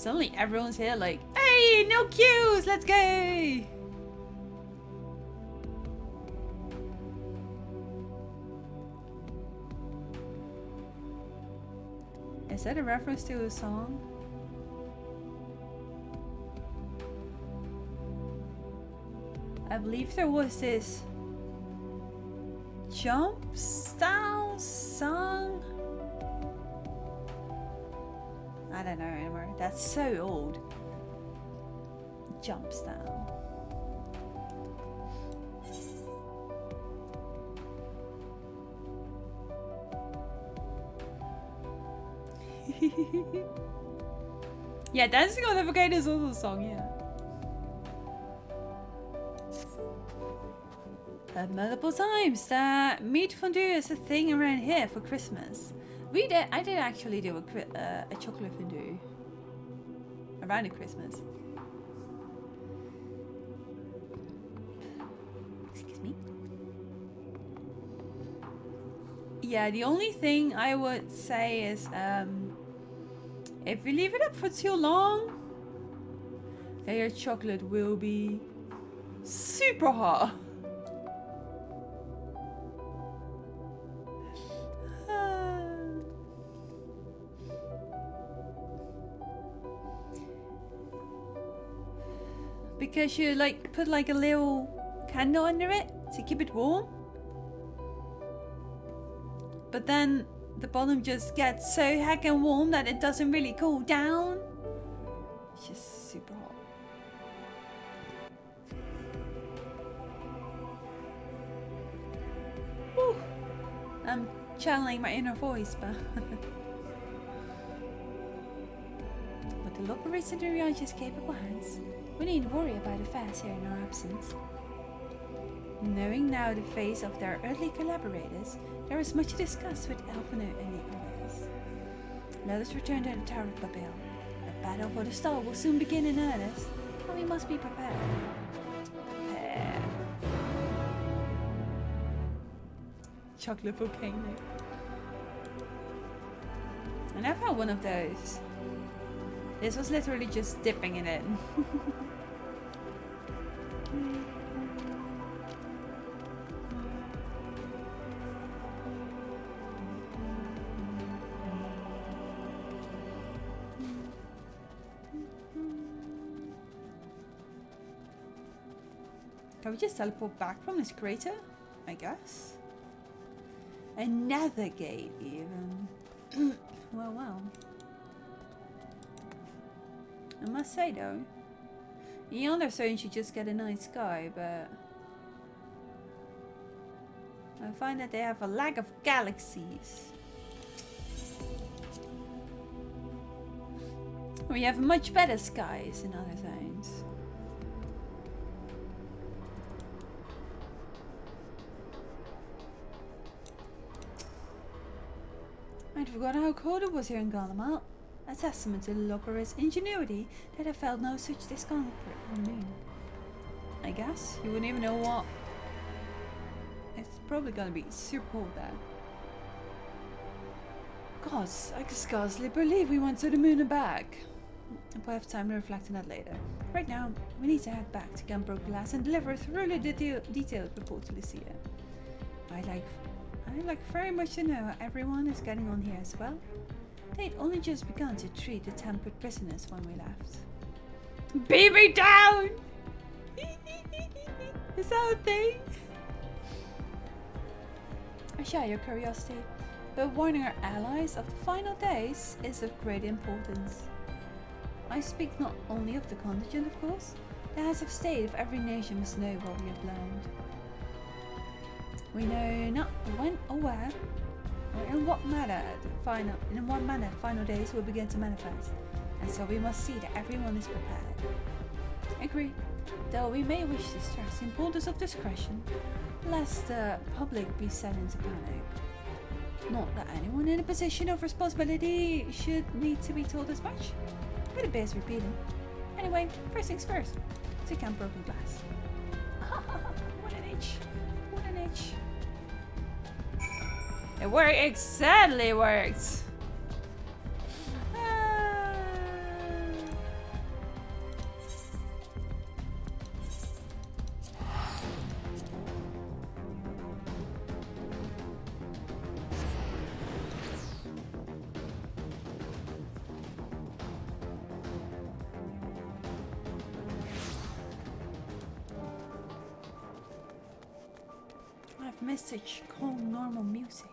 Suddenly everyone's here like, hey, no queues, let's go! Is that a reference to a song? I believe there was this jump style song. I don't know anymore. That's so old. Jump style. Yeah, Dancing on the Volcano is also a song, yeah. Heard multiple times that meat fondue is a thing around here for Christmas. I did actually do a chocolate fondue around Christmas. Excuse me. Yeah, the only thing I would say is if you leave it up for too long, then your chocolate will be super hot. Because you like put like a little candle under it to keep it warm. But then the bottom just gets so heckin' warm that it doesn't really cool down. It's just super hot. Whew. I'm channeling my inner voice, but with the local resident in Riancha's capable hands, we needn't worry about affairs here in our absence. Knowing now the face of their early collaborators, there is much to discuss with Elfino and the others. Let us return to the Tower of Babel. The battle for the star will soon begin in earnest, and we must be prepared. Prepare. Chocolate volcano. And I've had one of those. This was literally just dipping in it. Can we just teleport back from this crater? I guess. Another gate even. Well. I must say though, the other zone should just get a nice sky, but I find that they have a lack of galaxies. We have much better skies in other zones. I'd forgotten how cold it was here in Garlemald. A testament to the Loper's ingenuity that I felt no such discomfort on the moon. I guess you wouldn't even know what. It's probably gonna be super cold there. Gods, I can scarcely believe we went to the moon and back. We'll have time to reflect on that later. Right now, we need to head back to Camp Glass and deliver a thoroughly detailed report to Lucia. I'd like very much to know how everyone is getting on here as well. They'd only just begun to treat the tempered prisoners when we left. Beat me down! Is that a thing? I share your curiosity, but warning our allies of the final days is of great importance. I speak not only of the contingent, of course. The heads of state of every nation must know what we have learned. We know not when or where, or in what manner the final days will begin to manifest, and so we must see that everyone is prepared. Agreed, though we may wish to stress the importance of discretion, lest the public be set into panic. Not that anyone in a position of responsibility should need to be told as much, but it bears repeating. Anyway, first things first, to Camp Broken Glass. What an itch. What an itch. It worked, exactly worked. missed such calm, normal music.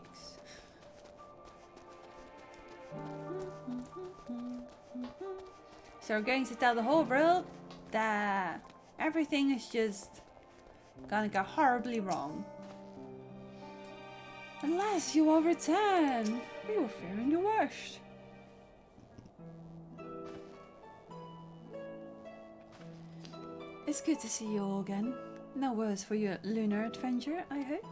So we're going to tell the whole world that everything is just gonna go horribly wrong. Unless you will return. We were fearing the worst. It's good to see you all again. No worse for your lunar adventure, I hope.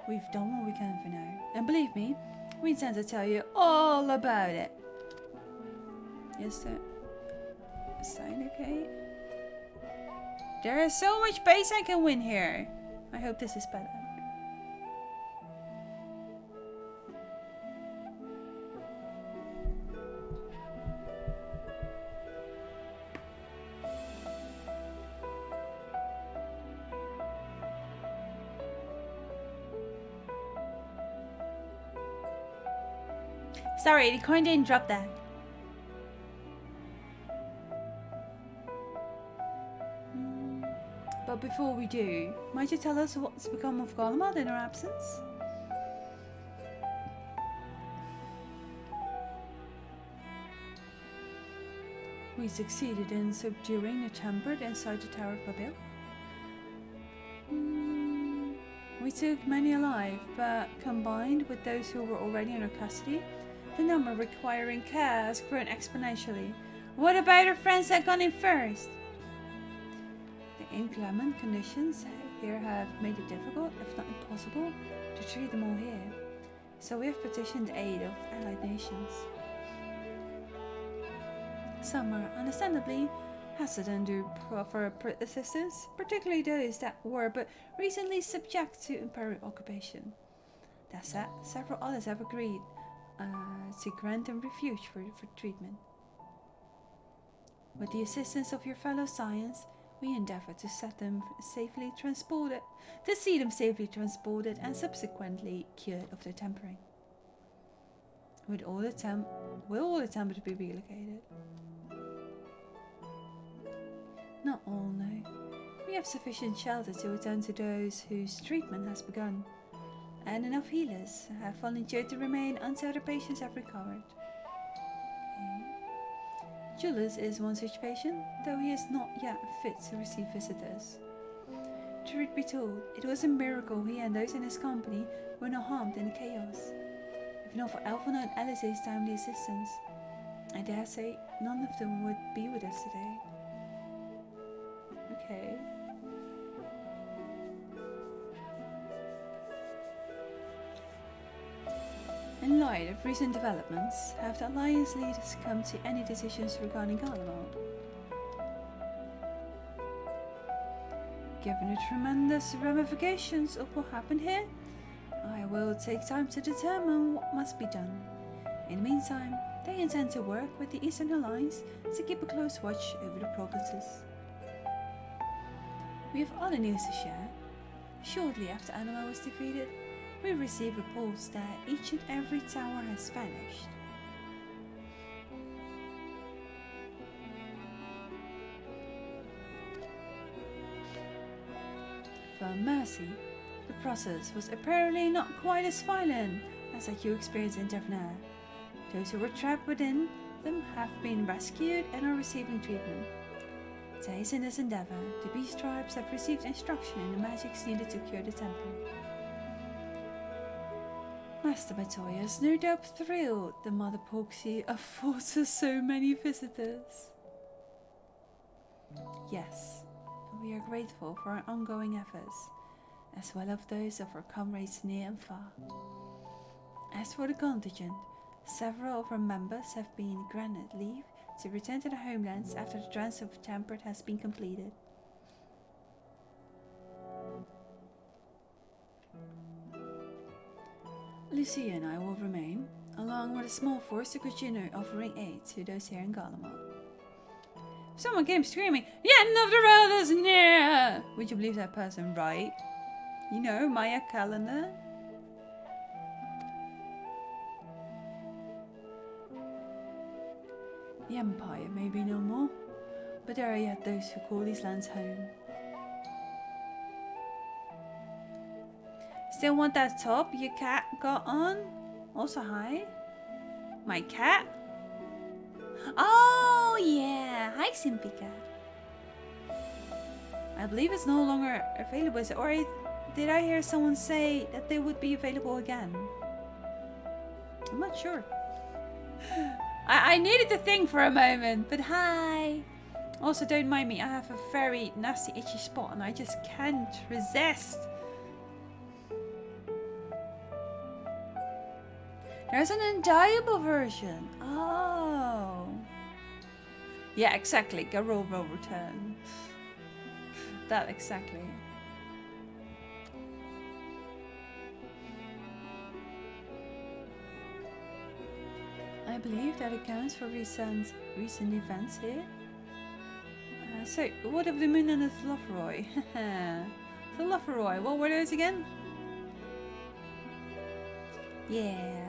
We've done what we can for now. And believe me, we intend to tell you all about it. Yes, sir. Sign okay? There is so much base I can win here. I hope this is better. Sorry, the coin didn't drop that. But before we do, might you tell us what's become of Garlemald in our absence? We succeeded in subduing the tempered inside the Tower of Babil. We took many alive, but combined with those who were already under custody, the number requiring care has grown exponentially. What about our friends that got in first? The inclement conditions here have made it difficult, if not impossible, to treat them all here. So we have petitioned the aid of allied nations. Some are understandably hesitant to offer assistance, particularly those that were but recently subject to imperial occupation. That said, several others have agreed to grant them refuge for treatment. With the assistance of your fellow science, we endeavor to see them safely transported and subsequently cured of their tempering. Will all attempt to be relocated? Not all, no. We have sufficient shelter to attend to those whose treatment has begun, and enough healers have volunteered to remain until their patients have recovered. Julius is one such patient, though he is not yet fit to receive visitors. Truth be told, it was a miracle he and those in his company were not harmed in the chaos. If not for Elfina and Alice's timely assistance, I dare say none of them would be with us today. Okay. In light of recent developments, have the Alliance leaders come to any decisions regarding Garlemald? Given the tremendous ramifications of what happened here, I will take time to determine what must be done. In the meantime, they intend to work with the Eastern Alliance to keep a close watch over the provinces. We have other news to share. Shortly after Animal was defeated, we received reports that each and every tower has vanished. For Mercy, the process was apparently not quite as violent as that you experienced in Devnair. Those who were trapped within them have been rescued and are receiving treatment. To hasten this endeavor, the Beast Tribes have received instruction in the magics needed to cure the temple. Master Matoya is no doubt thrilled the Mother Poxy affords us so many visitors. Yes, we are grateful for our ongoing efforts, as well as those of our comrades near and far. As for the contingent, several of our members have been granted leave to return to their homelands after the transfer of Tempered has been completed. Lucia and I will remain, along with a small force to continue offering aid to those here in Garlemald. Someone came screaming, "The end of the road is near!" Would you believe that person, right? You know, Maya Calendar. The Empire may be no more, but there are yet those who call these lands home. Still want that top your cat got on? Also hi. My cat? Oh yeah, hi Simpy Cat. I believe it's no longer available, or did I hear someone say that they would be available again? I'm not sure. I needed to think for a moment, but hi. Also, don't mind me, I have a very nasty itchy spot and I just can't resist. There's an undieable version. Oh. Yeah, exactly. Garou will return. That exactly. I believe that accounts for recent events here. So, what of the moon and the Thloferoy? The Thloferoy, what were those again? Yeah.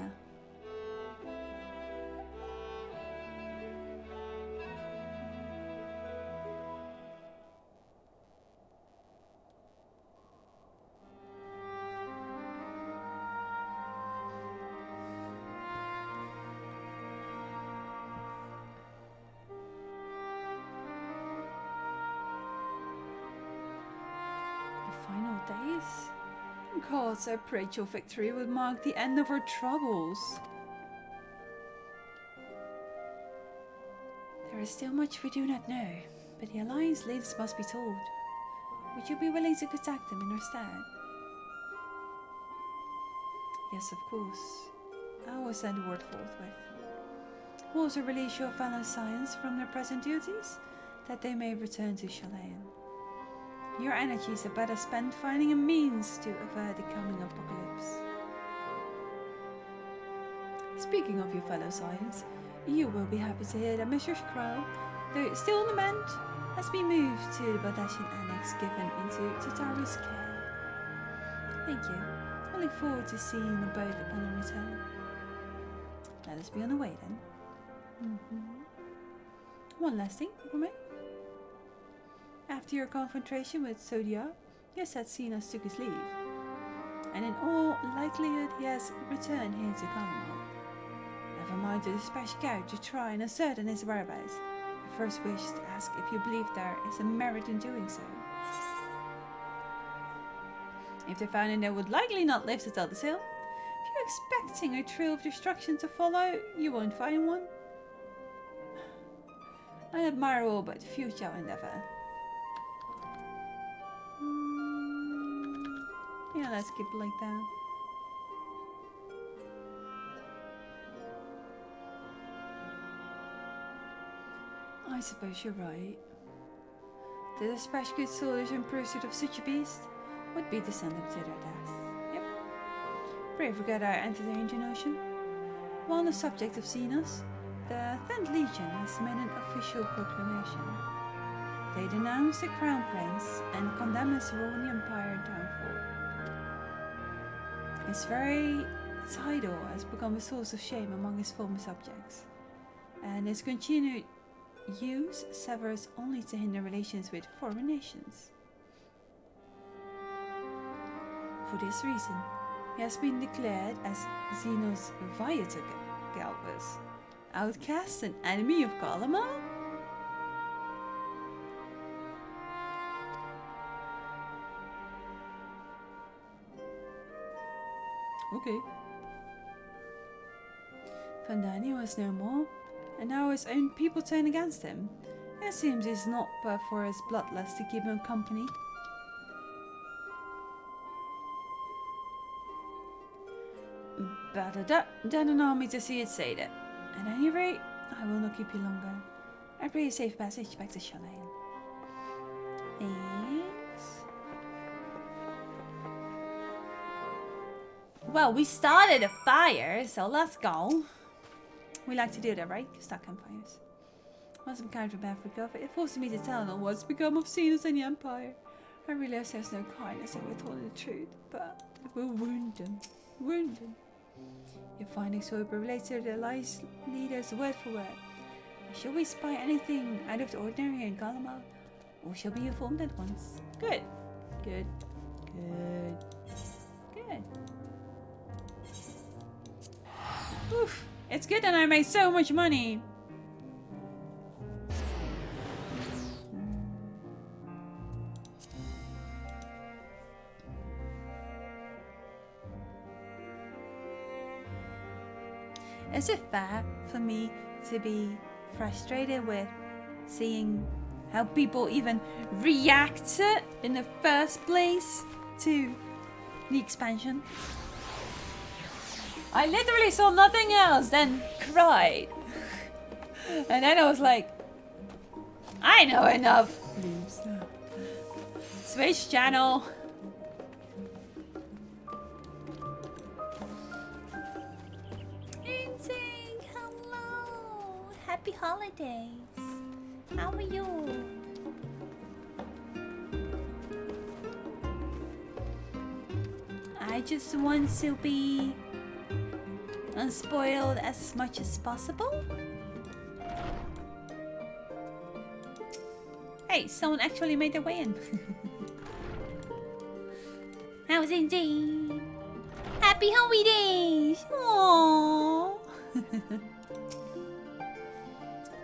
Final days? Gods, I prayed your victory would mark the end of our troubles. There is still much we do not know, but the Alliance leaders must be told. Would you be willing to contact them in our stead? Yes, of course. I will send word forthwith. We'll also release your fellow Scions from their present duties, that they may return to Chalayan. Your energies are better spent finding a means to avert the coming apocalypse. Speaking of your fellow Scions, you will be happy to hear that Mr. Crow, though still on the mend, has been moved to the Badashian Annex given into Tataru's care. Thank you. I look forward to seeing them both upon a return. Let us be on the way then. One last thing for me. After your confrontation with Sodia, you said Sinos took his leave, and in all likelihood he has returned here to Commonwealth. Never mind to dispatch Gout to try and ascertain his whereabouts. I first wish to ask if you believe there is a merit in doing so. If they found him, they would likely not live to tell the tale. If you're expecting a trail of destruction to follow, you won't find one. I admire all, but few shall endeavour. Yeah, let's keep it like that. I suppose you're right. To dispatch good soldiers in pursuit of such a beast would be to send them to their death. Yep. Pray forget I entered the ancient ocean. While on the subject of Xenos, the 10th Legion has made an official proclamation. They denounce the Crown Prince and condemn his rule in the Empire downfall. His very title has become a source of shame among his former subjects, and his continued use serves only to hinder relations with foreign nations. For this reason, he has been declared as Xenos Viator Galvus, outcast and enemy of Kalama? Okay. Vandani was no more, and now his own people turn against him. It seems it's not but for his bloodlust to keep him company. Better than an army to see it say that. At any rate, I will not keep you longer. I pray a safe passage back to Chalayan. Well, we started a fire, so let's go. We like to do that, right? Start campfires. Once I'm kind of Africa, it forces me to tell them what's become of Xenos and the Empire. I realize there's no kindness in withholding the truth, but it will wound them. Wound them. Your findings will be related to the Alliance leaders word for word. Should we spy anything out of the ordinary in Galama? We shall be informed at once. Good. Good. Good. Good. Oof. It's good that I made so much money. Is it fair for me to be frustrated with seeing how people even react in the first place to the expansion? I literally saw nothing else than cried. And then I was like, I know enough. Switch channel. Hello. Happy holidays. How are you? I just want to be unspoiled as much as possible. Hey, someone actually made their way in. How's indeed? Happy holidays! Aww.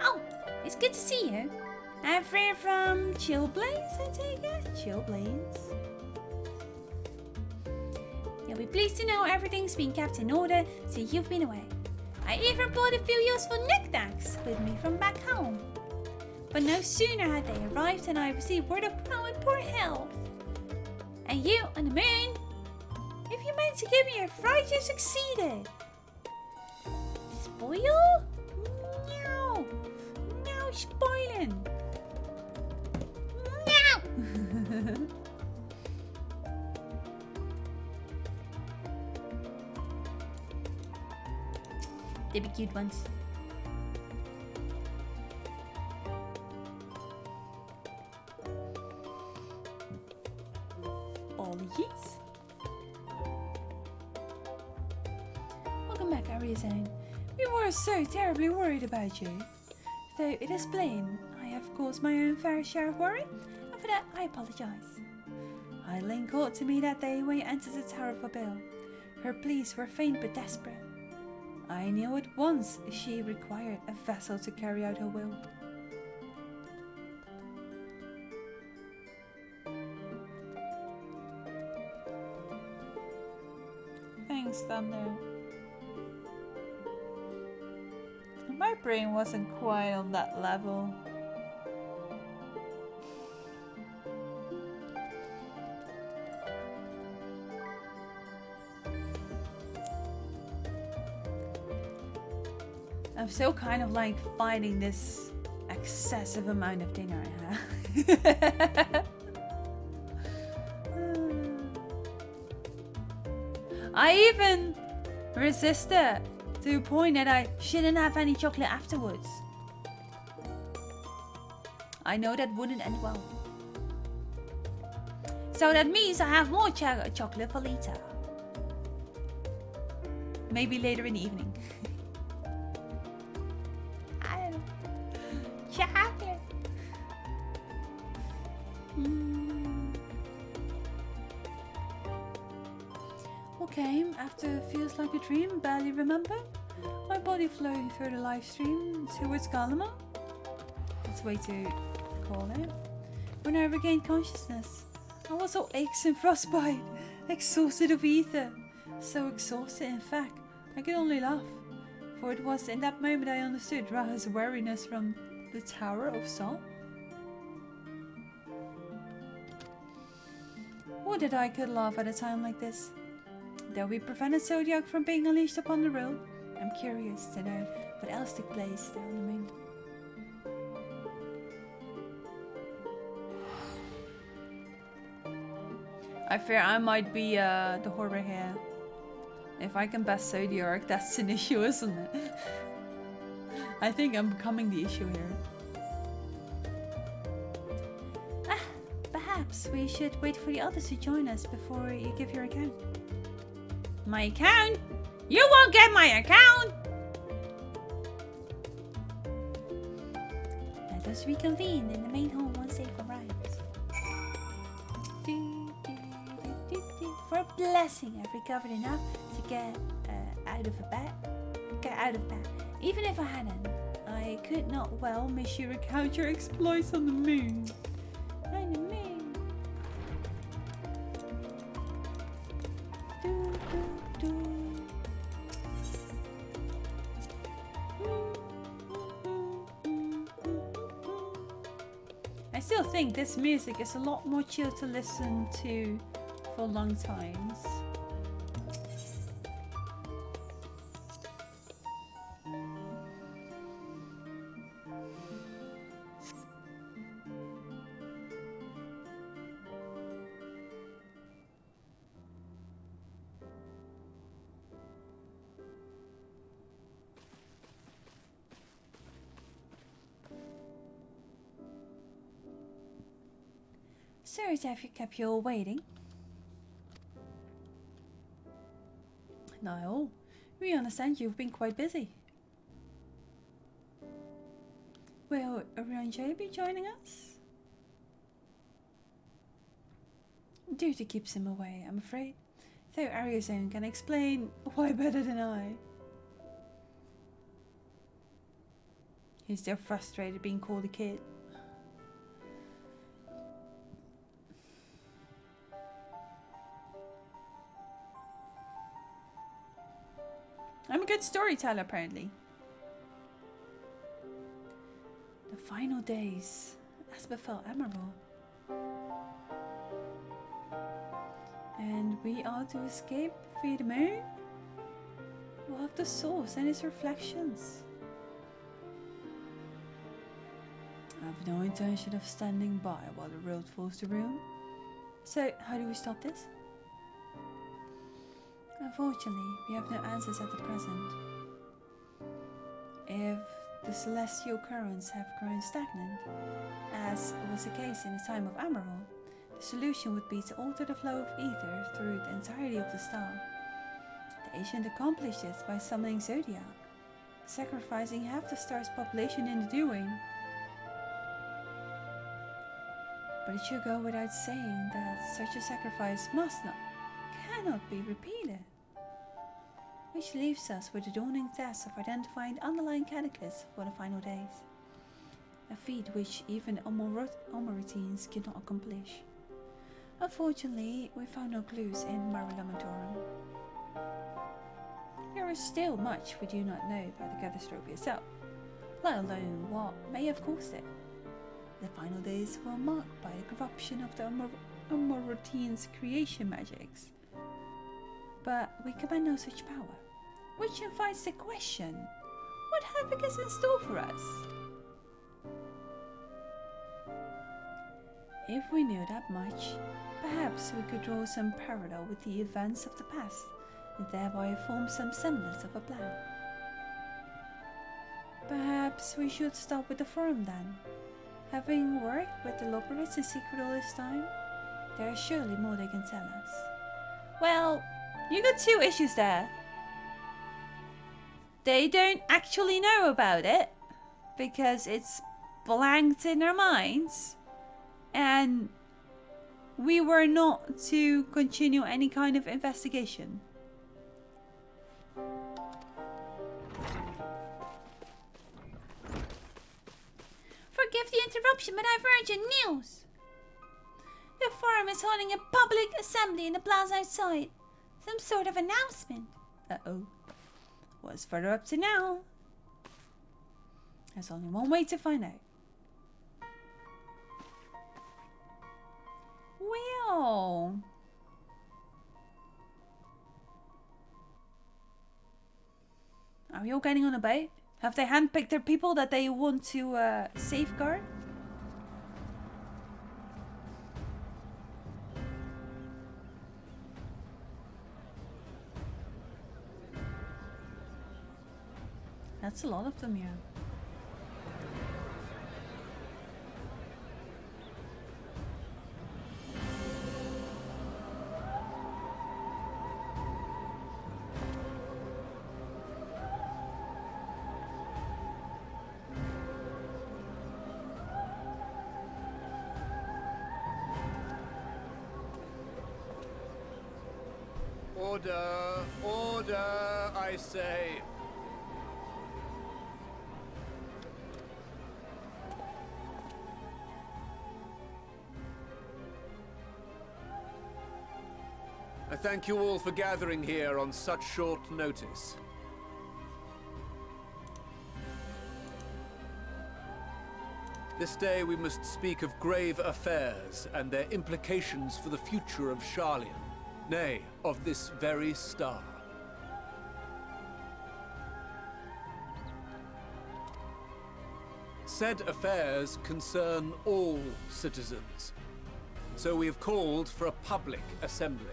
Oh, it's good to see you. I'm free from Chillblaze, I take it? Chillblaze. You'll be pleased to know everything's been kept in order since you've been away. I even brought a few useful knickknacks with me from back home. But no sooner had they arrived than I received word of how in poor health. And you, on the moon, if you meant to give me a fright, you succeeded. Spoil? No. No spoiling. No. They'd be cute ones. Apologies. Welcome back, Ariazane. We were so terribly worried about you. Though it is plain I have caused my own fair share of worry, and for that I apologize. Eileen called to me that day when you entered the Tower of Babel. Her pleas were faint but desperate. I knew at once she required a vessel to carry out her will. Thanks, Thunder. My brain wasn't quite on that level. I'm still kind of like fighting this excessive amount of dinner I have. I even resisted to the point that I shouldn't have any chocolate afterwards. I know that wouldn't end well. So that means I have more chocolate for later. Maybe later in the evening. Chocolate. Okay, after feels like a dream, barely remember. My body floating through the live stream towards Galama. That's a way to call it. When I regained consciousness, I was all aches and frostbite, exhausted of ether. So exhausted, in fact, I could only laugh. For it was in that moment I understood Raha's weariness from the Tower of Sol. Would that I could laugh at a time like this. Though we prevented Zodiac from being unleashed upon the world, I'm curious to know what else took place there on the moon. I fear I might be the horror here. If I can best Zodiac, that's an issue, isn't it? I think I'm becoming the issue here. Perhaps we should wait for the others to join us before you give your account. My account? You won't get my account! must reconvene in the main hall once they've arrived. For a blessing, I've recovered enough to get out of bed. Even if I hadn't, I could not well miss you recount your exploits on the moon. On the moon. I still think this music is a lot more chill to listen to for long times. Sorry to have kept you all waiting. No, we understand you've been quite busy. Will Orion J be joining us? Duty keeps him away, I'm afraid. Though Ariozone can explain why better than I. He's still frustrated being called a kid. I'm a good storyteller, apparently. The final days, as befell Emerald. And we are to escape via the moon? We'll have the source and its reflections. I have no intention of standing by while the world falls to ruin. So, how do we stop this? Unfortunately, we have no answers at the present. If the celestial currents have grown stagnant, as was the case in the time of Emerald, the solution would be to alter the flow of ether through the entirety of the star. The ancient accomplished this by summoning Zodiac, sacrificing half the star's population in the doing. But it should go without saying that such a sacrifice cannot be repeated. Which leaves us with the daunting task of identifying the underlying cataclysm for the final days. A feat which even Omorotines could not accomplish. Unfortunately, we found no clues in Marilamentorum. There is still much we do not know about the catastrophe itself, let alone what may have caused it. The final days were marked by the corruption of the Omorotines' creation magics. But we command no such power, which invites the question, what havoc is in store for us? If we knew that much, perhaps we could draw some parallel with the events of the past, and thereby form some semblance of a plan. Perhaps we should start with the forum then. Having worked with the Loporits in secret all this time, there is surely more they can tell us. Well, you got two issues there. They don't actually know about it because it's blanked in their minds, and we were not to continue any kind of investigation. Forgive the interruption, but I've urgent news. The forum is holding a public assembly in the plaza outside. Some sort of announcement. Uh-oh. What's further up to now? There's only one way to find out. Well. Are we all getting on a boat? Have they handpicked their people that they want to safeguard? That's a lot of them, yeah. Order! Order, I say! I thank you all for gathering here on such short notice. This day we must speak of grave affairs and their implications for the future of Sharlayan, nay, of this very star. Said affairs concern all citizens, so we have called for a public assembly.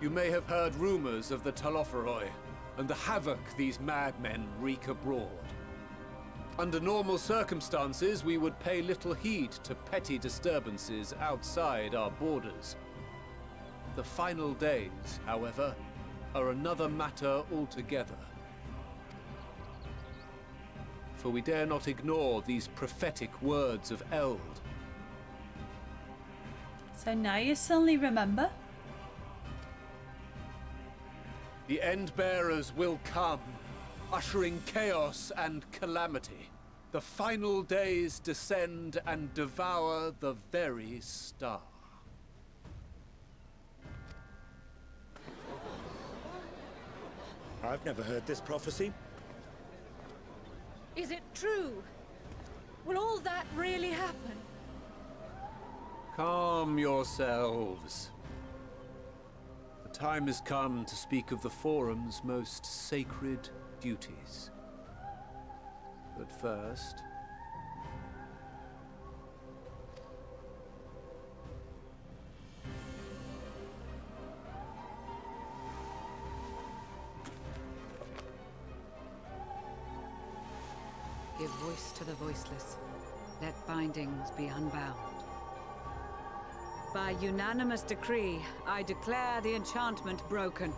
You may have heard rumors of the Telophoroi and the havoc these madmen wreak abroad. Under normal circumstances, we would pay little heed to petty disturbances outside our borders. The final days, however, are another matter altogether. For we dare not ignore these prophetic words of Eld. So now you suddenly remember? The End-Bearers will come, ushering chaos and calamity. The final days descend and devour the very star. I've never heard this prophecy. Is it true? Will all that really happen? Calm yourselves. The time has come to speak of the Forum's most sacred duties. But first... Give voice to the voiceless. Let bindings be unbound. By unanimous decree, I declare the enchantment broken.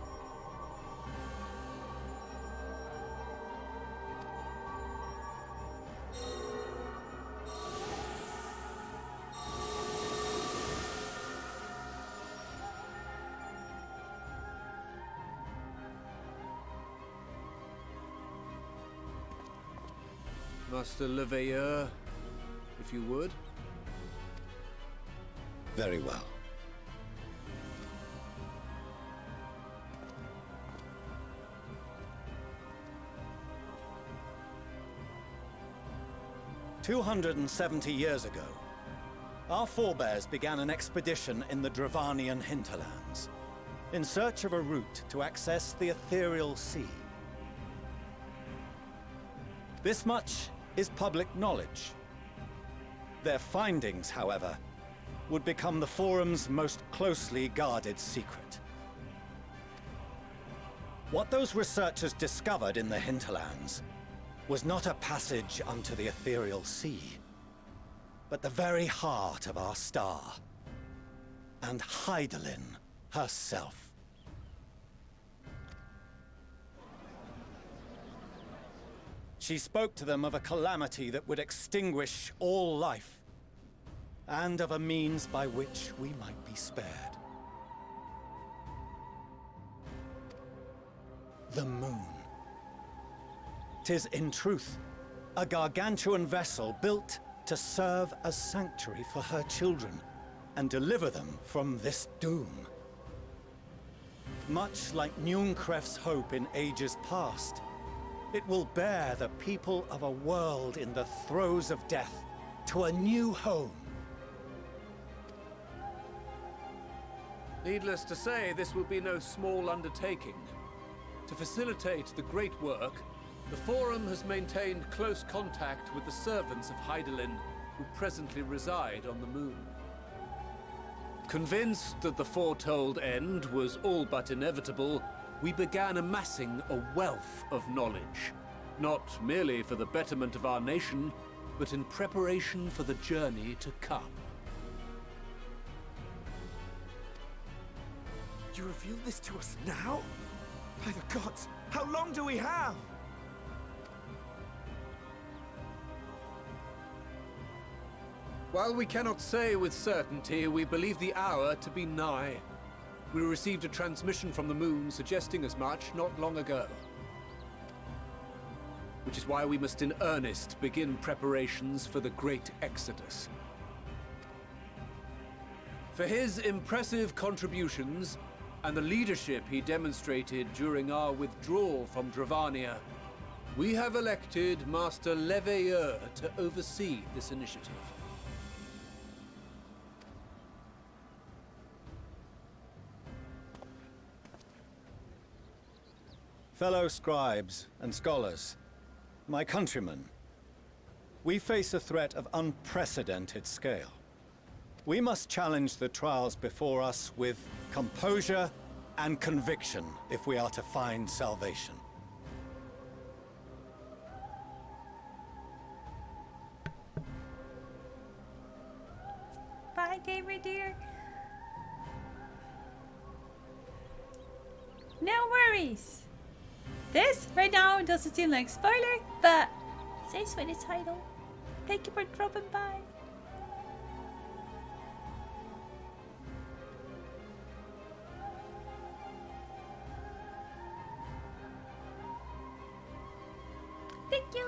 Master Leveilleur, if you would. Very well. "270 years ago, our forebears began an expedition in the Dravanian hinterlands, in search of a route to access the ethereal sea. This much is public knowledge. Their findings, however, would become the Forum's most closely guarded secret. What those researchers discovered in the hinterlands was not a passage unto the ethereal sea, but the very heart of our star, and Hydaelyn herself. She spoke to them of a calamity that would extinguish all life, and of a means by which we might be spared. The moon. 'Tis in truth a gargantuan vessel built to serve as sanctuary for her children and deliver them from this doom. Much like Nunkref's hope in ages past, it will bear the people of a world in the throes of death to a new home. Needless to say, this will be no small undertaking. To facilitate the great work, the Forum has maintained close contact with the servants of Hydaelyn, who presently reside on the moon. Convinced that the foretold end was all but inevitable, we began amassing a wealth of knowledge, not merely for the betterment of our nation, but in preparation for the journey to come. You reveal this to us now? By the gods, how long do we have? While we cannot say with certainty, we believe the hour to be nigh. We received a transmission from the moon suggesting as much not long ago. Which is why we must in earnest begin preparations for the Great Exodus. For his impressive contributions and the leadership he demonstrated during our withdrawal from Dravania, we have elected Master Leveilleur to oversee this initiative. Fellow scribes and scholars, my countrymen, we face a threat of unprecedented scale. We must challenge the trials before us with composure and conviction if we are to find salvation. Bye, gamer dear. No worries. This, right now, doesn't seem like spoiler, but says for the title. Thank you for dropping by. Thank you.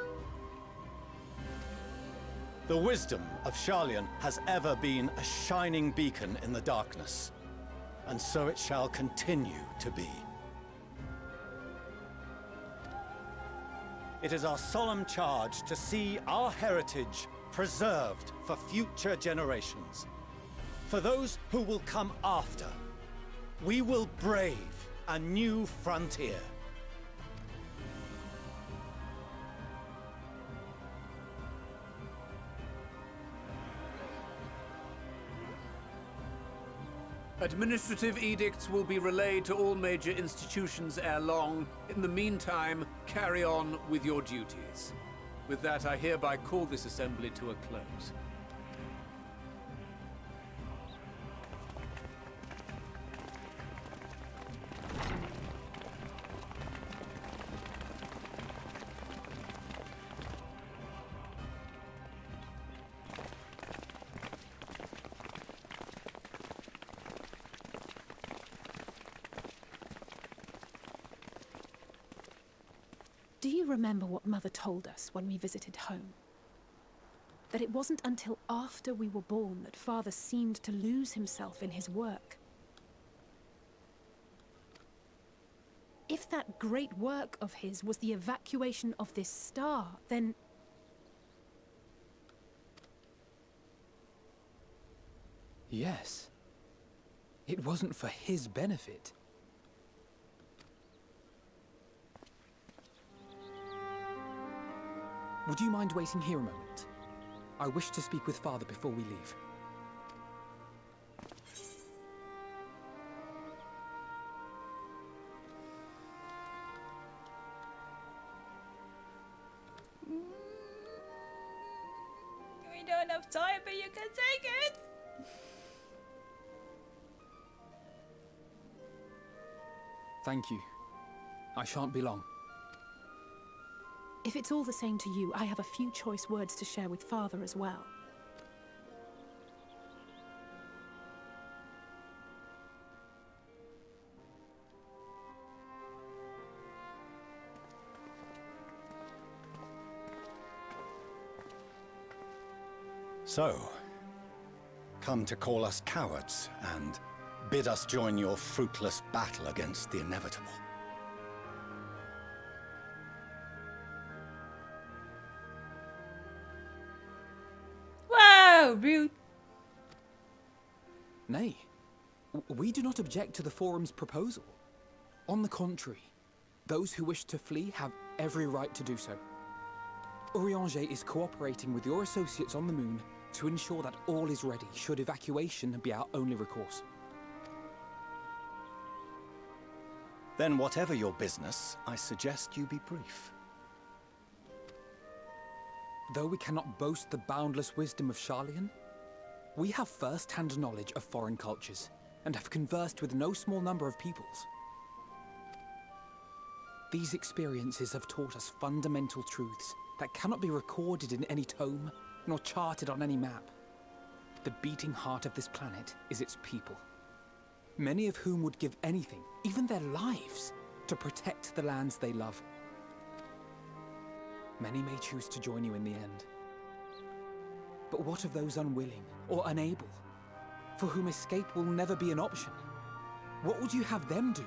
The wisdom of Sharlayan has ever been a shining beacon in the darkness, and so it shall continue to be. It is our solemn charge to see our heritage preserved for future generations. For those who will come after, we will brave a new frontier. Administrative edicts will be relayed to all major institutions ere long. In the meantime, carry on with your duties. With that, I hereby call this assembly to a close. Do you remember what Mother told us when we visited home? That it wasn't until after we were born that Father seemed to lose himself in his work. If that great work of his was the evacuation of this star, then... Yes. It wasn't for his benefit. Would you mind waiting here a moment? I wish to speak with Father before we leave. We don't have time, but you can take it. Thank you. I shan't be long. If it's all the same to you, I have a few choice words to share with Father as well. So, come to call us cowards and bid us join your fruitless battle against the inevitable. Wow, rude. Nay, we do not object to the Forum's proposal. On the contrary, those who wish to flee have every right to do so. Urianger is cooperating with your associates on the moon to ensure that all is ready should evacuation be our only recourse. Then whatever your business, I suggest you be brief. Though we cannot boast the boundless wisdom of Sharlayan, we have first-hand knowledge of foreign cultures and have conversed with no small number of peoples. These experiences have taught us fundamental truths that cannot be recorded in any tome nor charted on any map. the beating heart of this planet is its people. Many of whom would give anything, even their lives, to protect the lands they love. Many may choose to join you in the end. But what of those unwilling or unable, for whom escape will never be an option? What would you have them do?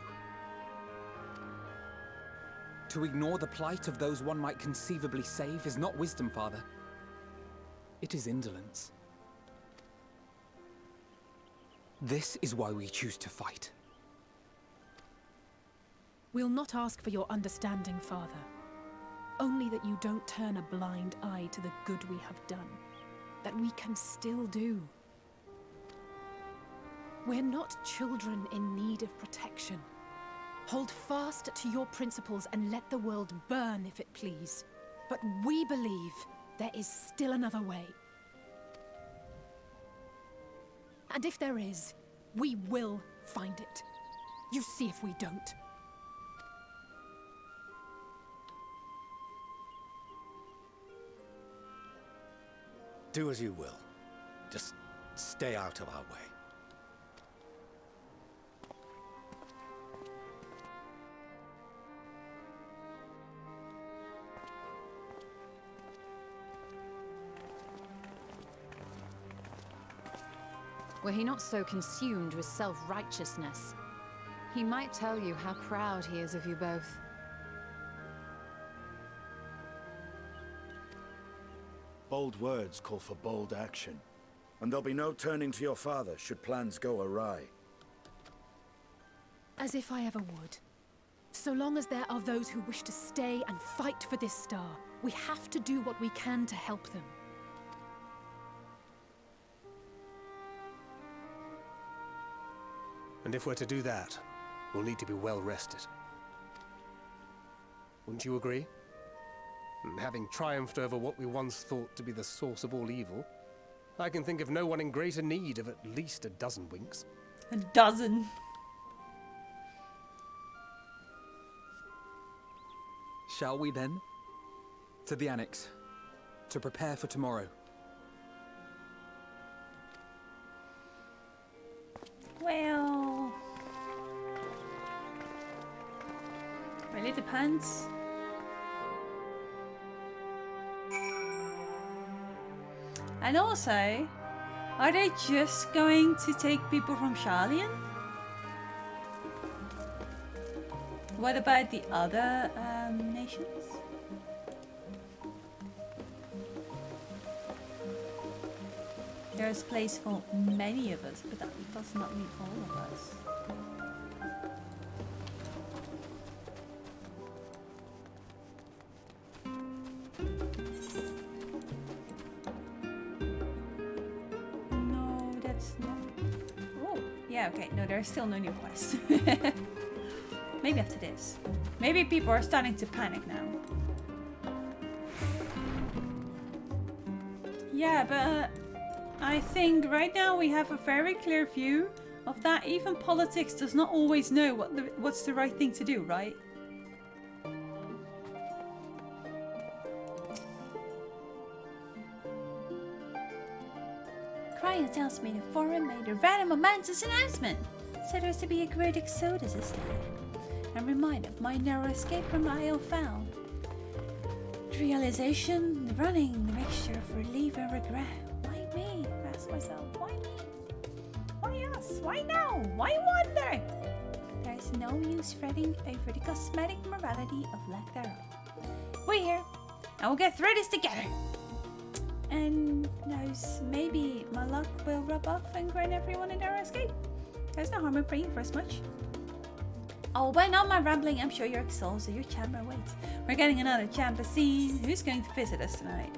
To ignore the plight of those one might conceivably save is not wisdom, Father. It is indolence. This is why we choose to fight. We'll not ask for your understanding, Father. Only that you don't turn a blind eye to the good we have done. That we can still do. We're not children in need of protection. Hold fast to your principles and let the world burn if it please. But we believe there is still another way. And if there is, we will find it. You see if we don't. Do as you will. Just stay out of our way. Were he not so consumed with self-righteousness, he might tell you how proud he is of you both. Bold words call for bold action. And there'll be no turning to your father should plans go awry. As if I ever would. So long as there are those who wish to stay and fight for this star, we have to do what we can to help them. And if we're to do that, we'll need to be well rested. Wouldn't you agree? And having triumphed over what we once thought to be the source of all evil, I can think of no one in greater need of at least a dozen winks. A dozen. Shall we then? To the Annex, to prepare for tomorrow. Well, really depends. And also, are they just going to take people from Sharlayan? What about the other nations? There's place for many of us, but that does not mean all of us. No, that's not. Oh, yeah, okay. No, there's still no new quest. Maybe after this. Maybe people are starting to panic now. Yeah, but I think right now we have a very clear view of that even politics does not always know what's the right thing to do, right? Cryo tells me the forum made a rather momentous announcement. Said there's to be a great exodus this time. And reminded my narrow escape from Isle found. The realization, the running, the mixture of relief and regret. Why me? I ask myself, why me? Why us? Why now? Why wonder? There is no use fretting over the cosmetic morality of lack thereof. We're here, and we'll get through this together. And knows, maybe my luck will rub off and grant everyone a narrow escape. There's no harm in praying for as much. Oh, when on my rambling, I'm sure you're exhausted. Your chamber waits. We're getting another chamber scene. Who's going to visit us tonight?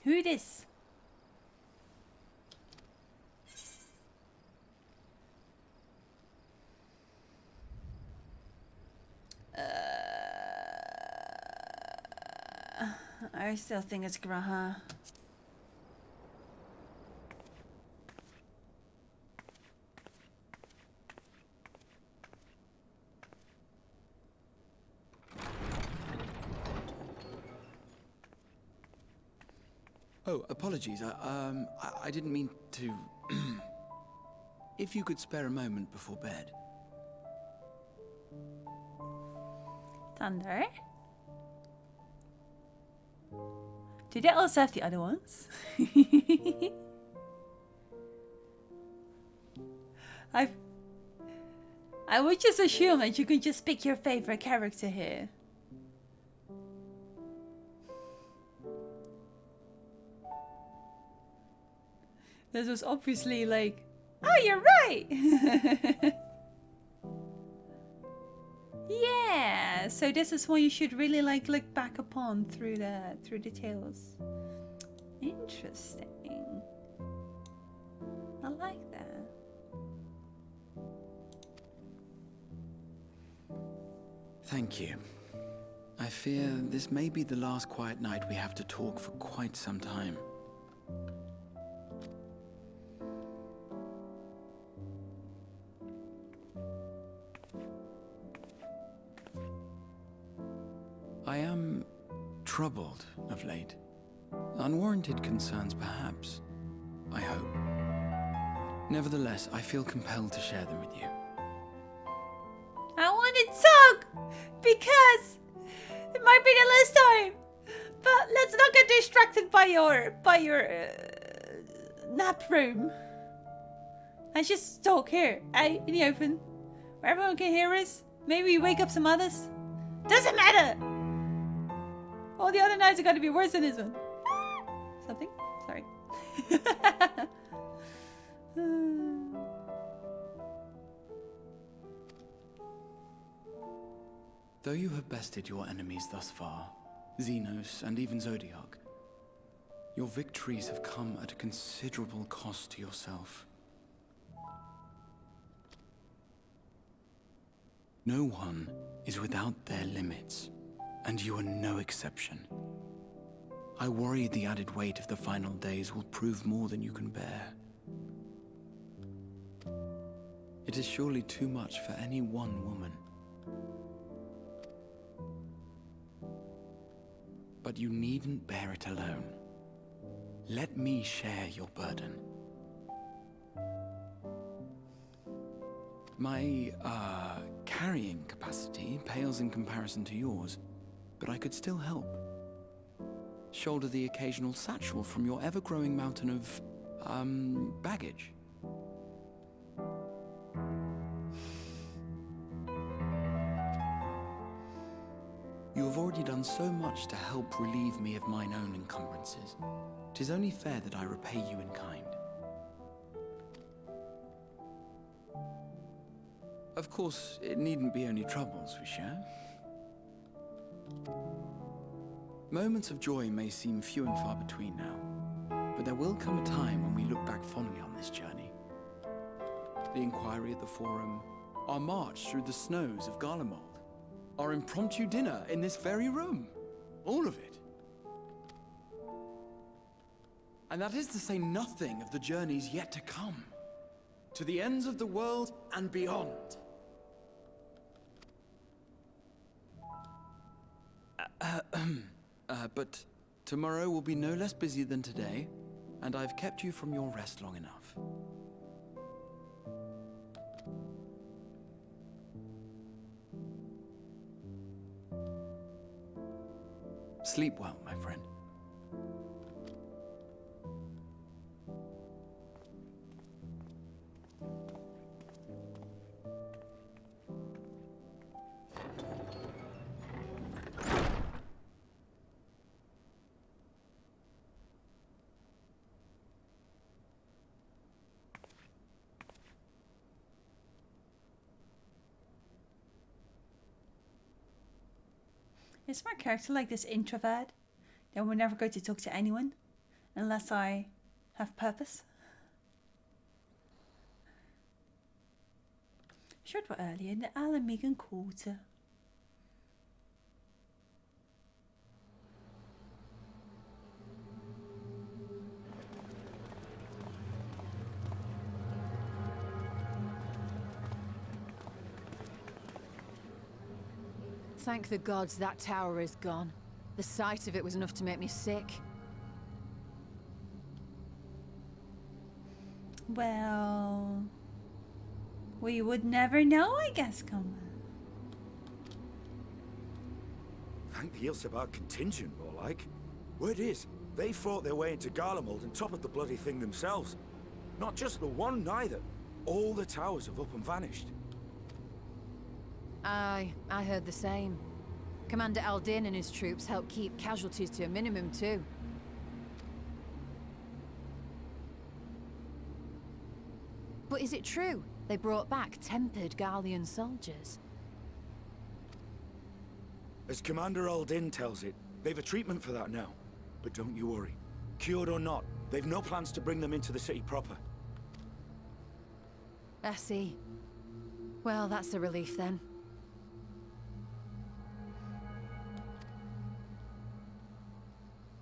Who this? I still think it's Graha. Oh, apologies. I didn't mean to... If you could spare a moment before bed. Thunder. Do they also have the other ones? I would just assume that you can just pick your favorite character here. This was obviously like, oh, you're right. Yeah, so this is one you should really like look back upon through the tales. Interesting. I like that. Thank you. I fear this may be the last quiet night we have to talk for quite some time. I am troubled of late. Unwarranted concerns, perhaps. I hope. Nevertheless, I feel compelled to share them with you. I want to talk because it might be the last time. But let's not get distracted by your nap room. Let's just talk here, in the open, where everyone can hear us. Maybe we wake up some others. Doesn't matter. All the other nights are going to be worse than this one. Something? Sorry. Though you have bested your enemies thus far, Xenos and even Zodiac, your victories have come at a considerable cost to yourself. No one is without their limits, and you are no exception. I worry the added weight of the final days will prove more than you can bear. It is surely too much for any one woman. But you needn't bear it alone. Let me share your burden. My, carrying capacity pales in comparison to yours, but I could still help. Shoulder the occasional satchel from your ever-growing mountain of, baggage. You have already done so much to help relieve me of mine own encumbrances. 'Tis only fair that I repay you in kind. Of course, it needn't be only troubles we share. Moments of joy may seem few and far between now, but there will come a time when we look back fondly on this journey. The inquiry at the Forum, our march through the snows of Garlemald, our impromptu dinner in this very room. All of it. And that is to say nothing of the journeys yet to come. To the ends of the world and beyond. But tomorrow will be no less busy than today, and I've kept you from your rest long enough. Sleep well, my friend. Is my character like this introvert that will never go to talk to anyone? Unless I have purpose. Short var earlier in the Alamigan Quarter. Thank the gods that tower is gone. The sight of it was enough to make me sick. Well, we would never know, I guess, Comrade. Thank the Ilsabar contingent, more like. Word is, they fought their way into Garlemald and toppled the bloody thing themselves. Not just the one, neither. All the towers have up and vanished. Aye, I heard the same. Commander Aldin and his troops helped keep casualties to a minimum, too. But is it true they brought back tempered Garlean soldiers? As Commander Aldin tells it, they've a treatment for that now. But don't you worry. Cured or not, they've no plans to bring them into the city proper. I see. Well, that's a relief then.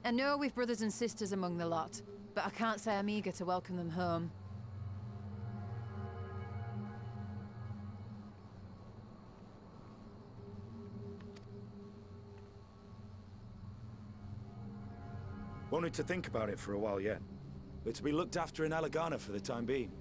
I know we've brothers and sisters among the lot, but I can't say I'm eager to welcome them home. Won't need to think about it for a while yet. They're to be looked after in Alagana for the time being.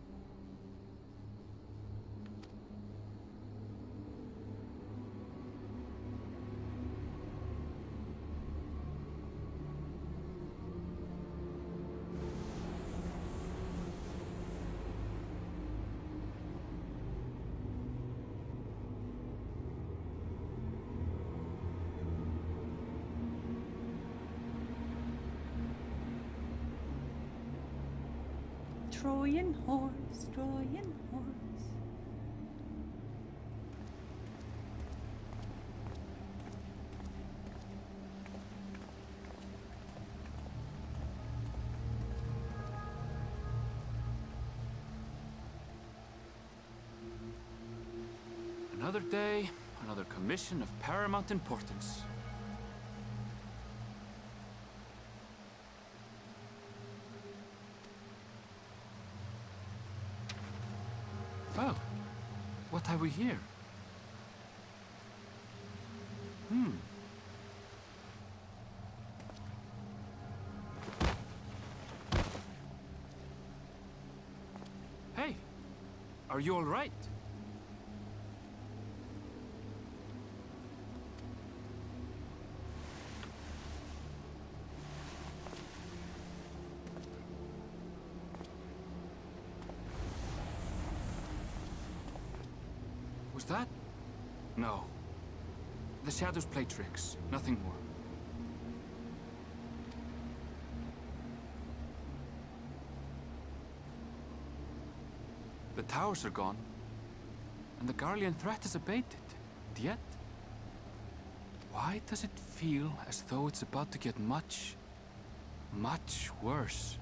Trojan horse, Trojan horse. Another day, another commission of paramount importance. Well, what have we here? Hey, are you all right? Was that? No. The shadows play tricks, nothing more. The towers are gone, and the Garlean threat is abated. And yet, why does it feel as though it's about to get much, much worse?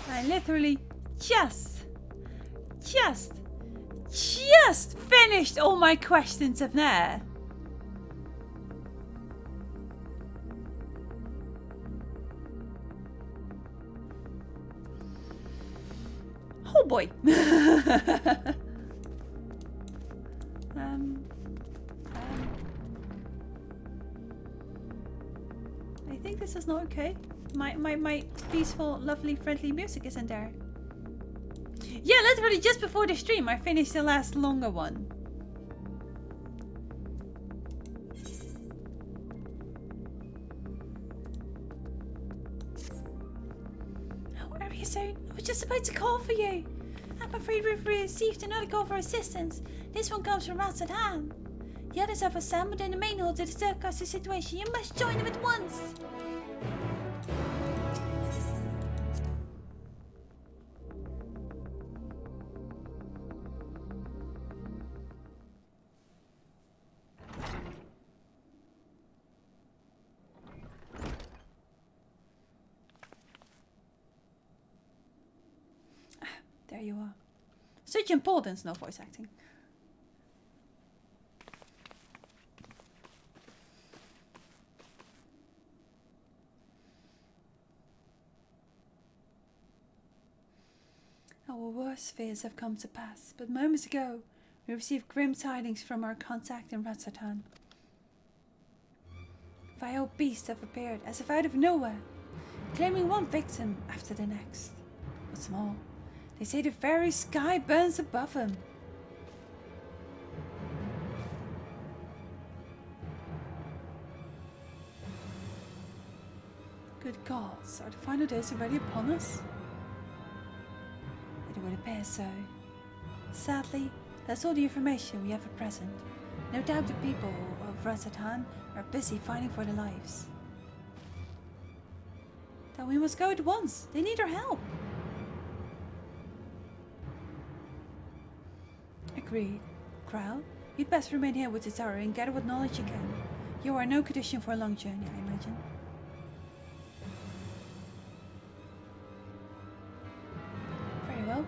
I literally just finished all my questions of there. Oh boy. I think this is not okay. My peaceful, lovely, friendly music isn't there. Yeah, literally just before the stream I finished the last longer one. just about to call for you. I'm afraid we've received another call for assistance. This one comes from Razzatan. The others have assembled in the main hall to discuss the situation. You must join them at once. There you are. Such importance, no voice acting. Our worst fears have come to pass, but moments ago we received grim tidings from our contact in Razzatan. Vile beasts have appeared as if out of nowhere, claiming one victim after the next. What's more, they say the very sky burns above them. Good gods, are the final days already upon us? It would appear so. Sadly, that's all the information we have at present. No doubt the people of Razzatan are busy fighting for their lives. Then we must go at once. They need our help. Agreed. Crow, you'd best remain here with the tower and gather what knowledge you can. You are in no condition for a long journey, I imagine. Very well.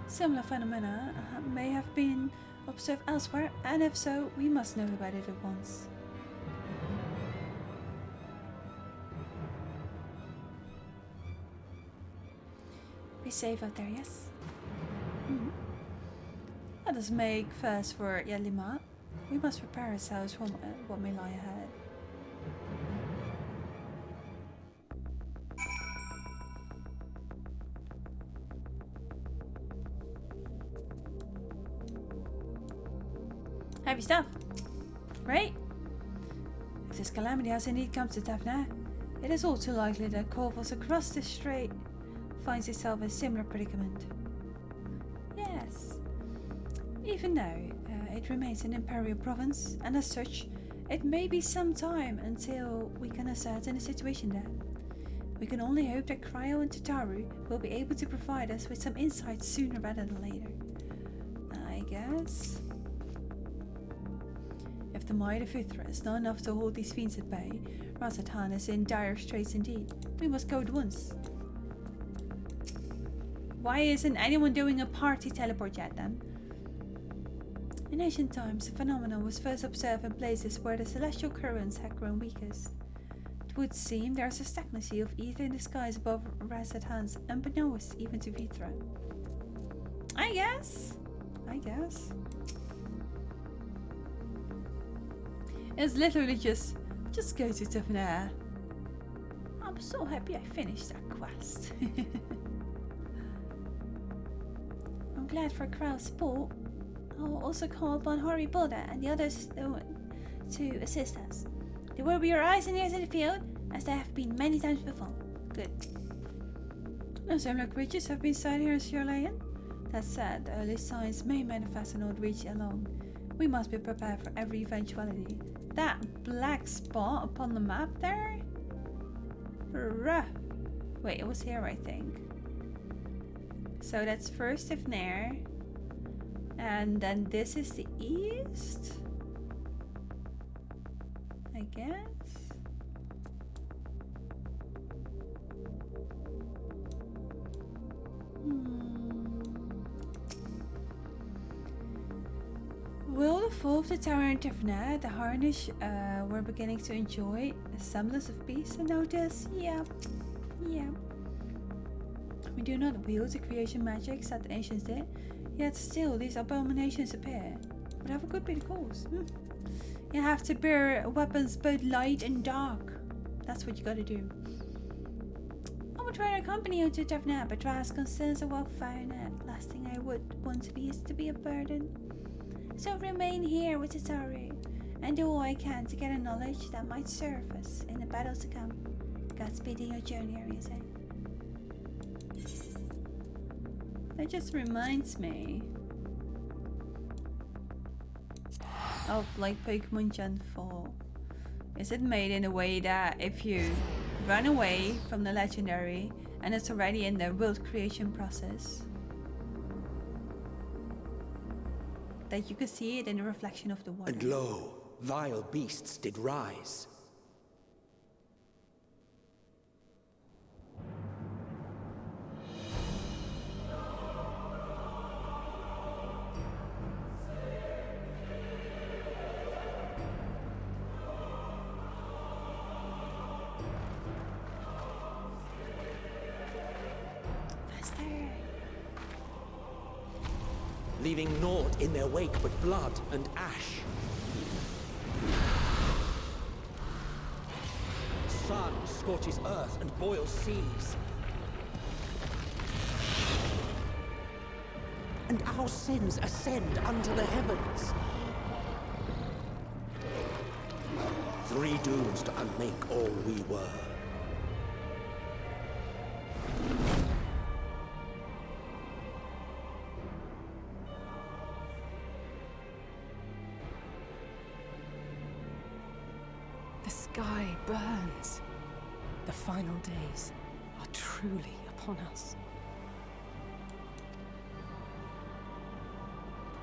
Similar phenomena may have been observed elsewhere, and if so, we must know about it at once. Be safe out there, yes? Mm-hmm. Let us make fast for Yalima. We must prepare ourselves for what may lie ahead. Heavy stuff, right? If this calamity has indeed come to Daphne, it is all too likely that Corvus across this strait finds itself in a similar predicament. Yes. Even though it remains an imperial province, and as such, it may be some time until we can ascertain the situation there. We can only hope that Cryo and Tataru will be able to provide us with some insight sooner rather than later. I guess. If the might of Ithra is not enough to hold these fiends at bay, Razzatan is in dire straits indeed. We must go at once. Why isn't anyone doing a party teleport yet then? In ancient times, the phenomenon was first observed in places where the celestial currents had grown weakest. It would seem there is a stagnancy of ether in the skies above Razzatan's, unbeknownst even to Vithra. I guess. It's literally just go to Tefnair. I'm so happy I finished that quest. I'm glad for Crow's support. I'll also call upon Hori Buddha and the others to assist us. They will be your eyes and ears in the field, as they have been many times before. Good. No similar creatures have been sighted here in Sierleyan. That said, the early signs may manifest and not reach along. We must be prepared for every eventuality. That black spot upon the map there? Wait, it was here, I think. So that's first Ifnair. And then this is the east? I guess? Will the fall of the tower in Tefna, the Harnish, were beginning to enjoy a semblance of peace and notice? Yeah. We do not wield the creation magics that the ancients did, yet still these abominations appear. Whatever could be the cause. You have to bear weapons both light and dark. That's what you gotta do. I would rather accompany you to Tefna, but Ras concerns are well founded. Last thing I would want to be is to be a burden. So remain here with Tataru, and do all I can to get a knowledge that might serve us in the battles to come. Godspeed in your journey, Ariase. That just reminds me of like Pokemon Gen 4. Is it made in a way that if you run away from the legendary and it's already in the world creation process, that you could see it in the reflection of the water? And lo, vile beasts did rise. Leaving naught in their wake but blood and ash. Sun scorches earth and boils seas. And our sins ascend unto the heavens. 3 dooms to unmake all we were. The sky burns. The final days are truly upon us.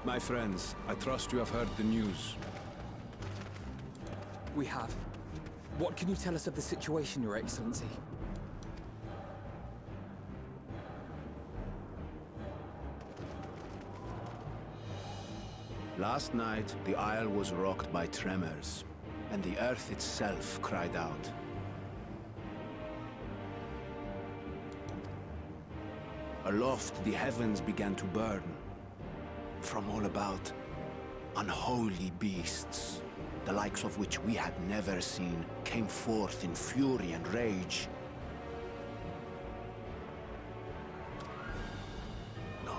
My friends, I trust you have heard the news. We have. What can you tell us of the situation, Your Excellency? Last night, the isle was rocked by tremors, and the earth itself cried out. Aloft, the heavens began to burn. From all about, unholy beasts, the likes of which we had never seen, came forth in fury and rage. No.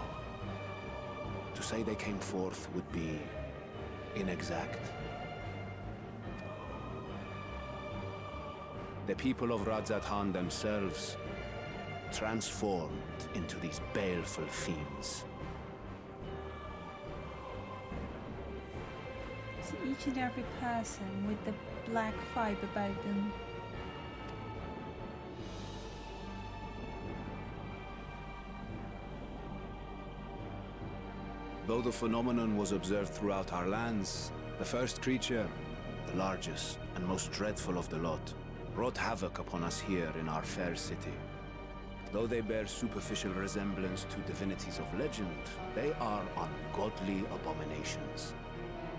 To say they came forth would be inexact. The people of Radzat-Han themselves transformed into these baleful fiends. So each and every person with the black vibe about them. Though the phenomenon was observed throughout our lands, the first creature, the largest and most dreadful of the lot, wrought havoc upon us here in our fair city. Though they bear superficial resemblance to divinities of legend, they are ungodly abominations.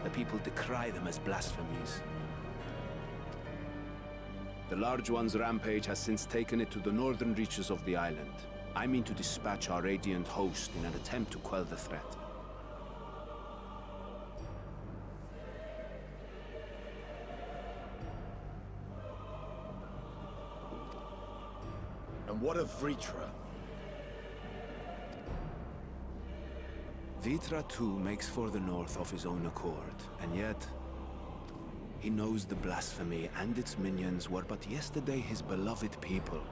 The people decry them as blasphemies. The large one's rampage has since taken it to the northern reaches of the island. I mean to dispatch our radiant host in an attempt to quell the threat. And what of Vritra? Vritra too makes for the north of his own accord, and yet he knows the blasphemy and its minions were but yesterday his beloved people.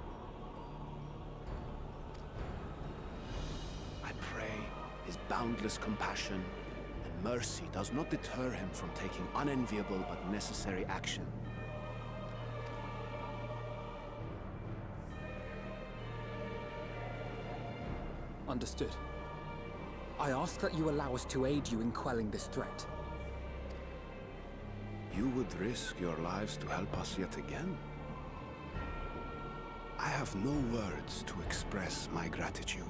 I pray his boundless compassion and mercy does not deter him from taking unenviable but necessary action. Understood. I ask that you allow us to aid you in quelling this threat. You would risk your lives to help us yet again? I have no words to express my gratitude.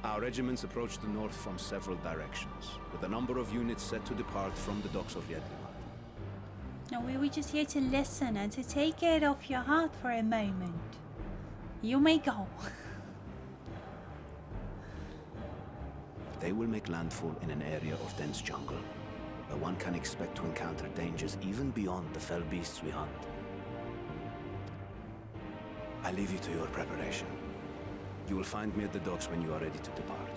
Our regiments approach the north from several directions, with a number of units set to depart from the docks of Yedlimat. No, we were just here to listen and to take it off your heart for a moment. You may go. They will make landfall in an area of dense jungle, where one can expect to encounter dangers even beyond the fell beasts we hunt. I leave you to your preparation. You will find me at the docks when you are ready to depart.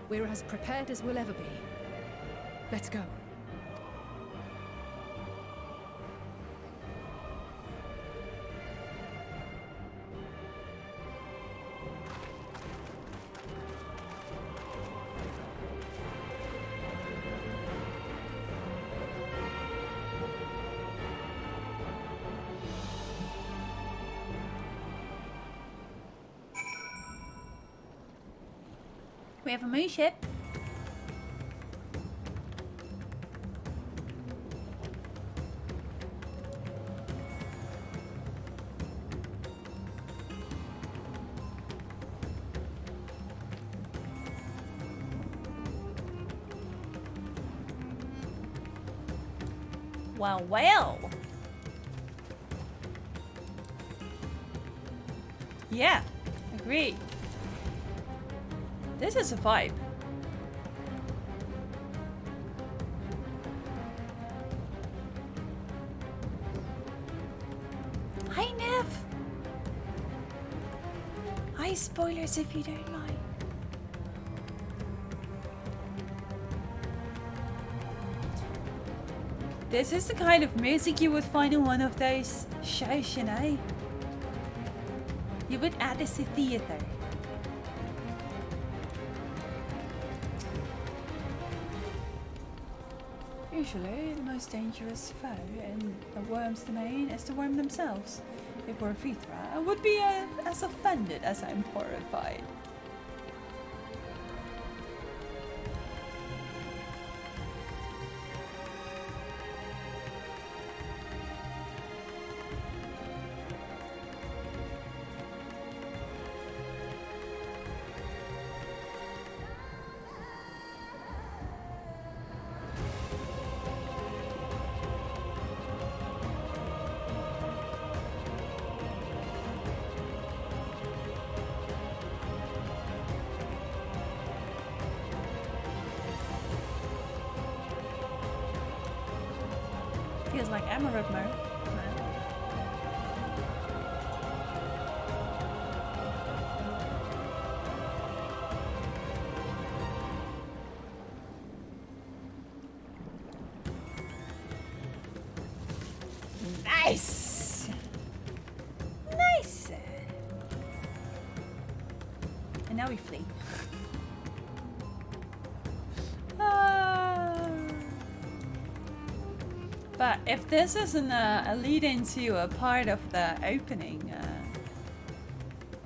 We're as prepared as we'll ever be. Let's go. We have a moon ship. Well, well. Yeah, agree. This is a vibe. Hi, Nev. Hi, spoilers if you don't mind. This is the kind of music you would find in one of those shows, you know. You would add this to theater. Usually, the most dangerous foe in a worm's domain is the worm themselves. If we're a Fithra, I would be as offended as I'm horrified. Feels like Emerald mode. Nice! Nice! And now we flee. But if this isn't a lead into a part of the opening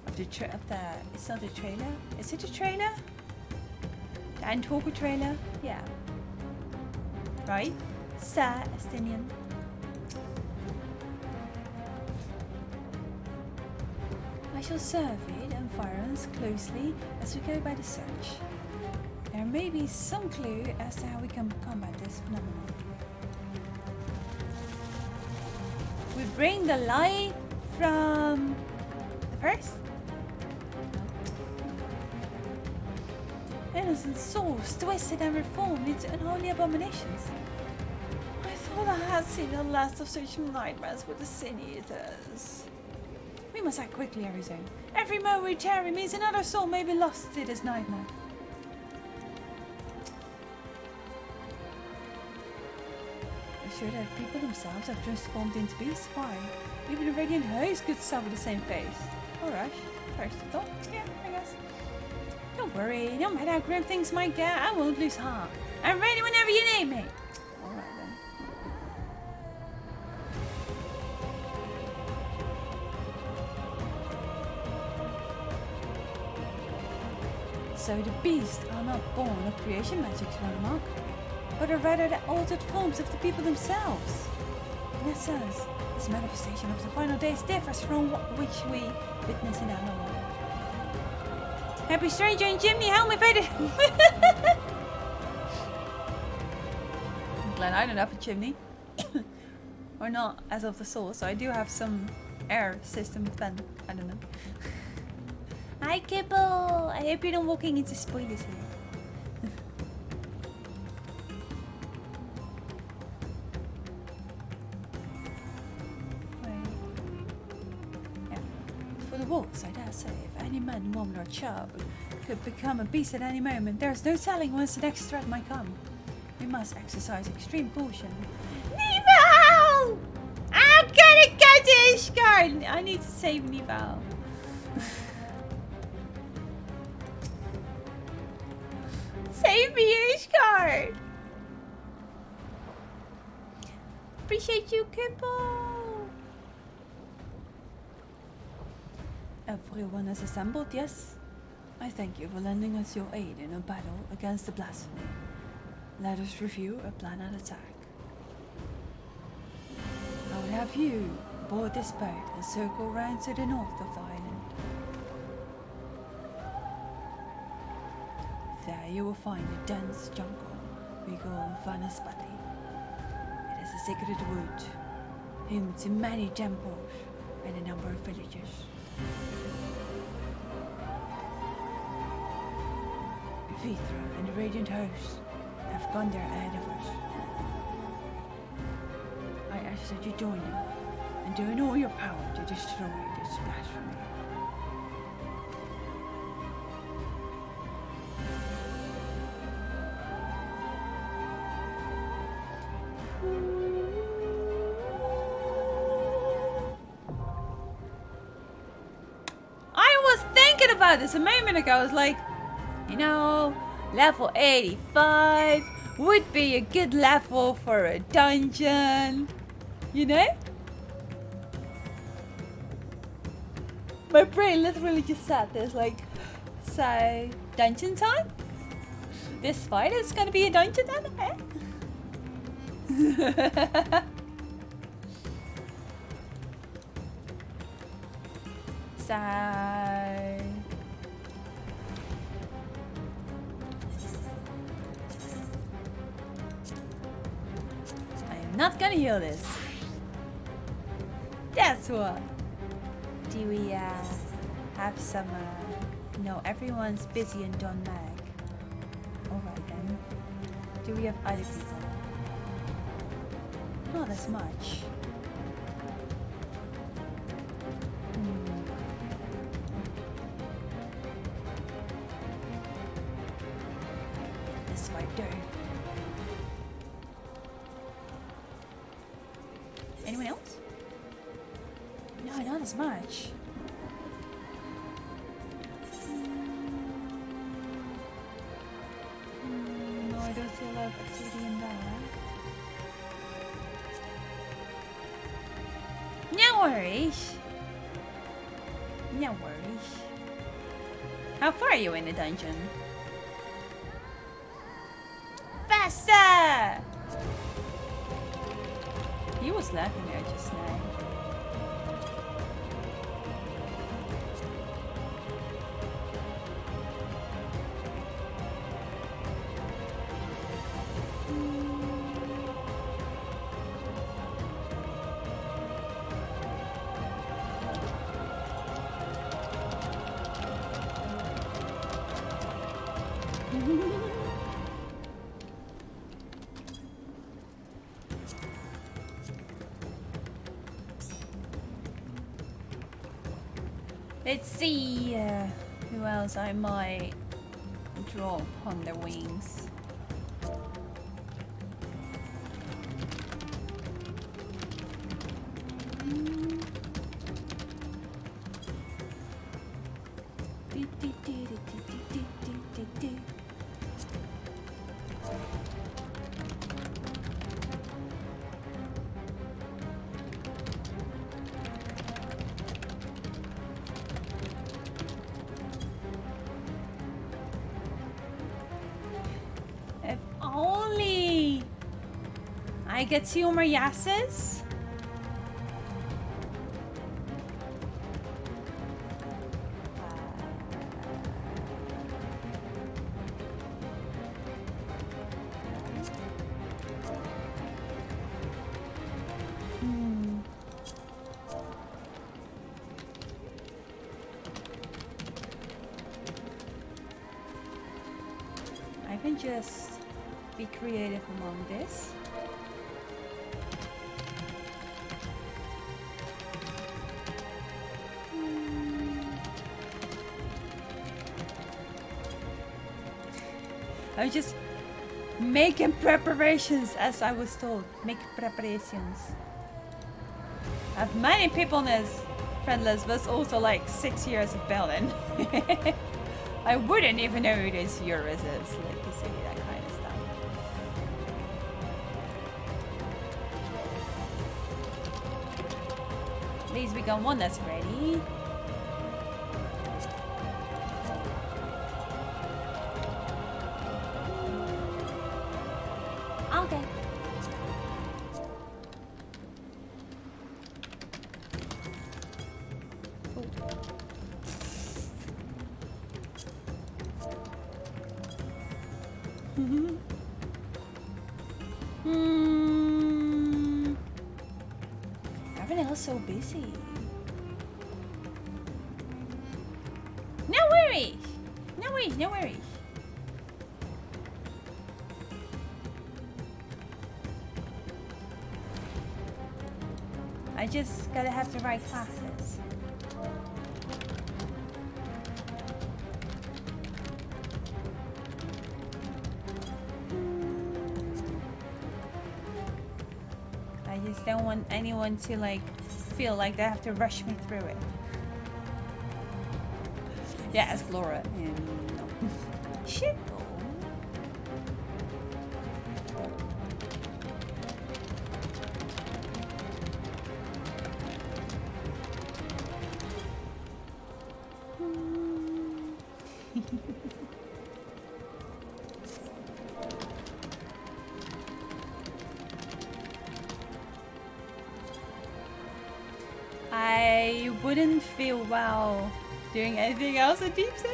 of the it's not a trailer. Is it a trailer? The Antwerp trailer? Yeah. Right? Sir Estinian. I shall survey the environs closely as we go by the search. There may be some clue as to how we can combat this phenomenon. We bring the light from the first. Innocent souls twisted and reformed into unholy abominations. I thought I had seen the last of such nightmares with the sin eaters. We must act quickly, Arizona. Every moment we tarry means another soul may be lost to this nightmare. Sure that people themselves have transformed into beasts? Why? Even a radiant host could suffer the same fate. Alright, first thought. Yeah, I guess. Don't worry, no matter how grim things might get, I won't lose heart. I'm ready whenever you need me. Alright then. So the beasts are not born of creation magic, Mark, but are rather the altered forms of the people themselves. In that sense, this manifestation of the final days differs from which we witness in our normal. Happy stranger and chimney, help me fight it! I'm glad I don't have a chimney. Or not, as of the soul, so I do have some air system vent. I don't know. Hi Kibble! I hope you're not walking into spoilers here. For the wolf. Because I dare say, if any man, woman, or child could become a beast at any moment, there's no telling whence the next threat might come. We must exercise extreme caution. Nival! I'm gonna go to Ishgard! I need to save Nival. Save me, Ishgard! Appreciate you, Kippo! Everyone has assembled, yes? I thank you for lending us your aid in a battle against the blasphemy. Let us review a plan of attack. I will have you board this boat and circle round to the north of the island. There you will find a dense jungle we call Vanaspati. It is a sacred wood, home to many temples and a number of villages. Vithra and the Radiant Host have gone there ahead of us. I ask that you join them and do in all your power to destroy this blasphemy. I was thinking about this a moment ago. I was like, you know, level 85 would be a good level for a dungeon. You know? My brain literally just sat there, like, so, dungeon time? This fight is gonna be a dungeon then, eh? So... not gonna heal this. That's what. Do we have some no, everyone's busy and done mag. Alright then. Do we have other people? Not as much. This might do. Anyone else? No, not as much. No, I don't see a lot of activity in there. No worries. No worries. How far are you in the dungeon? Faster! He was laughing there just now. Let's see who else I might drop on their wings. I get 2 more yeses. I can just be creative among this. I was just making preparations as I was told. Make preparations. I have many people in this friend list, but also like 6 years of building. I wouldn't even know who this Eurus is, like you see, that kind of stuff. At least we got one that's ready. Okay. Everyone else so busy. No worries. No worries. No worries. I just gotta have the right classes. I just don't want anyone to like feel like they have to rush me through it. Yeah, it's Laura. And no. Shit. I wouldn't feel well doing anything else at Deep Sea.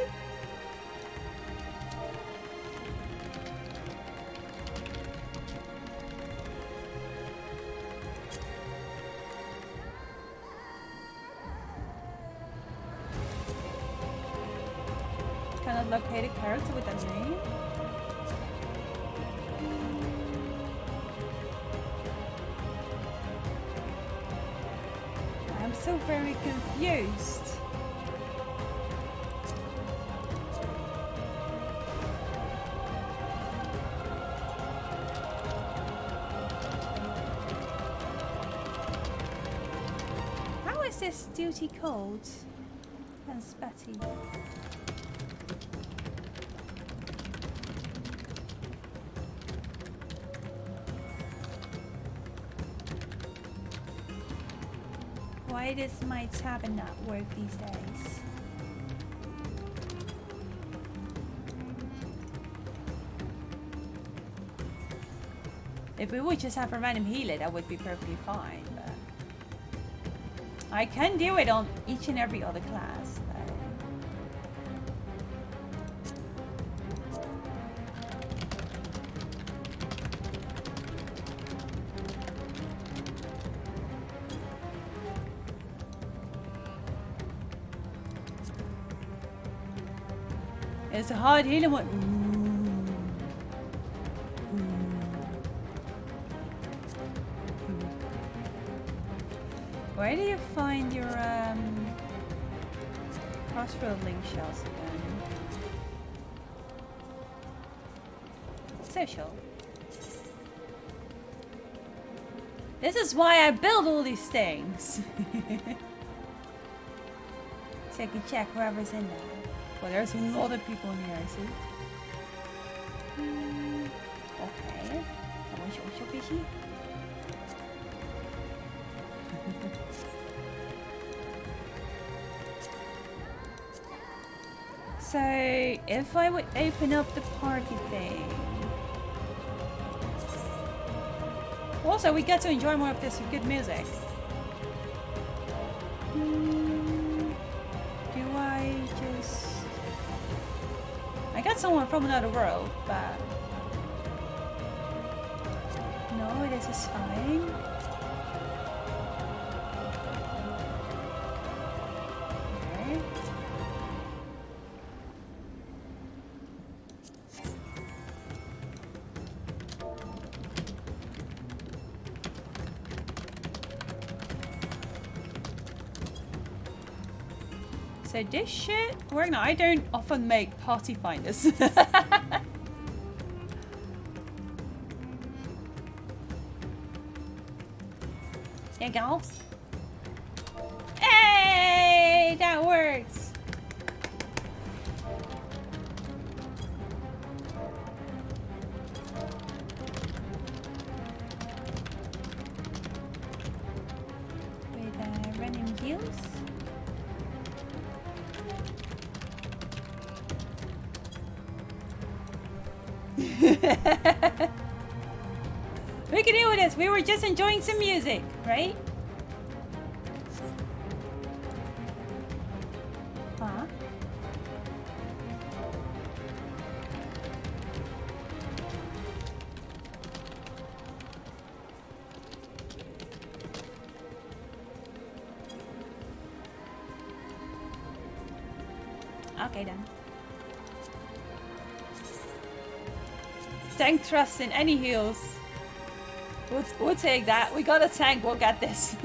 Cannot locate a character with that name. I'm so very confused. How is this duty called? And Spatty. Why does my tab not work these days? If we would just have a random healer, that would be perfectly fine, but I can do it on each and every other class. It's a hard healing one. Where do you find your crossroad link shells again? Social. This is why I build all these things. So I can check whoever's in there. Well, there's a lot of people in here, I see. Okay. I want you busy. So, if I would open up the party thing. Also, we get to enjoy more of this good music. Do I just... I got someone from another world, but... No, this is fine. Okay. So this shit, well, no, I don't often make party finders. There you go. Hey, that works. With running heals. We can deal with this. We were just enjoying some music, right? Huh? Okay then. Tank trust in any heals. We'll take that. We got a tank. We'll get this.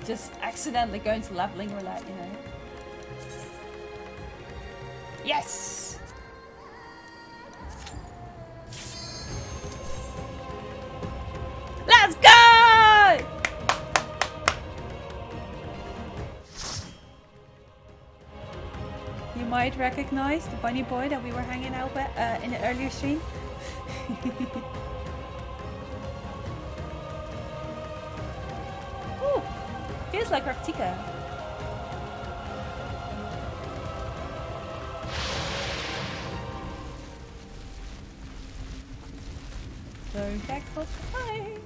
Just accidentally going to leveling roulette, you know. Yes! Let's go! You might recognize the bunny boy that we were hanging out with in the earlier stream. Ooh, feels like Raktika. Going back for fire.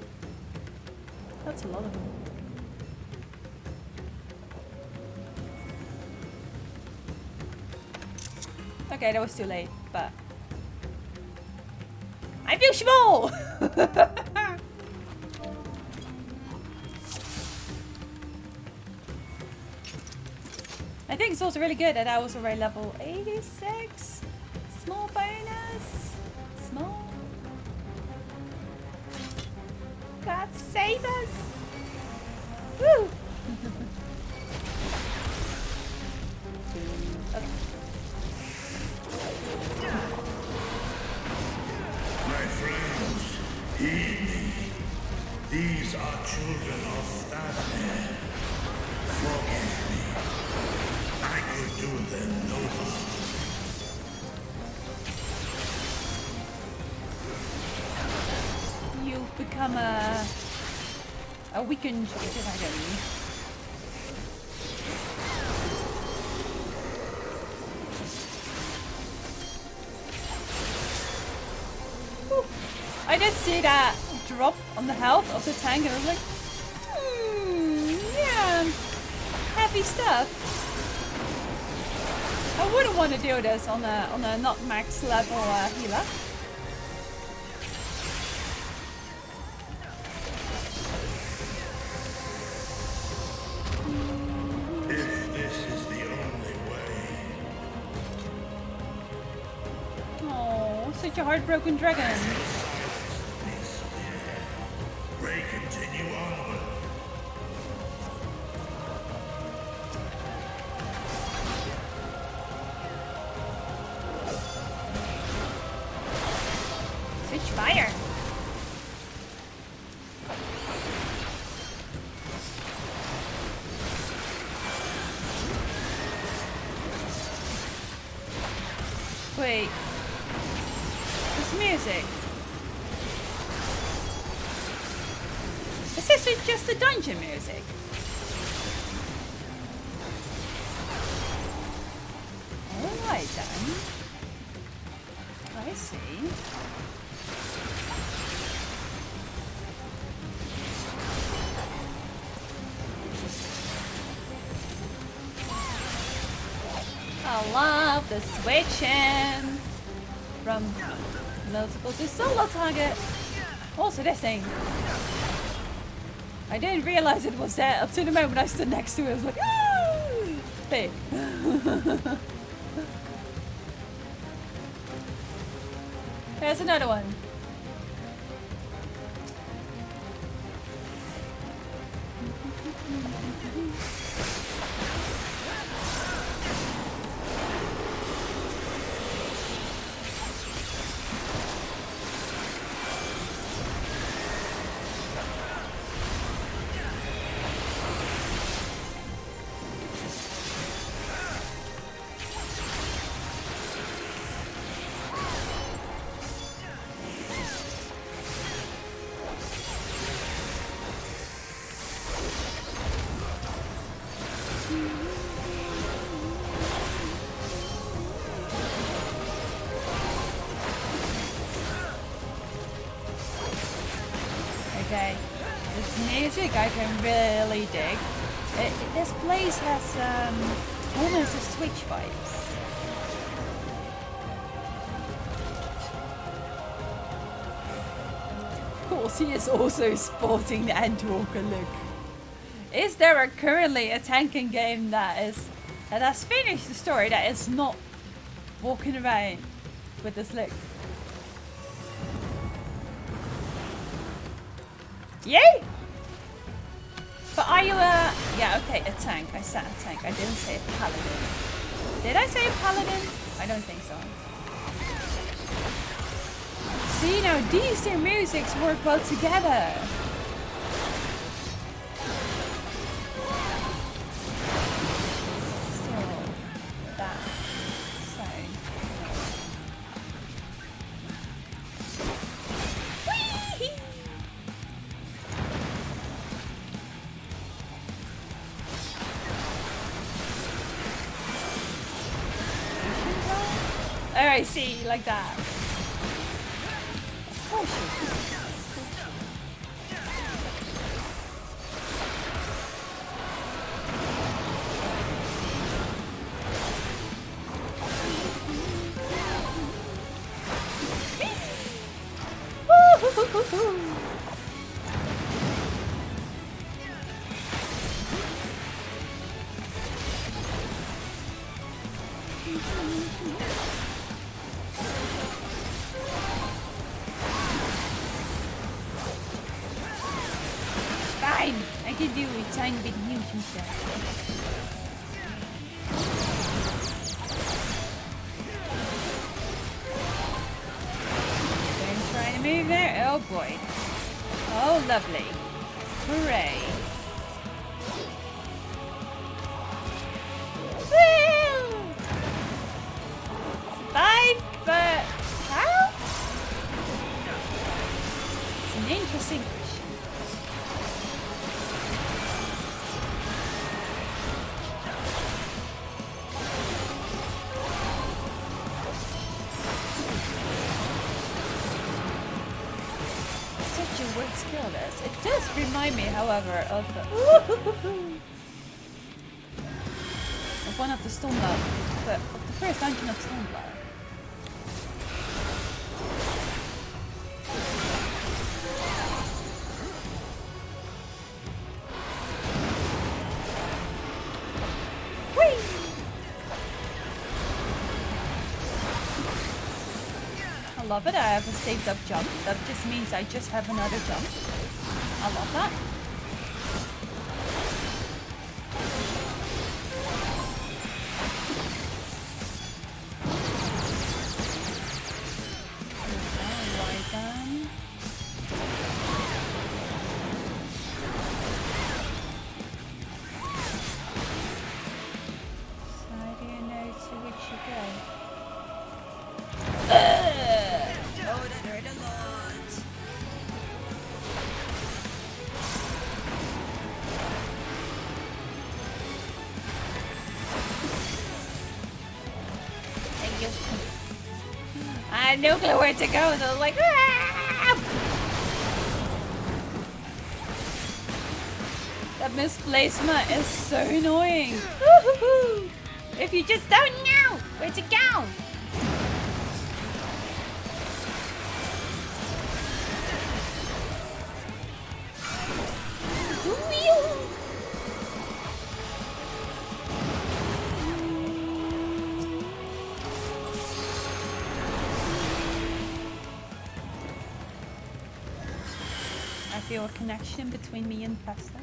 That's a lot of them. Okay, that was too late, but I feel small. I think it's also really good that I was already level 86. Small bonus. Small. God save us. Woo. Okay. My friends, heed me. These are children of Stanley. Forgive me. I could do them no harm. You've become a weakened dragon. Whew. I did see that drop on the health of the tank and I was like, yeah, heavy stuff. I wouldn't want to do this on a not max level healer. If this is the only way. Oh, such a heartbroken dragon. Pray continue onward. Switch fire. Wait. This music. Is this just the dungeon music? Alright then. I see. I love the switching from multiple to solo target. Also this thing. I didn't realize it was there up to the moment I stood next to it. I was like, ah! Hey. There's another one. music I can really dig. This place has almost a Switch vibes. Of course, he is also sporting the Endwalker look. Is there currently a tanking game that has finished the story that is not walking around with this look? Yay! But are you a... Yeah, okay, a tank. I said a tank. I didn't say a paladin. Did I say a paladin? I don't think so. See, now these two musics work well together. Still, that same. Whee! Alright, see, like that. Of course you do. Fine, I can do a tiny bit huge stuff. Trying to move there. Oh boy. Oh, lovely. Hooray. Woo! Survive, but how? It's an interesting question. Such a weird skill, this. It does remind me, however, of one of the Stormblood, but of the first dungeon of Stormblood. I love it. I have a saved up jump. That just means I just have another jump. I love that. Right then. So how do you know to which you go? I had no clue where to go, so I was like, ah! That misplacement is so annoying. If you just don't know where to go. I feel a connection between me and pasta.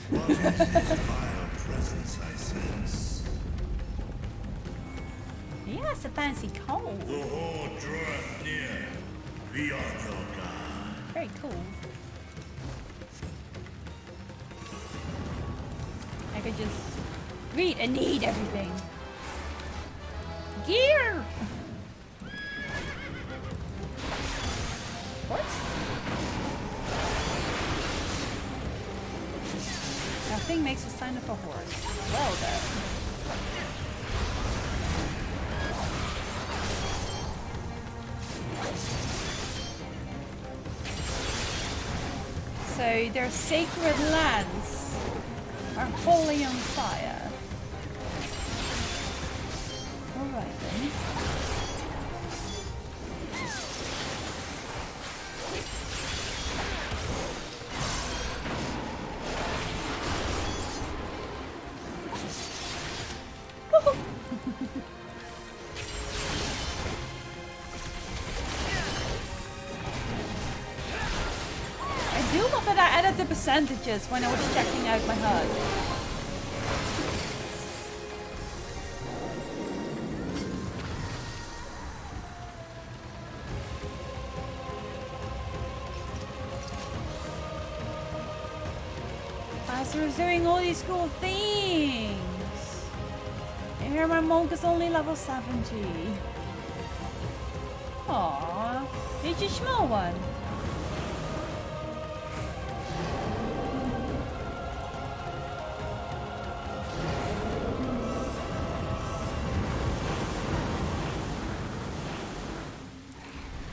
What is this vile presence I sense? He has a fancy cold. The horde draweth near. Be on your guard. Very cool. I could just read and need everything. Gear! What? Nothing makes a sign of a horse. Well done. So their sacred lands are wholly on fire. Alright then. I do love that I added the percentages when I was checking out my HUD. So we're doing all these cool things. And here my monk is only level 70. Aww, it's a small one.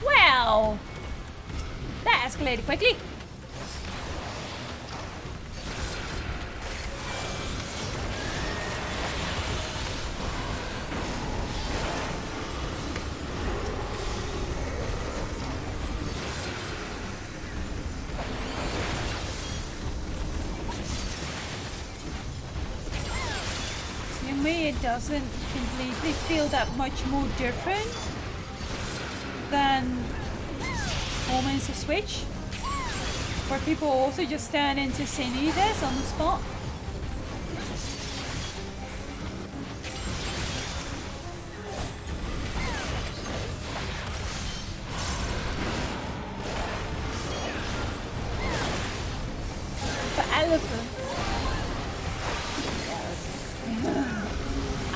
Well, that escalated quickly. It doesn't completely feel that much more different than Moments of Switch, where people also just turn into Sin Eaters on the spot. For elephants.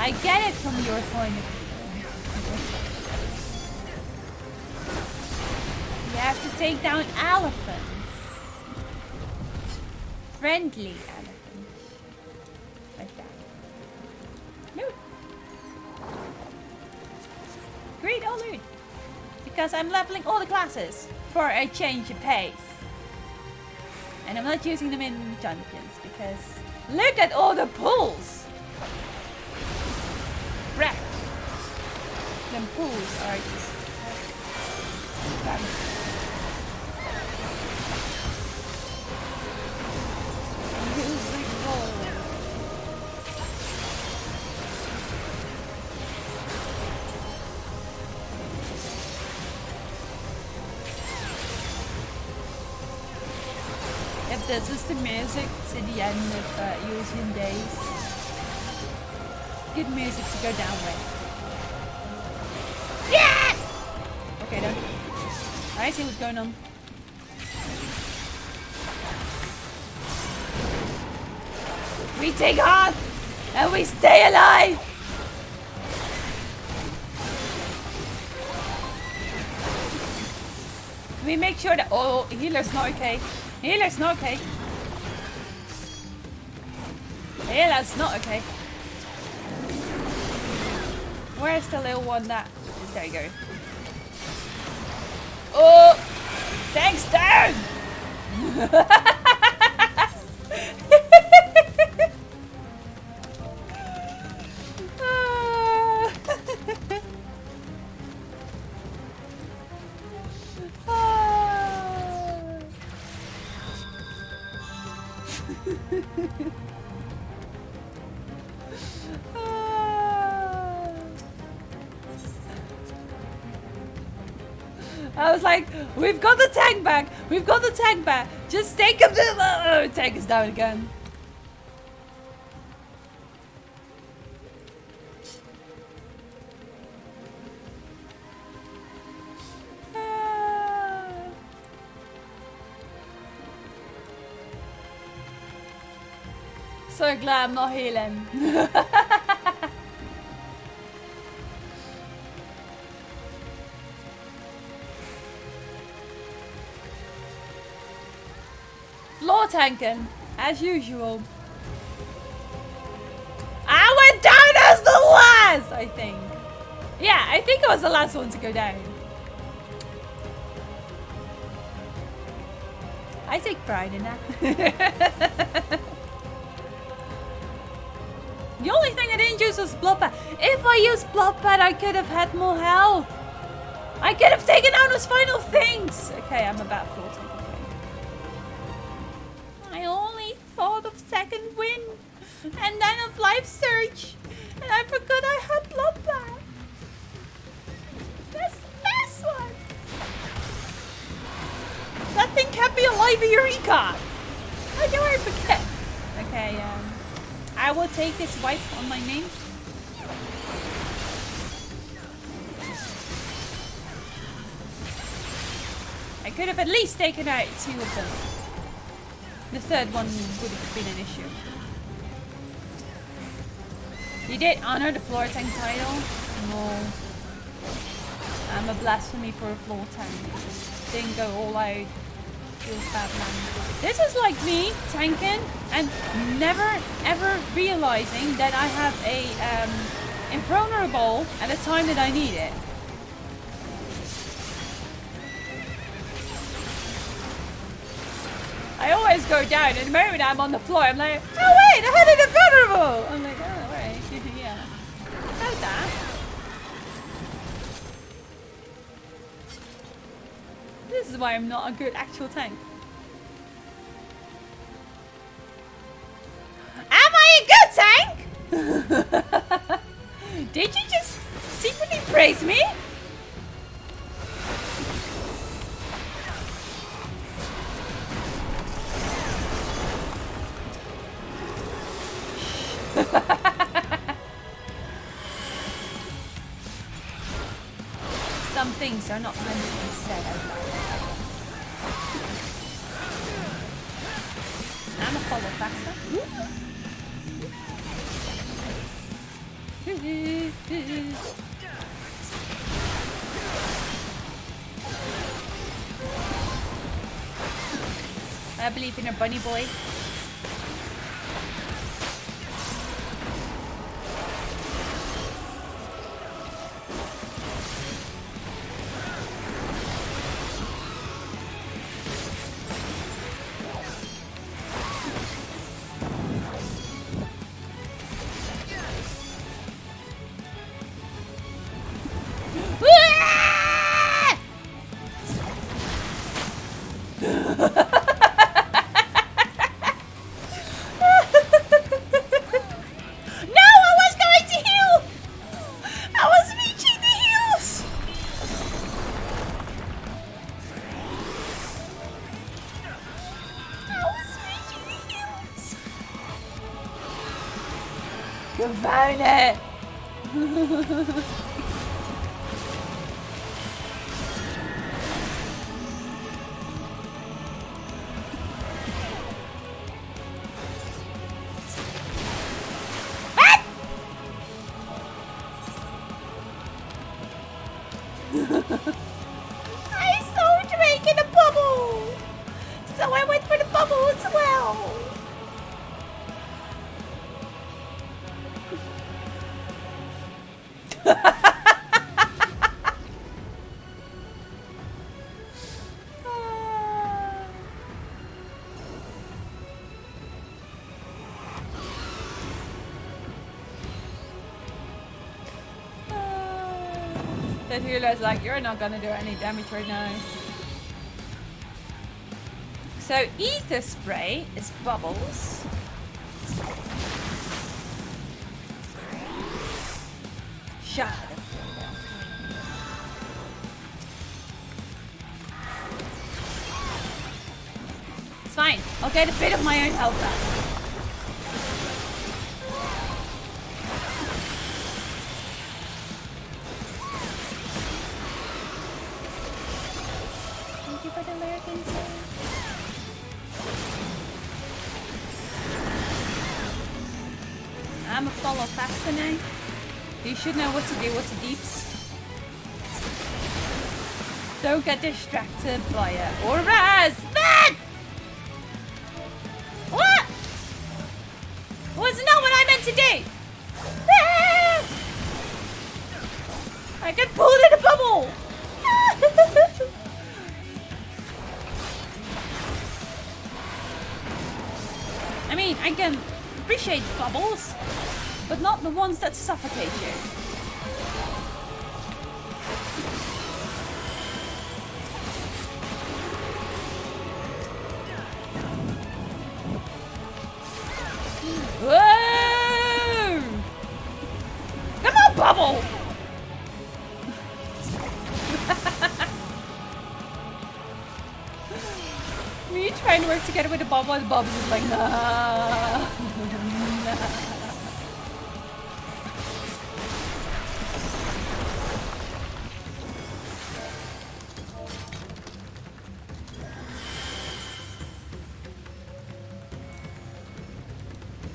I get it from your point of view. You have to take down elephants. Friendly elephants. Like that. Loot. Great, all loot. Because I'm leveling all the classes for a change of pace. And I'm not using them in dungeons because look at all the pulls. Wreck. Them pools are just if this is the music to the end of Elysian Days. Good music to go down with. Yes! Okay then. I see what's going on. We take heart and we stay alive! We make sure that... Oh, healer's not okay. Healer's not okay. Healer's not okay. Where's the little one that... There you go. Oh! Thanks, down! I was like, we've got the tank back. We've got the tank back. Just take him to the... tank is down again. So glad I'm not healing. Floor tanking, as usual. I went down as the last, I think. Yeah, I think I was the last one to go down. I take pride in that. The only thing I didn't use was bloodbath. If I used bloodbath, I could have had more health. I could have taken out those final things. Okay, I'm about floating. Okay. I only thought of second wind and then of life surge, and I forgot I had bloodbath. That's the best one. That thing kept me alive in Eureka. How do I forget? Okay, I will take this wipe on my name. I could have at least taken out 2 of them. The third one would have been an issue. You did honor the floor tank title? No. I'm a blasphemy for a floor tank. Didn't go all out. Feels bad, man. This is like me tanking and never ever realizing that I have a invulnerable at the time that I need it. I always go down, and the moment I'm on the floor, I'm like, oh wait, I had an invulnerable! I'm like, oh right, yeah. How's that? This is why I'm not a good actual tank. Am I a good tank? Did you just secretly praise me? Some things are not meant to be said out loud. I'm a follow faster. I believe in a bunny boy. Found it! I saw Drake in a bubble! So I went for the bubble as well! The healer's like, you're not gonna do any damage right now. So ether spray is bubbles. Shut up. It's fine. I'll get a bit of my own health back. I'm a follow faster now. You should know what to do, what's the deeps. Don't get distracted by it. Or Raz! Man! What? Was not what I meant to do! Ah! I got pulled in a bubble! mean, I can appreciate bubbles, but not the ones that suffocate you. Whoa! Come on, bubble! Me trying to work together with the bubble, and the bubble is like, nah.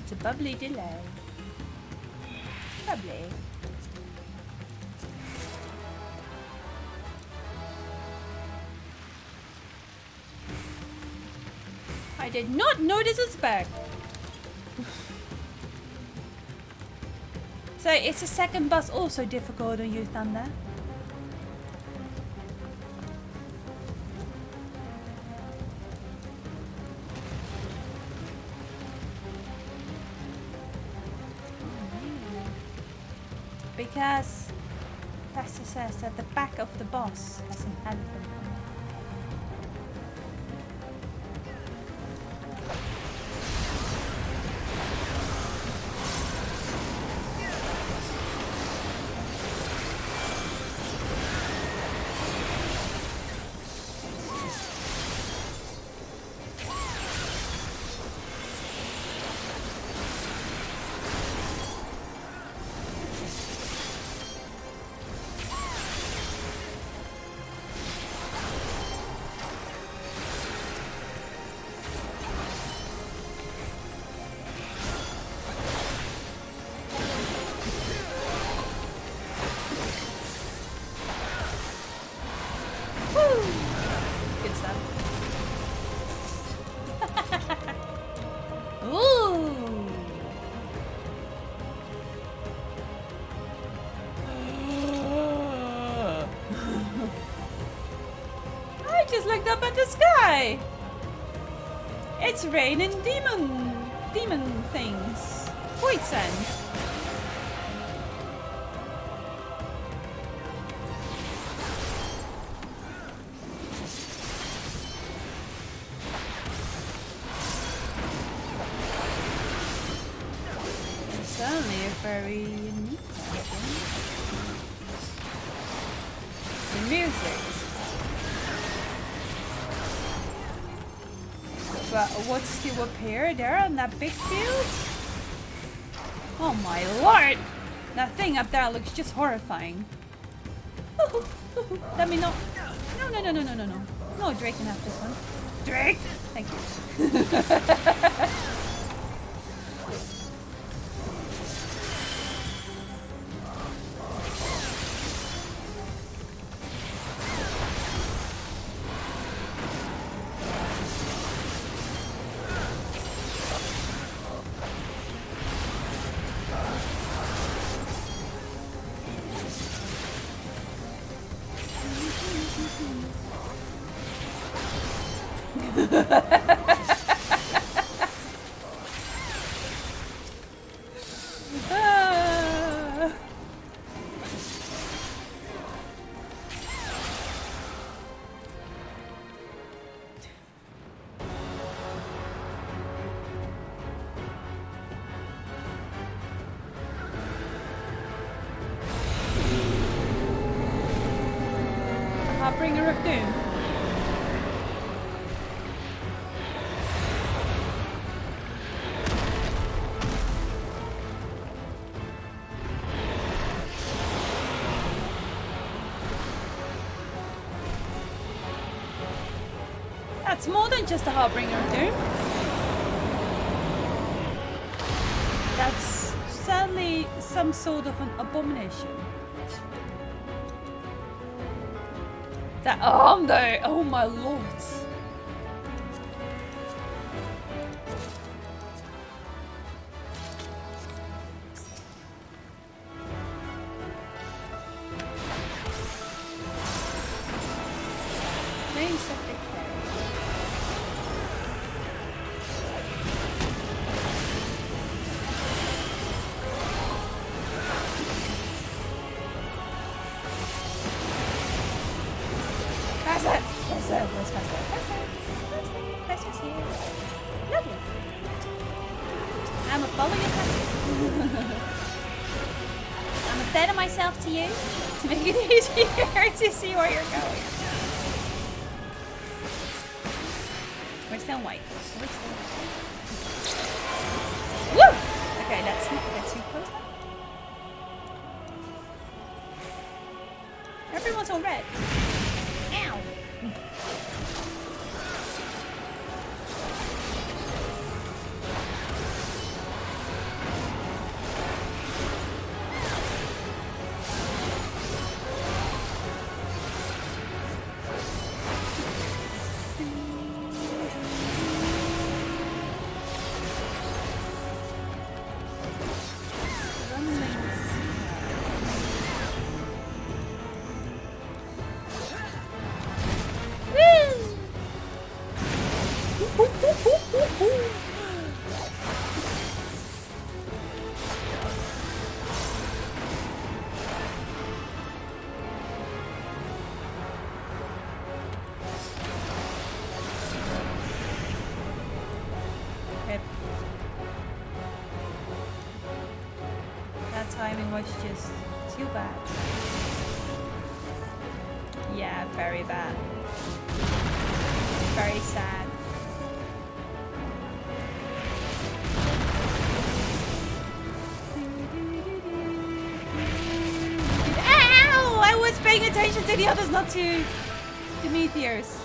It's a bubbly delay. Bubbly. I did not notice it's back. So is the second bus also difficult on you, Thunder? Because Pastor says that the back of the boss has an elephant. Just looked up at the sky. It's raining demon things. Poison. It's certainly a very unique thing. The music. But what's still up here? There on that big field? Oh my lord! That thing up there looks just horrifying. Let me know. No. No, Drake can have this one. Drake! Thank you. Harbinger of Doom. That's more than just a Harbinger of Doom. That's sadly some sort of an abomination. That arm though, oh my lord. Just here. Lovely. I'm gonna follow your pattern. I'm gonna tether myself to you to make it easier to see where you're going. We're still white. We're still white. Woo! Okay, let's not get too close now. Everyone's all red. Ow! That timing was just too bad. Yeah, very bad. Very sad. Ow! I was paying attention to the others, not to the meteors.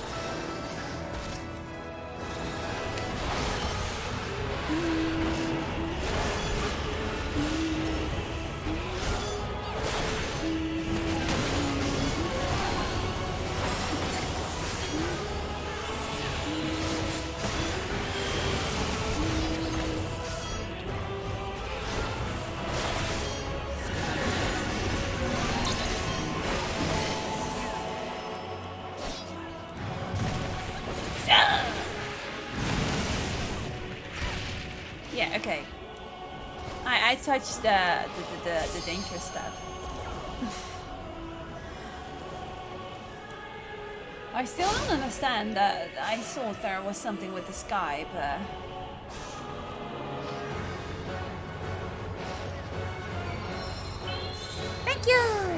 Yeah, okay. I touched the dangerous stuff. I still don't understand that. I thought there was something with the sky, but thank you.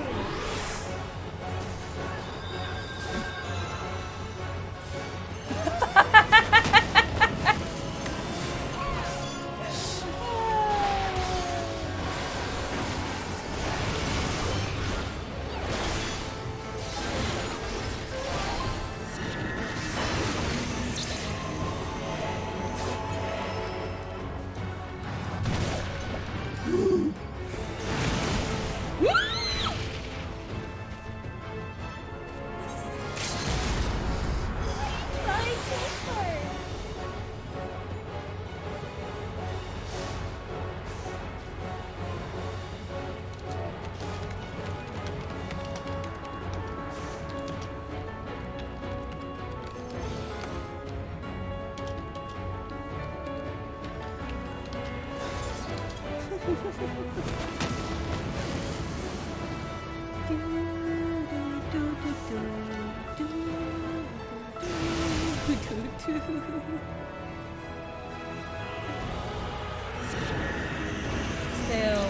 Still.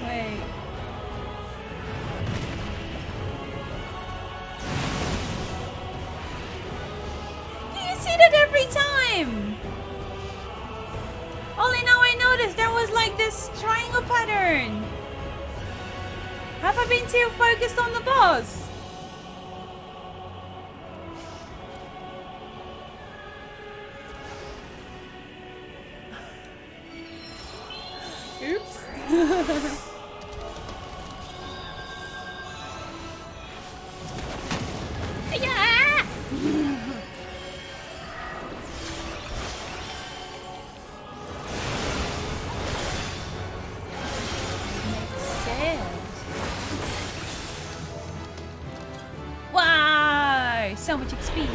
Wait. Do you see that every time? Only now I noticed there was like this triangle pattern. Have I been too focused on the boss? Oops. Yeah! Makes sense. Wow! So much XP.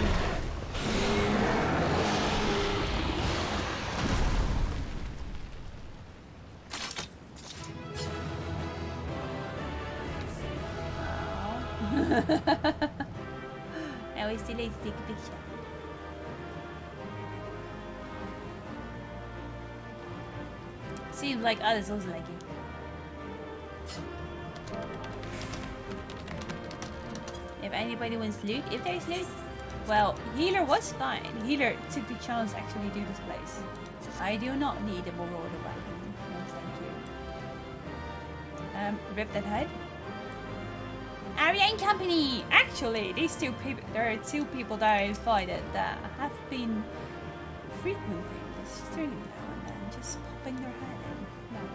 I always delay to take a picture. Seems like others also like it. If anybody wants loot, if there's loot. Well, healer was fine. Healer took the chance to actually do this place. I do not need a marauder weapon. No, thank you. Rip that head. Ariane Company! Actually, these two people, there are two people that I invited that have been frequently this stream now and then, just popping their head in now and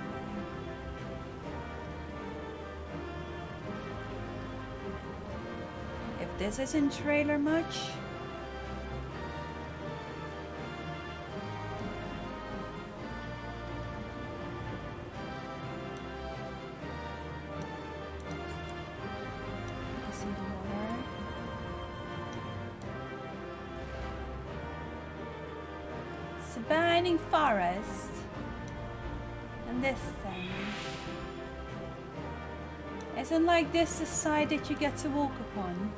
then. If this isn't trailer much. Burning forest and this thing. Isn't like this the side that you get to walk upon?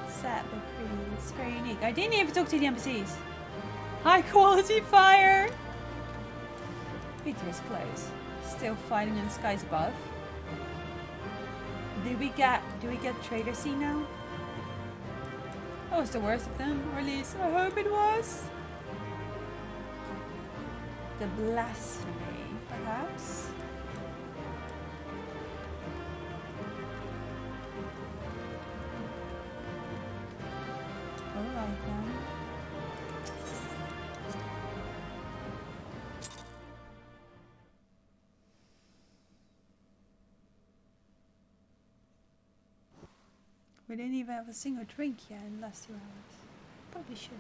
Sad but pretty. It's very unique. I didn't even talk to the NPCs. High quality fire. Peter is close. Still fighting in the skies above. Do we get Trader C now? Oh, it's the worst of them, or at least I hope it was. The blasphemy, perhaps? Alright then. We didn't even have a single drink yet in the last 2 hours. Probably should.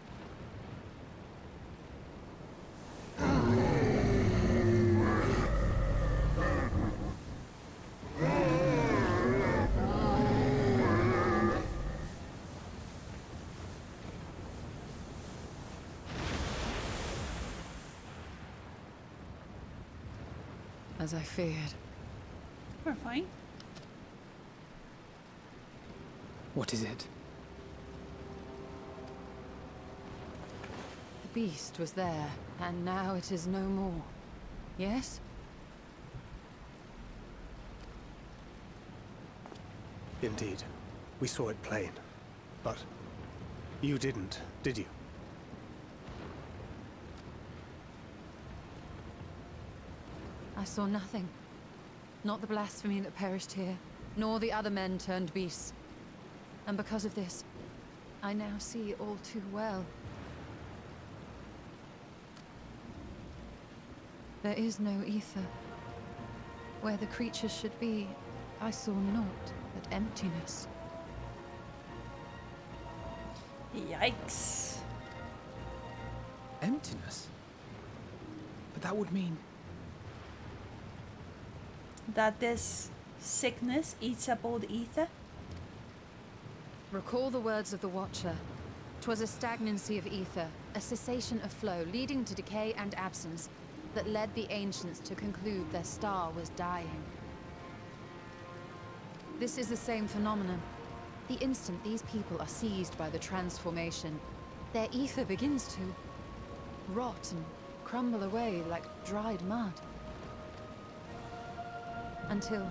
As I feared. We're fine. What is it? The beast was there, and now it is no more. Yes? Indeed. We saw it plain. But you didn't, did you? I saw nothing. Not the blasphemy that perished here, nor the other men turned beasts. And because of this, I now see all too well. There is no ether. Where the creatures should be, I saw naught but emptiness. Yikes. Emptiness? But that would mean... that this sickness eats up all the ether? Recall the words of the Watcher. 'Twas a stagnancy of ether, a cessation of flow, leading to decay and absence, that led the ancients to conclude their star was dying. This is the same phenomenon. The instant these people are seized by the transformation, their ether begins to rot and crumble away like dried mud. Until,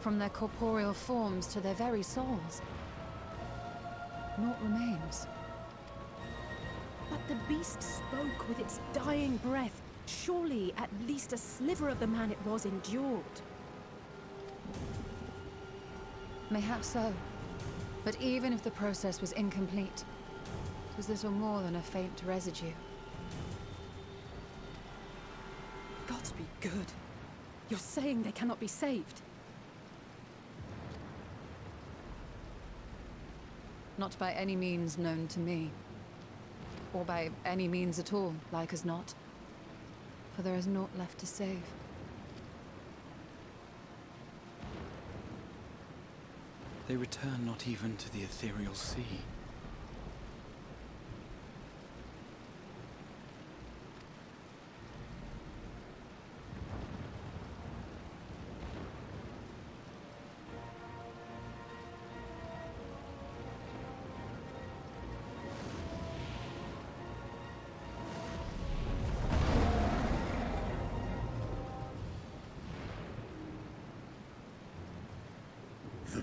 from their corporeal forms to their very souls, naught remains. But the beast spoke with its dying breath. Surely at least a sliver of the man it was endured. Mayhaps so. But even if the process was incomplete, it was little more than a faint residue. Gods be good. You're saying they cannot be saved? Not by any means known to me. Or by any means at all, like as not. For there is naught left to save. They return not even to the ethereal sea.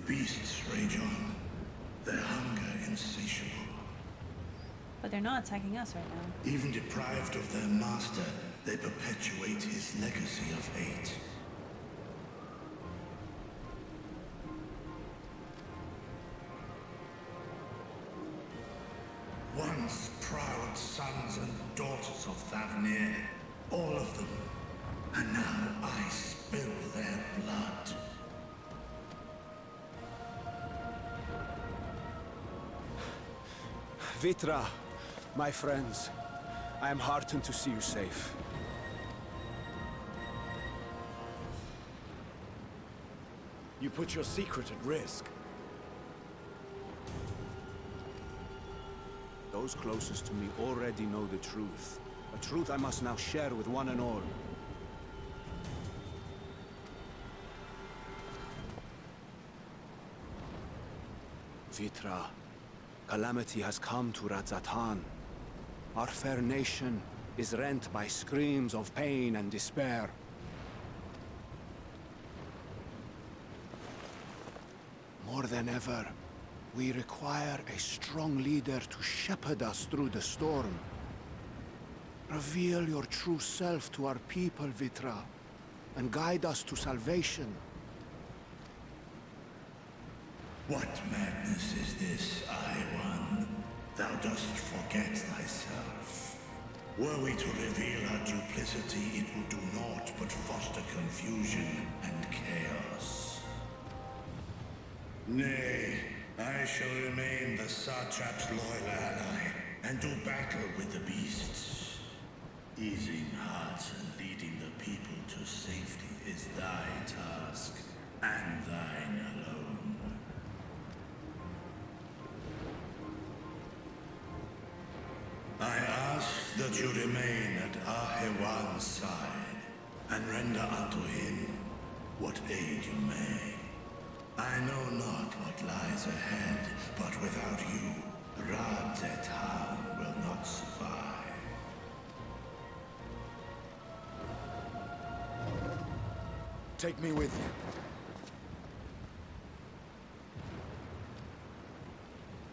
beasts rage on, their hunger insatiable. But they're not attacking us right now. Even deprived of their master, they perpetuate his legacy of hate. Once proud sons and daughters of Thavnir, all of them, and now I spill their blood. Vitra, my friends, I am heartened to see you safe. You put your secret at risk. Those closest to me already know the truth. A truth I must now share with one and all. Vitra, calamity has come to Radzatan. Our fair nation is rent by screams of pain and despair. More than ever, we require a strong leader to shepherd us through the storm. Reveal your true self to our people, Vitra, and guide us to salvation. What madness is this, One? Thou dost forget thyself. Were we to reveal our duplicity, it will do naught but foster confusion and chaos. Nay, I shall remain the Satrap's loyal ally, and do battle with the beasts. Easing hearts and leading the people to safety is thy task, and thine alone. I ask that you remain at Ahewan's side, and render unto him what aid you may. I know not what lies ahead, but without you, Radzatan will not survive. Take me with you.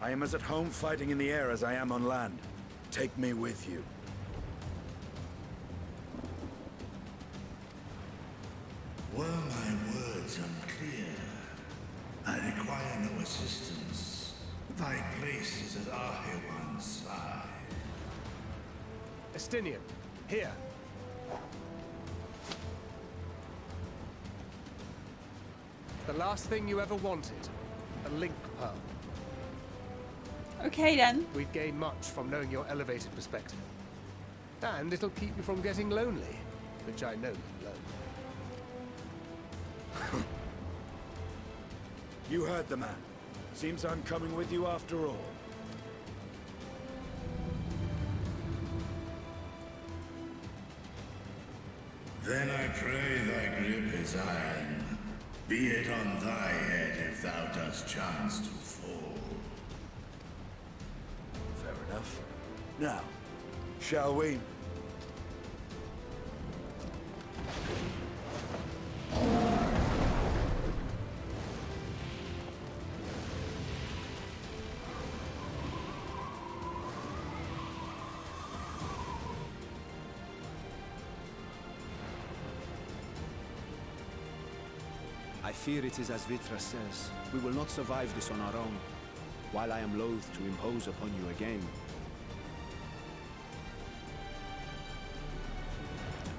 I am as at home fighting in the air as I am on land. Take me with you. Were my words unclear? I require no assistance. Thy place is at Ahewan's side. Estinian, here. The last thing you ever wanted. A link pearl. Okay then. We'd gain much from knowing your elevated perspective. And it'll keep you from getting lonely, which I know you love. You heard the man. Seems I'm coming with you after all. Then I pray thy grip is iron. Be it on thy head if thou dost chance to fall. Fair enough. Now, shall we? I fear it is as Vitra says. We will not survive this on our own, while I am loath to impose upon you again.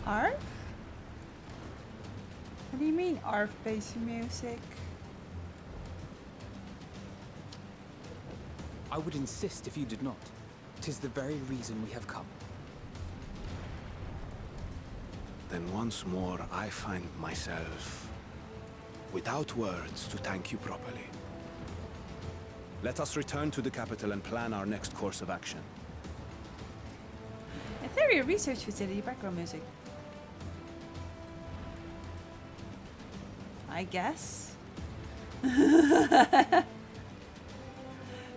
ARF? What do you mean ARF-based music? I would insist if you did not. 'Tis the very reason we have come. Then once more I find myself without words to thank you properly. Let us return to the capital and plan our next course of action. Ethereal Research Facility background music. I guess.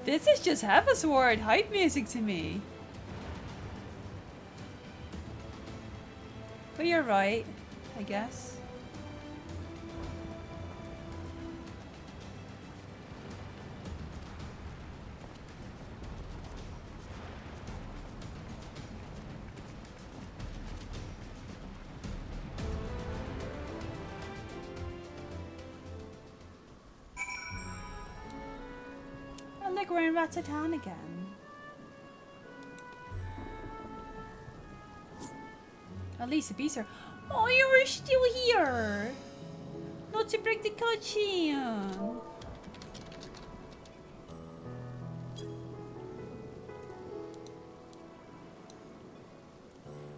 This is just Heavensward hype music to me. But you're right, I guess. like we're in Ratatan again. At least the bees are. Oh, you were still here! Not to break the cutscene!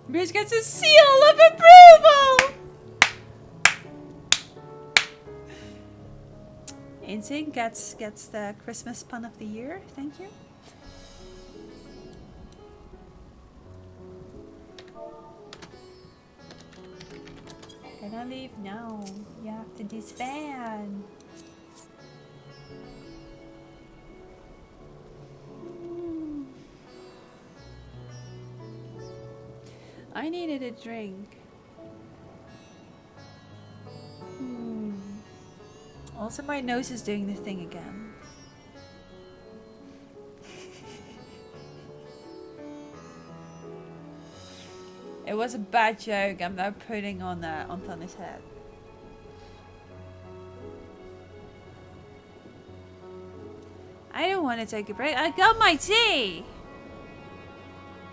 Beers gets a seal of approval! Insane gets the Christmas pun of the year. Thank you. Can I leave? No. You have to disband. I needed a drink. Also, my nose is doing the thing again. It was a bad joke. I'm now putting on Tana's head. I don't want to take a break. I got my tea.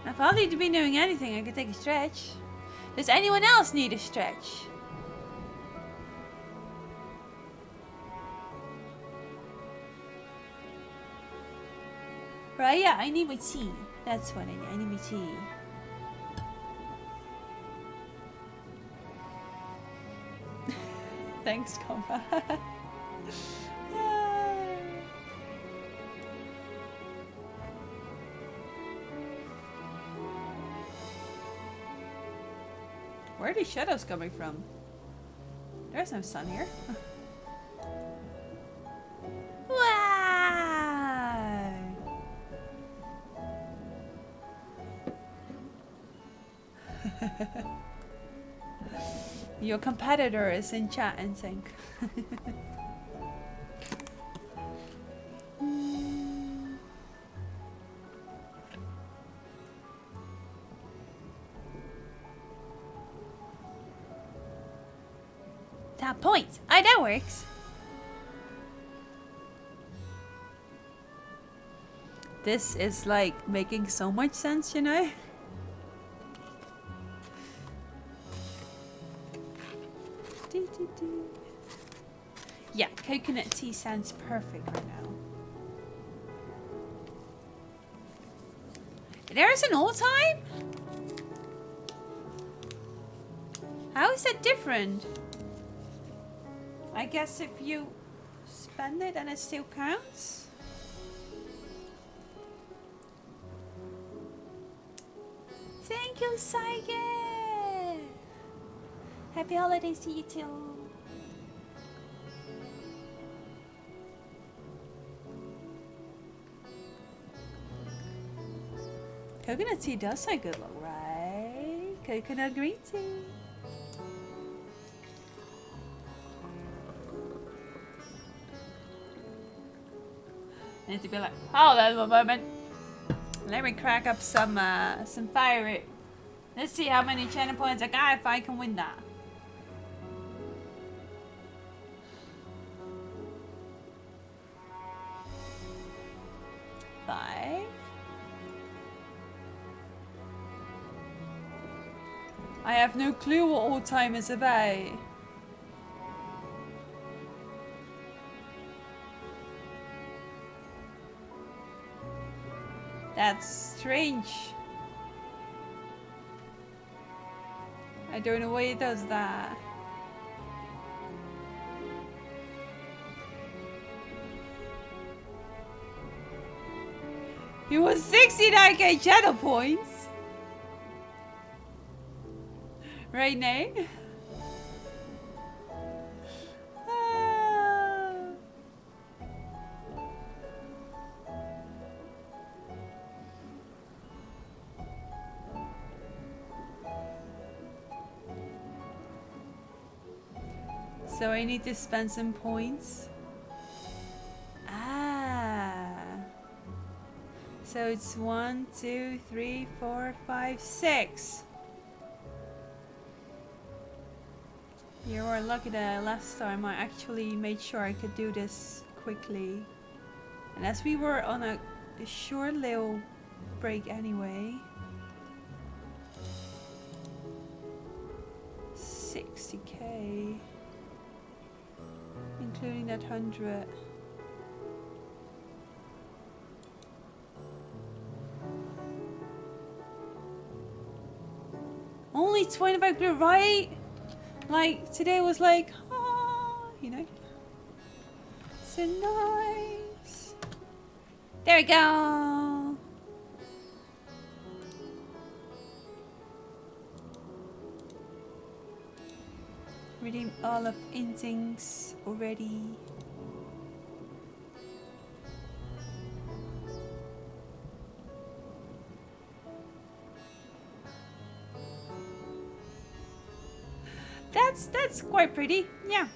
If I need to be doing anything, I could take a stretch. Does anyone else need a stretch? Right, yeah, I need my tea. That's what I need. I need my tea. Thanks, combat. Where are these shadows coming from? There's no sun here. Wow! Your competitor is in chat and sync. That point. That works. This is like making so much sense, you know? Yeah, coconut tea sounds perfect right now. There's an all time? How is that different? I guess if you spend it and it still counts? Thank you, Saige! Happy holidays to you too. Coconut tea does sound good, right? Coconut green tea. I need to be like, hold on a moment. Let me crack up some fire. Let's see how many channel points I got if I can win that. Five. I have no clue what all time is about. That's strange. I don't know why it does that. It was 69k channel points. Right now. So I need to spend some points. So it's 1, 2, 3, 4, 5, 6. You were lucky that last time I actually made sure I could do this quickly. And as we were on a short little break anyway, 60k, including that 100. Only 25 blue, right? Like today was like, ah, you know. So nice. There we go. Redeem all of Insings already. That's quite pretty, yeah.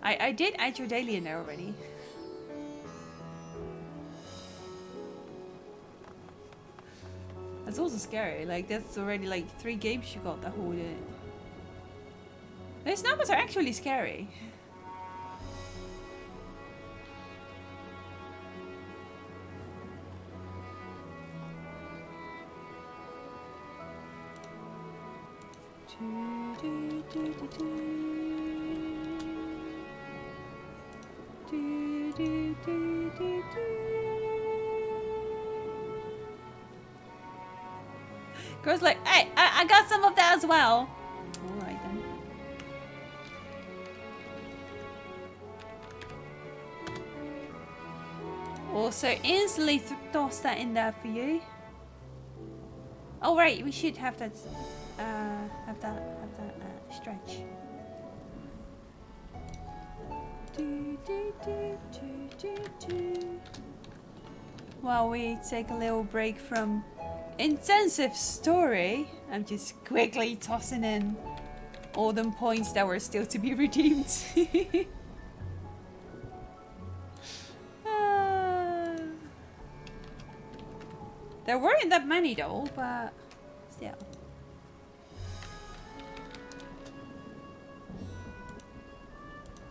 I did add your daily in there already. That's also scary, like that's already like 3 games you got that hold it. These numbers are actually scary. Girl's like, hey, I got some of that as well. Alright then. Also instantly toss that in there for you. Oh right, we should have that stretch. While we take a little break from intensive story, I'm just quickly tossing in all them points that were still to be redeemed. There weren't that many though, but still.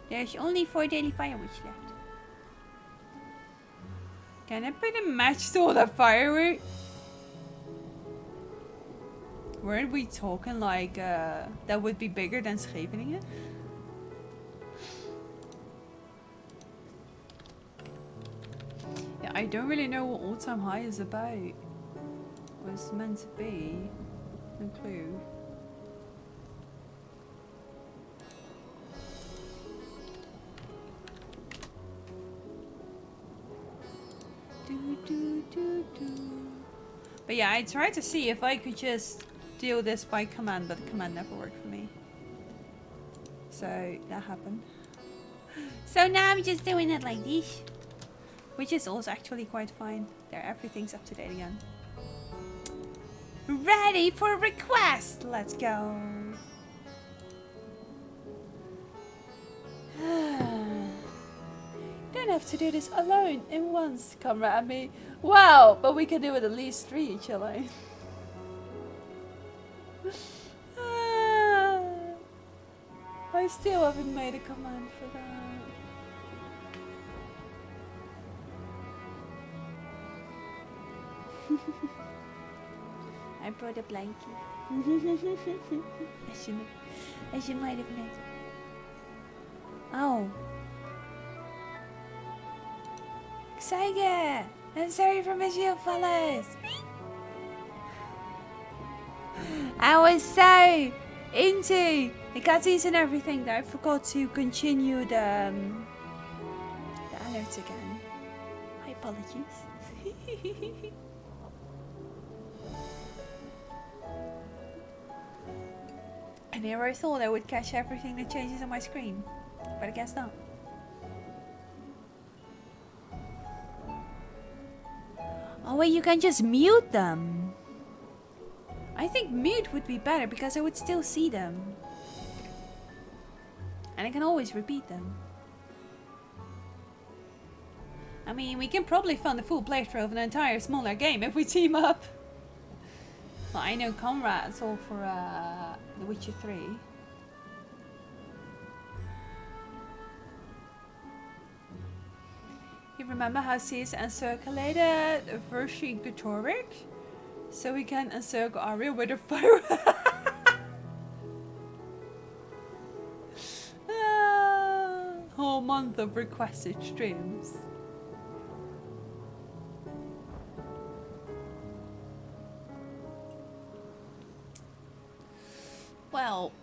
There's only 4 daily fireworks left. Can I put a match to all that firework? Weren't we talking like that would be bigger than Scheveningen? Yeah, I don't really know what all-time high is about. What it's meant to be. No clue. But yeah, I tried to see if I could just do this by command, but the command never worked for me. So that happened. So now I'm just doing it like this. Which is also actually quite fine. There, everything's up to date again. Ready for a request! Let's go. Don't have to do this alone in once, comrade at me. Wow, but we can do it at least 3 each alone. I still haven't made a command for that. I brought a blanket. I should might have known. Oh. Xige! I'm sorry for missing you, fellas. I was so into the cutscenes and everything that I forgot to continue the alerts again. My apologies. I never thought I would catch everything that changes on my screen, but I guess not. Oh wait, you can just mute them. I think mute would be better because I would still see them. And I can always repeat them. I mean, we can probably fund a full playthrough of an entire smaller game if we team up. Well, I know Conrad's all for The Witcher 3. You remember how Caesar encirculated Vercingetorix? So we can encircle Aria with a fire. Whole month of requested streams. Well,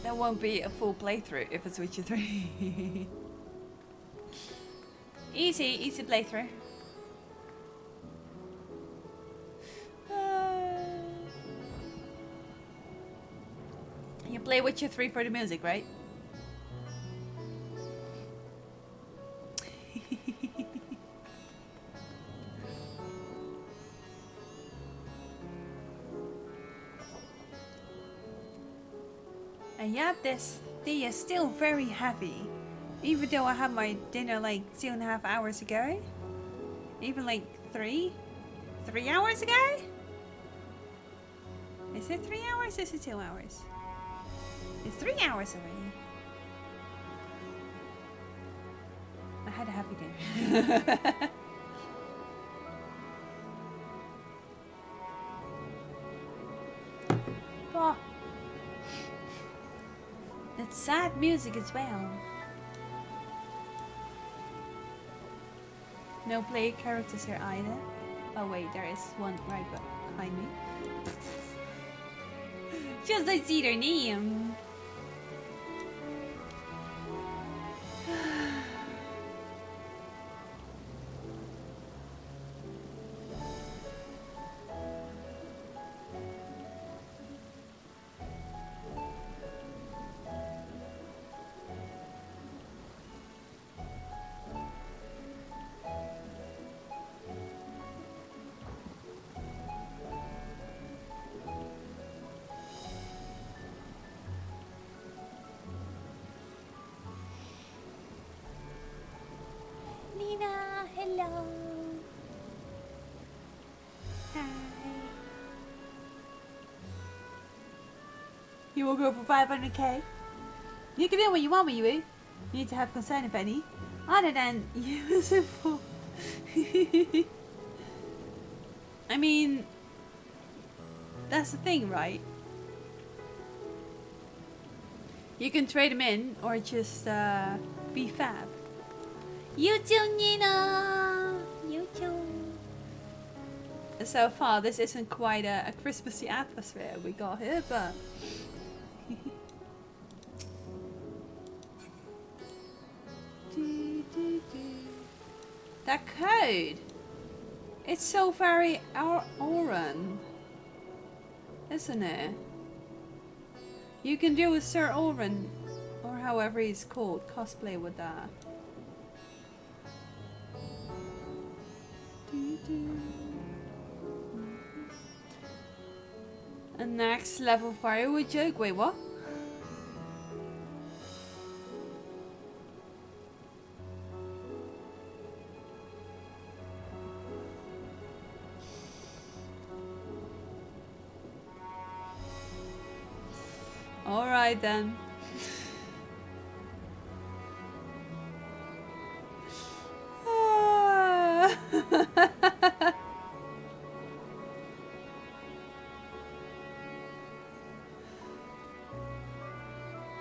there won't be a full playthrough if it's Witcher 3. Easy playthrough. You play Witcher 3 for the music, right? And yeah, this tea is still very heavy. Even though I had my dinner like 2.5 hours ago. Even like 3 hours ago? Is it 3 hours? Is it 2 hours? It's 3 hours already. I had a happy dinner. Oh. It's sad music as well. No player characters here either. Oh wait, there is one right behind me. Just I see their name. Hello. Hi. You will go for 500k? You can do what you want with you. You need to have concern if any. Other than useful. I mean, that's the thing, right? You can trade them in or just be fab. You too, Nina. You too. So far, this isn't quite a Christmassy atmosphere we got here, but that code. It's so very Oren, isn't it? You can do with Sir Oren, or however he's called, cosplay with that. A next level firewood joke? Wait, what? Alright then.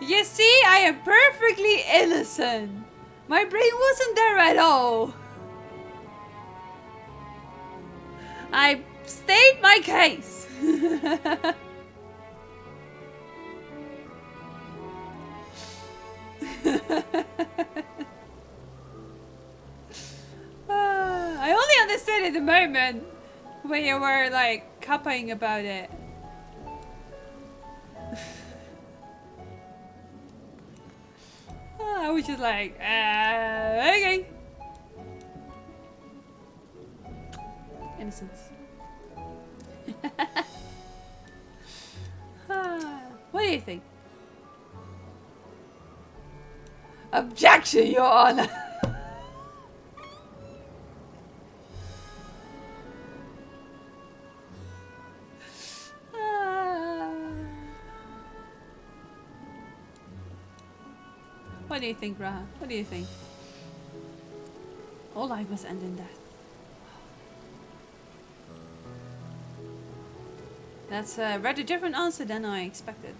You see, I am perfectly innocent. My brain wasn't there at all. I state my case. I only understood at the moment when you were like cupping about it. I was just like, okay. Innocence. What do you think? Objection, Your Honor. What do you think, Raha? What do you think? All life must end in death. That's a rather different answer than I expected.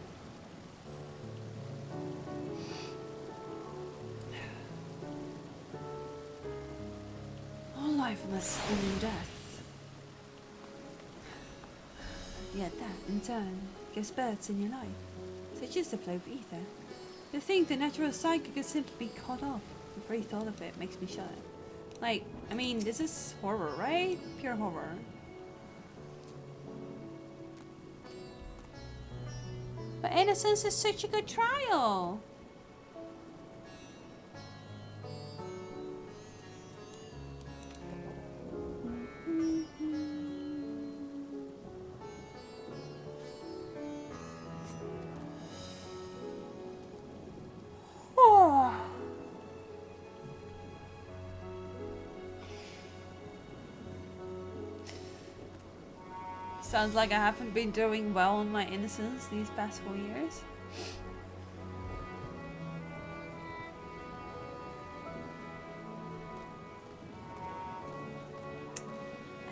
All life must end in death. Yet that, in turn, gives birth to new life, such as the flow of ether. To think the natural cycle could simply be cut off. The very thought of it makes me shudder. Like, I mean, this is horror, right? Pure horror. But innocence is such a good trial. Sounds like I haven't been doing well on my innocence these past 4 years.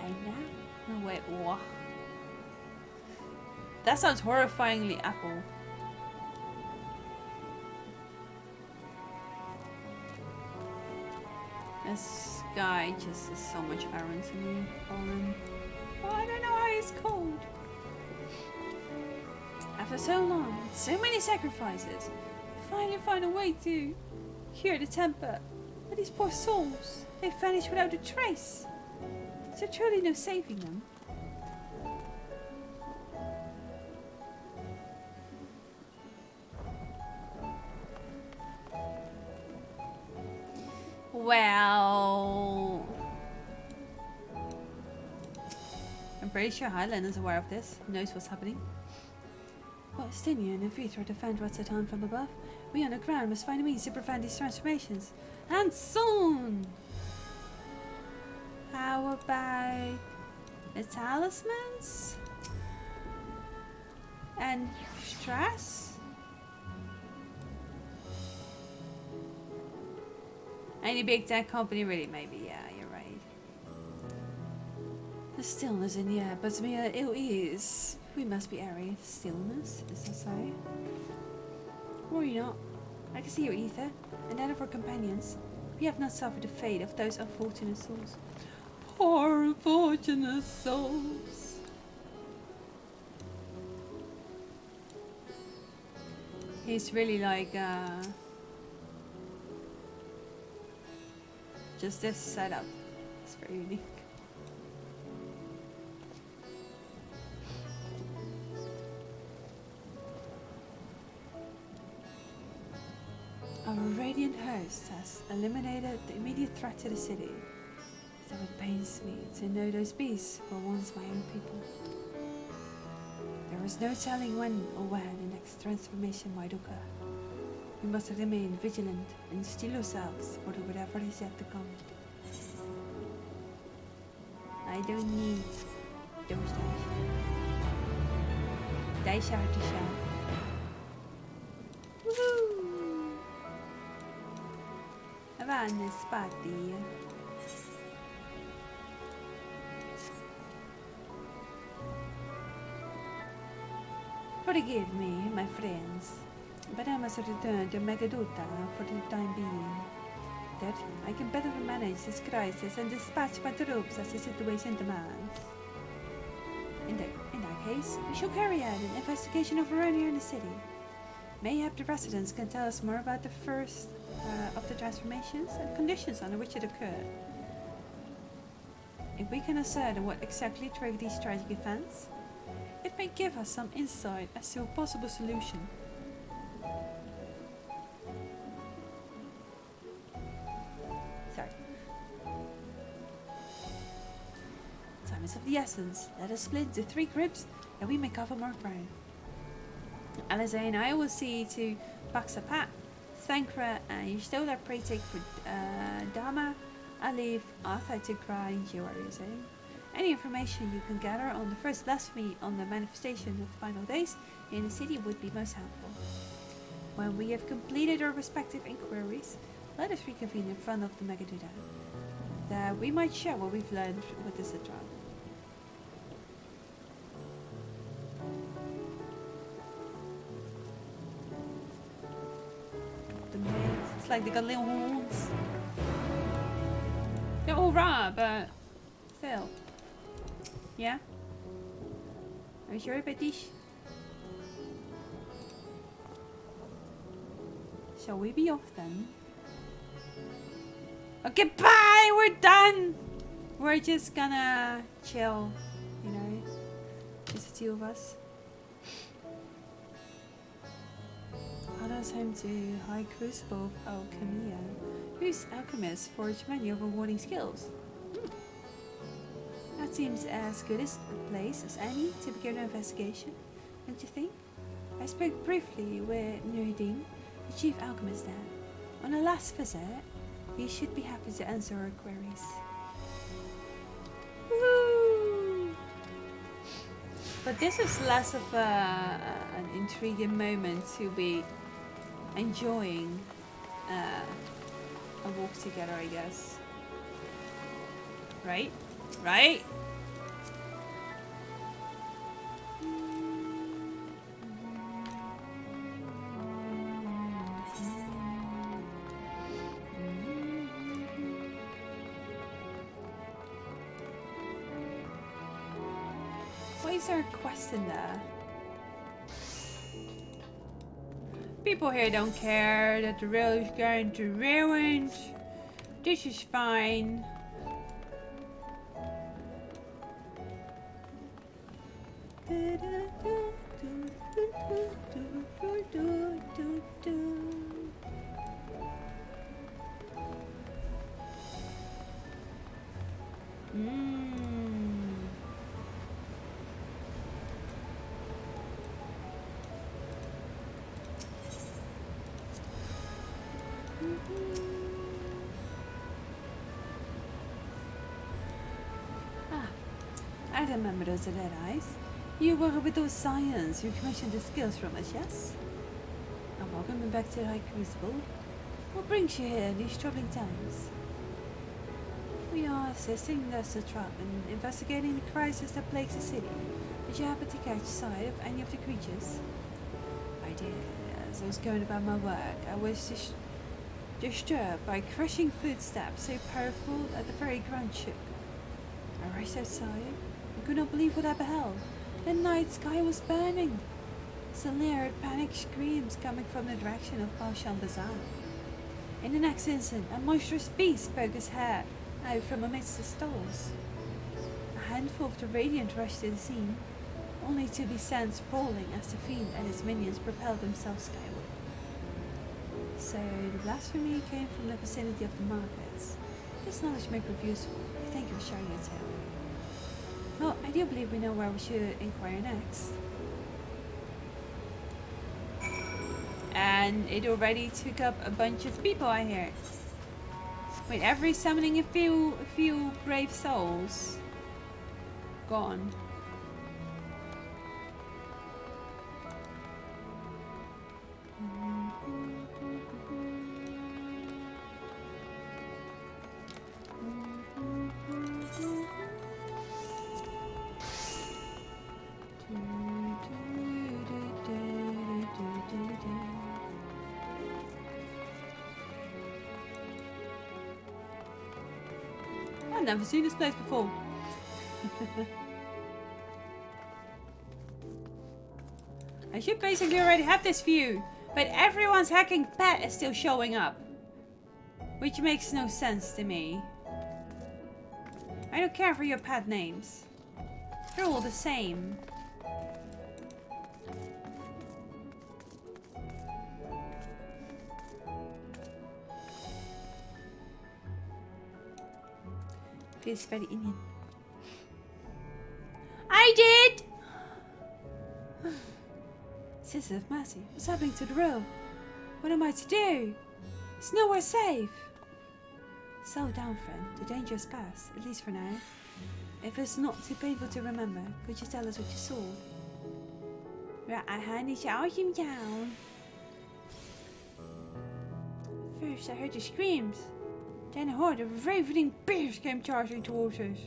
I know. No, wait, what? That sounds horrifyingly Apple. This guy just is so much iron to me. Oh, I don't know why it's cold. After so long, so many sacrifices, I finally find a way to cure the temper. But these poor souls, they vanish without a trace. Is there truly no saving them? Well, I'm pretty sure Highland is aware of this, knows what's happening. Well, Stinian and Vithra defend what's at hand from above. We on the ground must find a means to prevent these transformations. And soon! How about the talismans? And stress? Any big tech company, really, maybe, yeah, you're right. The stillness in the air puts me at ill ease. We must be airy. Stillness, is that so? Worry not. I can see your ether, and that of our companions. We have not suffered the fate of those unfortunate souls. Poor unfortunate souls. He's really like, just this setup. It's very unique. Our radiant host has eliminated the immediate threat to the city. So it pains me to know those beasts were once my own people. There is no telling when or where the next transformation might occur. We must remain vigilant and steel ourselves for whatever is yet to come. I don't need those dice. Dice are to shout. Woohoo! Avanti, spatti. Forgive me, my friends. But I must return to Megaduta for the time being. That I can better manage this crisis and dispatch my troops as the situation demands. In that case, we shall carry out an investigation of Verona in the city. Mayhap the residents can tell us more about the first of the transformations and conditions under which it occurred. If we can ascertain what exactly triggered these tragic events, it may give us some insight as to a possible solution. Time is of the essence. Let us split into 3 groups that we may cover more ground. Alize and I will see to Baxapat, Thankra and Ystola pray take for Dama, Alif, Arthur to Kra and Jiwarize. Any information you can gather on the first blasphemy on the manifestation of the final days in the city would be most helpful. When we have completed our respective inquiries, let us reconvene in front of the Megaduda. that we might share what we've learned with the Citra. The maids, it's like they got little horns. They're all raw, but still. Yeah? Are you sure about this? Shall we be off then? Okay, bye! We're done! We're just gonna chill, you know? Just the two of us. Hada's home to High Crucible of Alchemia, whose alchemists forge many of rewarding skills. That seems as good as a place as any to begin an investigation, don't you think? I spoke briefly with Nuruddin, the chief alchemist there. On a last visit, he should be happy to answer our queries. Woo! But this is less of an intriguing moment to be enjoying a walk together, I guess. Right? Right? Why is there a quest in there? People here don't care that the rail is going to ruin. This is fine. I remember those red eyes. You were with those science who commissioned the skills from us, yes? And welcome back to the High Crucible. What brings you here in these troubling times? We are assisting the Satrap in investigating the crisis that plagues the city. Did you happen to catch sight of any of the creatures? I did. As I was going about my work, I was disturbed by crushing footsteps so powerful that the very ground shook. I rushed outside and could not believe what I beheld. The night sky was burning. Suddenly I heard panicked screams coming from the direction of Balshan Bazaar. In the next instant, a monstrous beast broke his head out from amidst the stalls. A handful of the Radiant rushed to the scene, only to be sent sprawling as the fiend and his minions propelled themselves skyward. So the blasphemy came from the vicinity of the markets. This knowledge may prove useful. I thank you for sharing your tale. Well, I do believe we know where we should inquire next. And it already took up a bunch of people, I hear. Wait, every summoning a few brave souls. Gone. I've never seen this place before. I should basically already have this view, but everyone's hacking pet is still showing up. Which makes no sense to me. I don't care for your pet names. They're all the same. Feels very Indian. I did! Sister of Mercy, what's happening to the road? What am I to do? It's nowhere safe. Settle down, friend. The danger is past, at least for now. If it's not too painful to remember, could you tell us what you saw? Right, I handed him down. First, I heard the screams. Then a horde of ravening bears came charging towards us.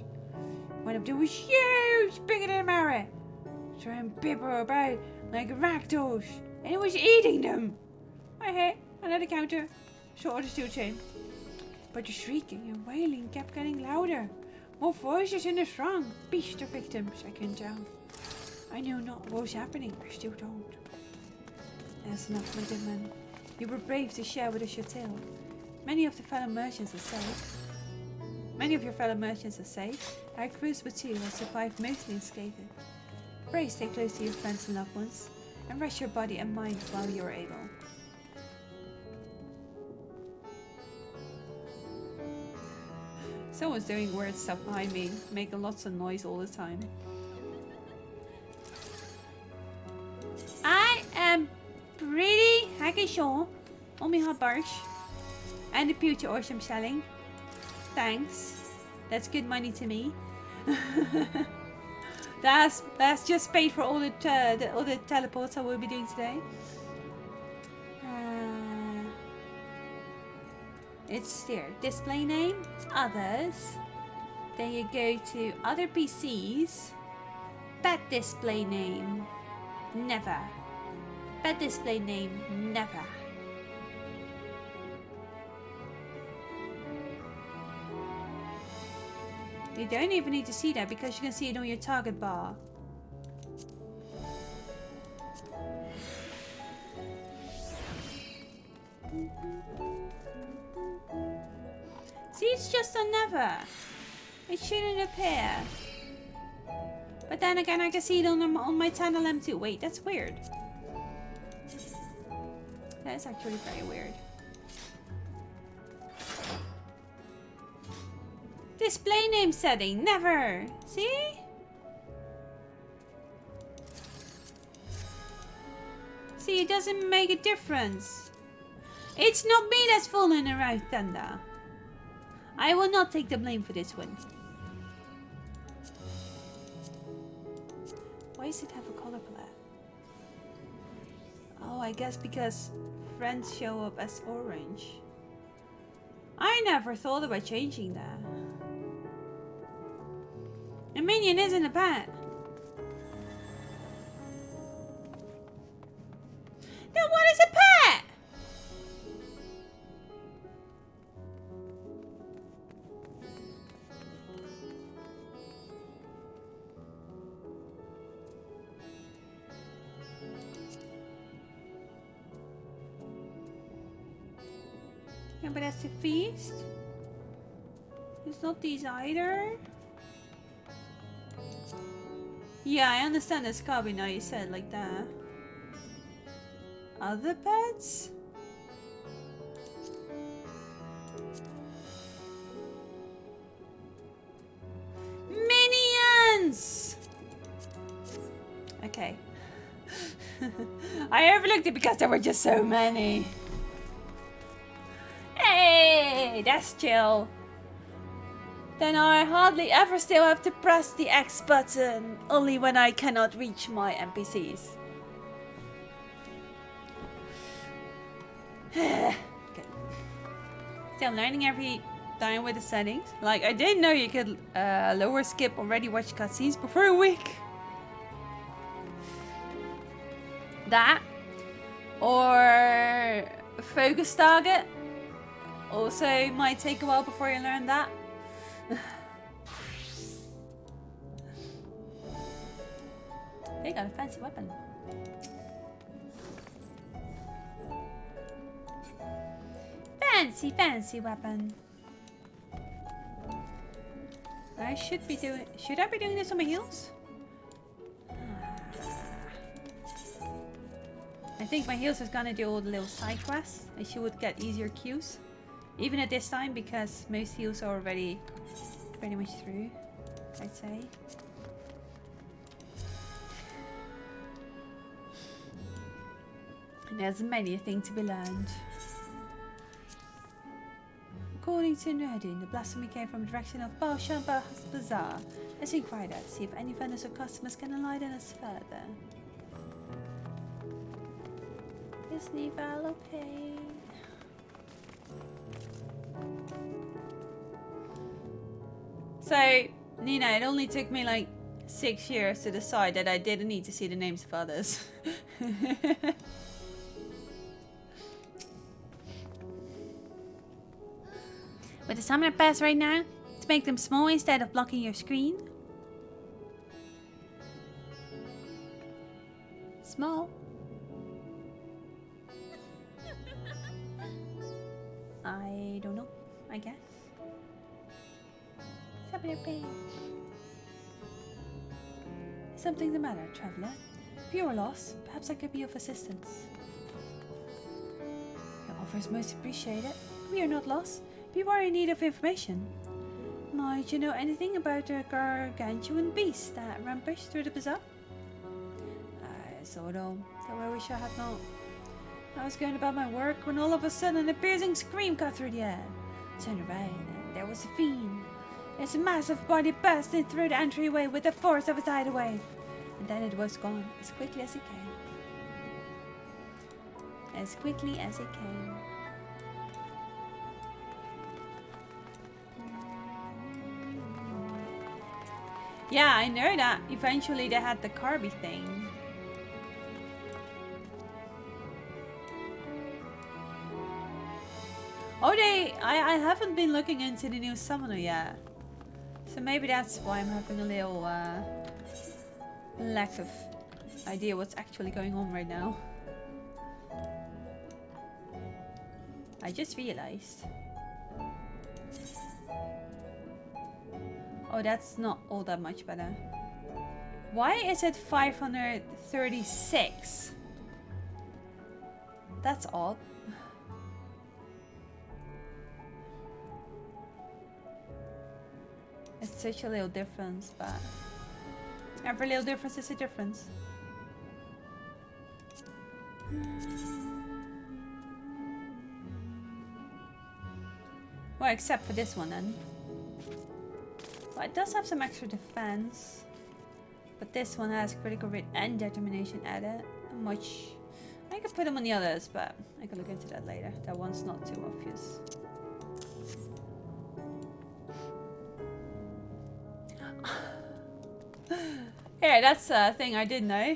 One of them was huge, bigger than a marrow, throwing people about like ragdolls, and it was eating them. I hit another counter, saw others do the same. But the shrieking and wailing kept getting louder. More voices in the throng, beast or victims, I couldn't tell. I knew not what was happening, I still don't. That's enough, my good man. You were brave to share with us your tale. Many of your fellow merchants are safe. Our crews with you have survived mostly unscathed. Pray stay close to your friends and loved ones, and rest your body and mind while you are able. Someone's doing weird stuff behind me, making lots of noise all the time. I am pretty hacky sure on my hot barge and the pewter ores I'm selling. Thanks. That's good money to me. that's just paid for all the teleports I will be doing today. It's there. Display name, others. Then you go to other PCs. Pet display name, never. Pet display name, never. You don't even need to see that because you can see it on your target bar. See, it's just a never. It shouldn't appear. But then again, I can see it on my channel M2. Wait, that's weird. That is actually very weird. Display name setting, never. See? See, it doesn't make a difference. It's not me that's falling around thunder. I will not take the blame for this one. Why does it have a color palette? Oh, I guess because friends show up as orange. I never thought about changing that. A minion isn't a pet. Then what is a pet? Yeah, but that's the feast. It's not these either. Yeah, I understand it's Kabi now you said like that. Other pets? Minions! Okay. I overlooked it because there were just so many. Hey, that's chill. Then I hardly ever still have to press the X button, only when I cannot reach my NPCs. Okay. Still learning every time with the settings. Like, I didn't know you could lower skip already watch cutscenes before a week. That. Or focus target. Also might take a while before you learn that. They got a fancy weapon. Fancy weapon. I should be doing. Should I be doing this on my heels? I think my heels is gonna do all the little side quests, and she would get easier queues. Even at this time, because most heals are already pretty much through, I'd say. And there's many a thing to be learned. According to Nerdin, the blasphemy came from the direction of Balshamba's Bazaar. Let's inquire that, see if any vendors or customers can enlighten us further. Is Nival okay? So, you know, it only took me like 6 years to decide that I didn't need to see the names of others. With the summoner pass right now, to make them small instead of blocking your screen. Small. I don't know, I guess. Summoner pass. Is something the matter, traveler? If you are lost, perhaps I could be of assistance. Your offer is most appreciated. We are not lost. We are in need of information. Might you know anything about the gargantuan beast that rampaged through the bazaar? I saw it all, though I wish I had not. I was going about my work when all of a sudden a piercing scream cut through the air. I turned around and there was a fiend. Its massive body burst in through the entryway with the force of a tidal wave. And then it was gone as quickly as it came. As quickly as it came. Yeah, I know that eventually they had the Carby thing. Oh, I haven't been looking into the new summoner yet. So maybe that's why I'm having a little lack of idea what's actually going on right now. I just realized. Oh, that's not all that much better. Why is it 536? That's odd. It's such a little difference, but every little difference is a difference. Well, except for this one then. Well, it does have some extra defense, but this one has critical rate and determination added, which I could put them on the others, but I can look into that later. That one's not too obvious. Yeah, that's a thing I did know.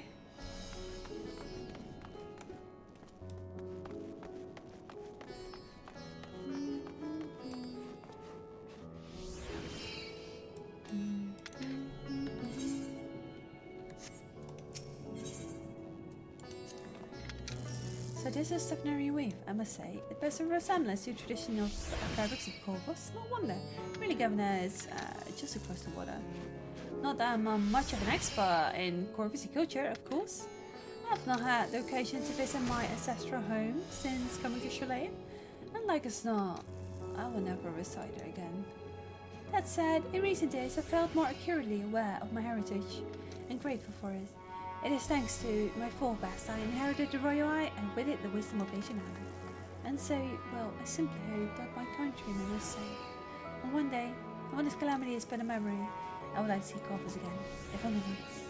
So this is Stepnary Wave, I must say. It bears a resemblance to traditional fabrics of Corvus. No wonder. Really, Governor is just across the water. Not that I'm much of an expert in Corvus culture, of course. I've not had the occasion to visit my ancestral home since coming to Chalet. And like as not, I will never reside there again. That said, in recent days I felt more acutely aware of my heritage and grateful for it. It is thanks to my forebears I inherited the royal eye and with it the wisdom of ancient Ireland. And so, well, I simply hope that my countrymen are safe. And one day, when this calamity is but a memory, I would like to see Corvus again, if only once.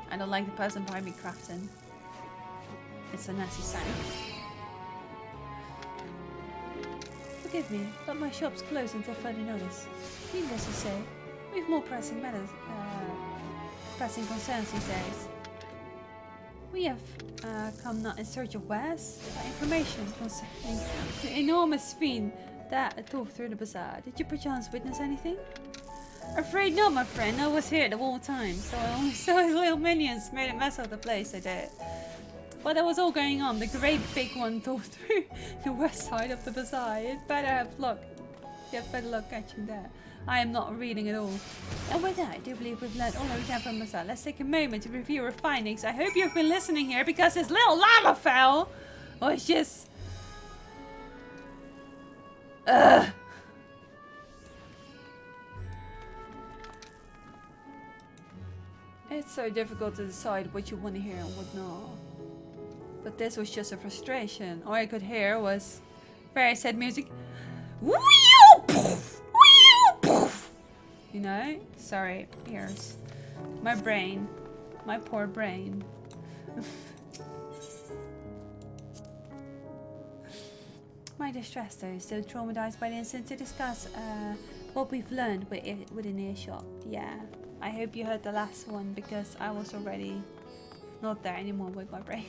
I don't like the person behind me crafting. It's a nasty sight. Forgive me, but my shop's closed until further notice. Needless to say, we've more pressing matters, pressing concerns these days. We have come not in search of wares, but information concerning the enormous fiend that tore through the bazaar. Did you perchance witness anything? Afraid not, my friend. I was here the whole time, so I only saw his little minions made a mess of the place. I did. But that was all going on. The great big one tore through the west side of the bazaar. You'd better have luck. You have better luck catching that. I am not reading at all. And with that, I do believe we've learned all that we can from bazaar. Let's take a moment to review our findings. I hope you've been listening here because this little llama fell was just... It's so difficult to decide what you want to hear and what not. But this was just a frustration. All I could hear was very sad music. You know? Sorry, ears. My brain. My poor brain. my distress though, still traumatized by the incident, to discuss what we've learned within earshot. Yeah, I hope you heard the last one because I was already not there anymore with my brain.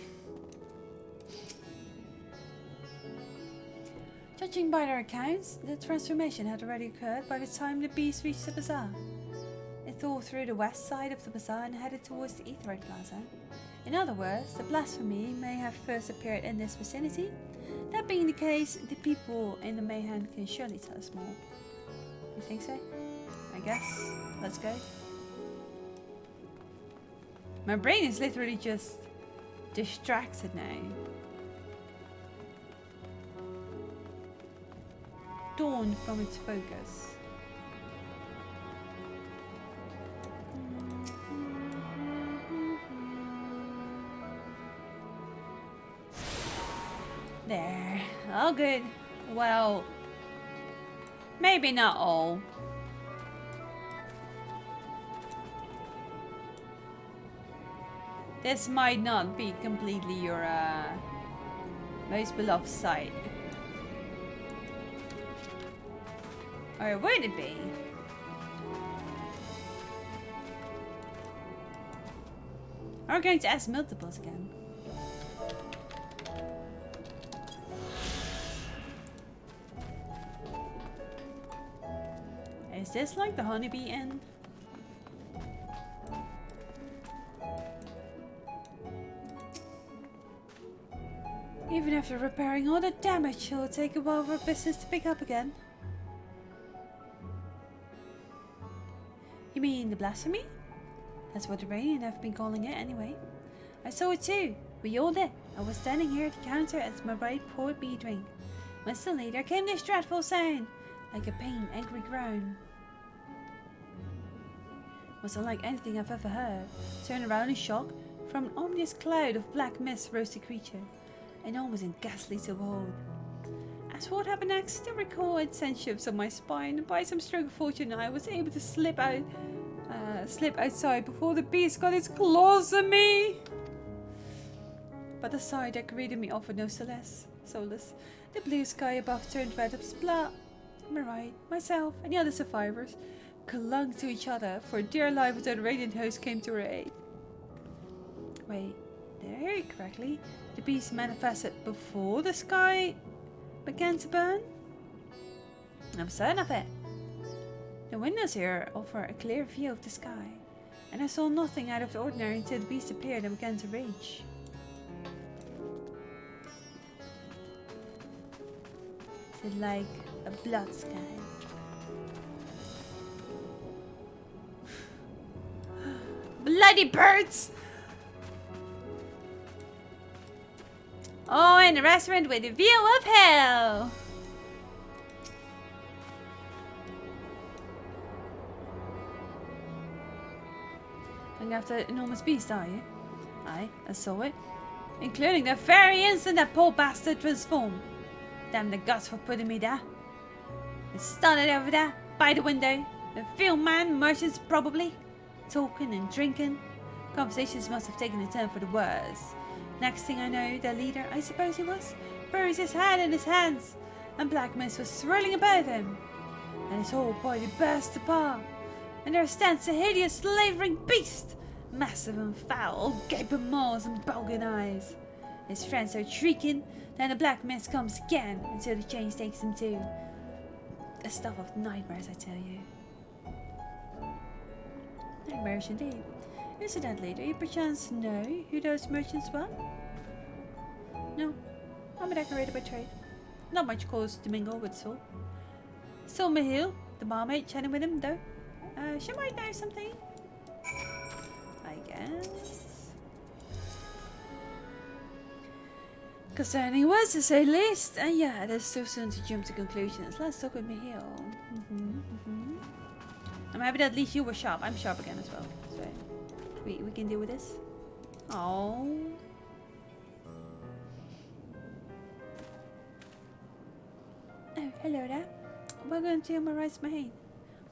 Judging by their accounts, the transformation had already occurred by the time the beast reached the bazaar. It tore through the west side of the bazaar and headed towards the Aetheroid Plaza. In other words, the blasphemy may have first appeared in this vicinity. That being the case, the people in the mayhem can surely tell us more. You think so? I guess. Let's go. My brain is literally just distracted now. Torn from its focus. There. All good. Well, maybe not all. This might not be completely your most beloved site. Or would it be? Are we going to ask multiples again? Is this like the Honeybee Inn? Even after repairing all the damage, it'll take a while for business to pick up again. You mean the blasphemy? That's what the Iranian have been calling it anyway. I saw it too. We all did. I was standing here at the counter as my right poured me a drink. When suddenly there came this dreadful sound, like a pained, angry groan. Was unlike anything I've ever heard. Turned around in shock. From an ominous cloud of black mist rose the creature, enormous and ghastly to behold. As for what happened next, I recall it sent shivers up my spine, and by some stroke of fortune I was able to slip outside before the beast got its claws on me. But the sight that greeted me offered no solace. The blue sky above turned red as blood. My right, myself, and the other survivors clung to each other for dear life until the radiant host came to our aid. Wait, did I hear you correctly? The beast manifested before the sky began to burn? I'm certain of it. The windows here offer a clear view of the sky, and I saw nothing out of the ordinary until the beast appeared and began to rage. Is it like a blood sky? Bloody birds! Oh, and a restaurant with a view of hell! Going after the enormous beast, are you? Aye, I saw it. Including the very instant that poor bastard transformed. Damn the gods for putting me there. It started over there, by the window. The field man, merchants probably. Talking and drinking. Conversations must have taken a turn for the worse. Next thing I know, their leader, I suppose he was, buries his head in his hands, and black mist was swirling above him, and his whole body burst apart, and there stands a hideous slavering beast, massive and foul, gaping maws and bulging eyes. His friends are shrieking, then the black mist comes again, until the change takes him to the stuff of nightmares, I tell you. Nightmares indeed. Incidentally, do you perchance know who those merchants were? No, I'm a decorator by trade. Not much cause to mingle with Saul. Saul Mahil, the barmaid, chatting with him though. She might know something. I guess. Concerning words, to say the least. And yeah, it is so soon to jump to conclusions. Let's talk with Mahil. I'm happy that at least you were sharp. I'm sharp again as well. So we can deal with this. Oh. Oh, hello there. Welcome to my rice main.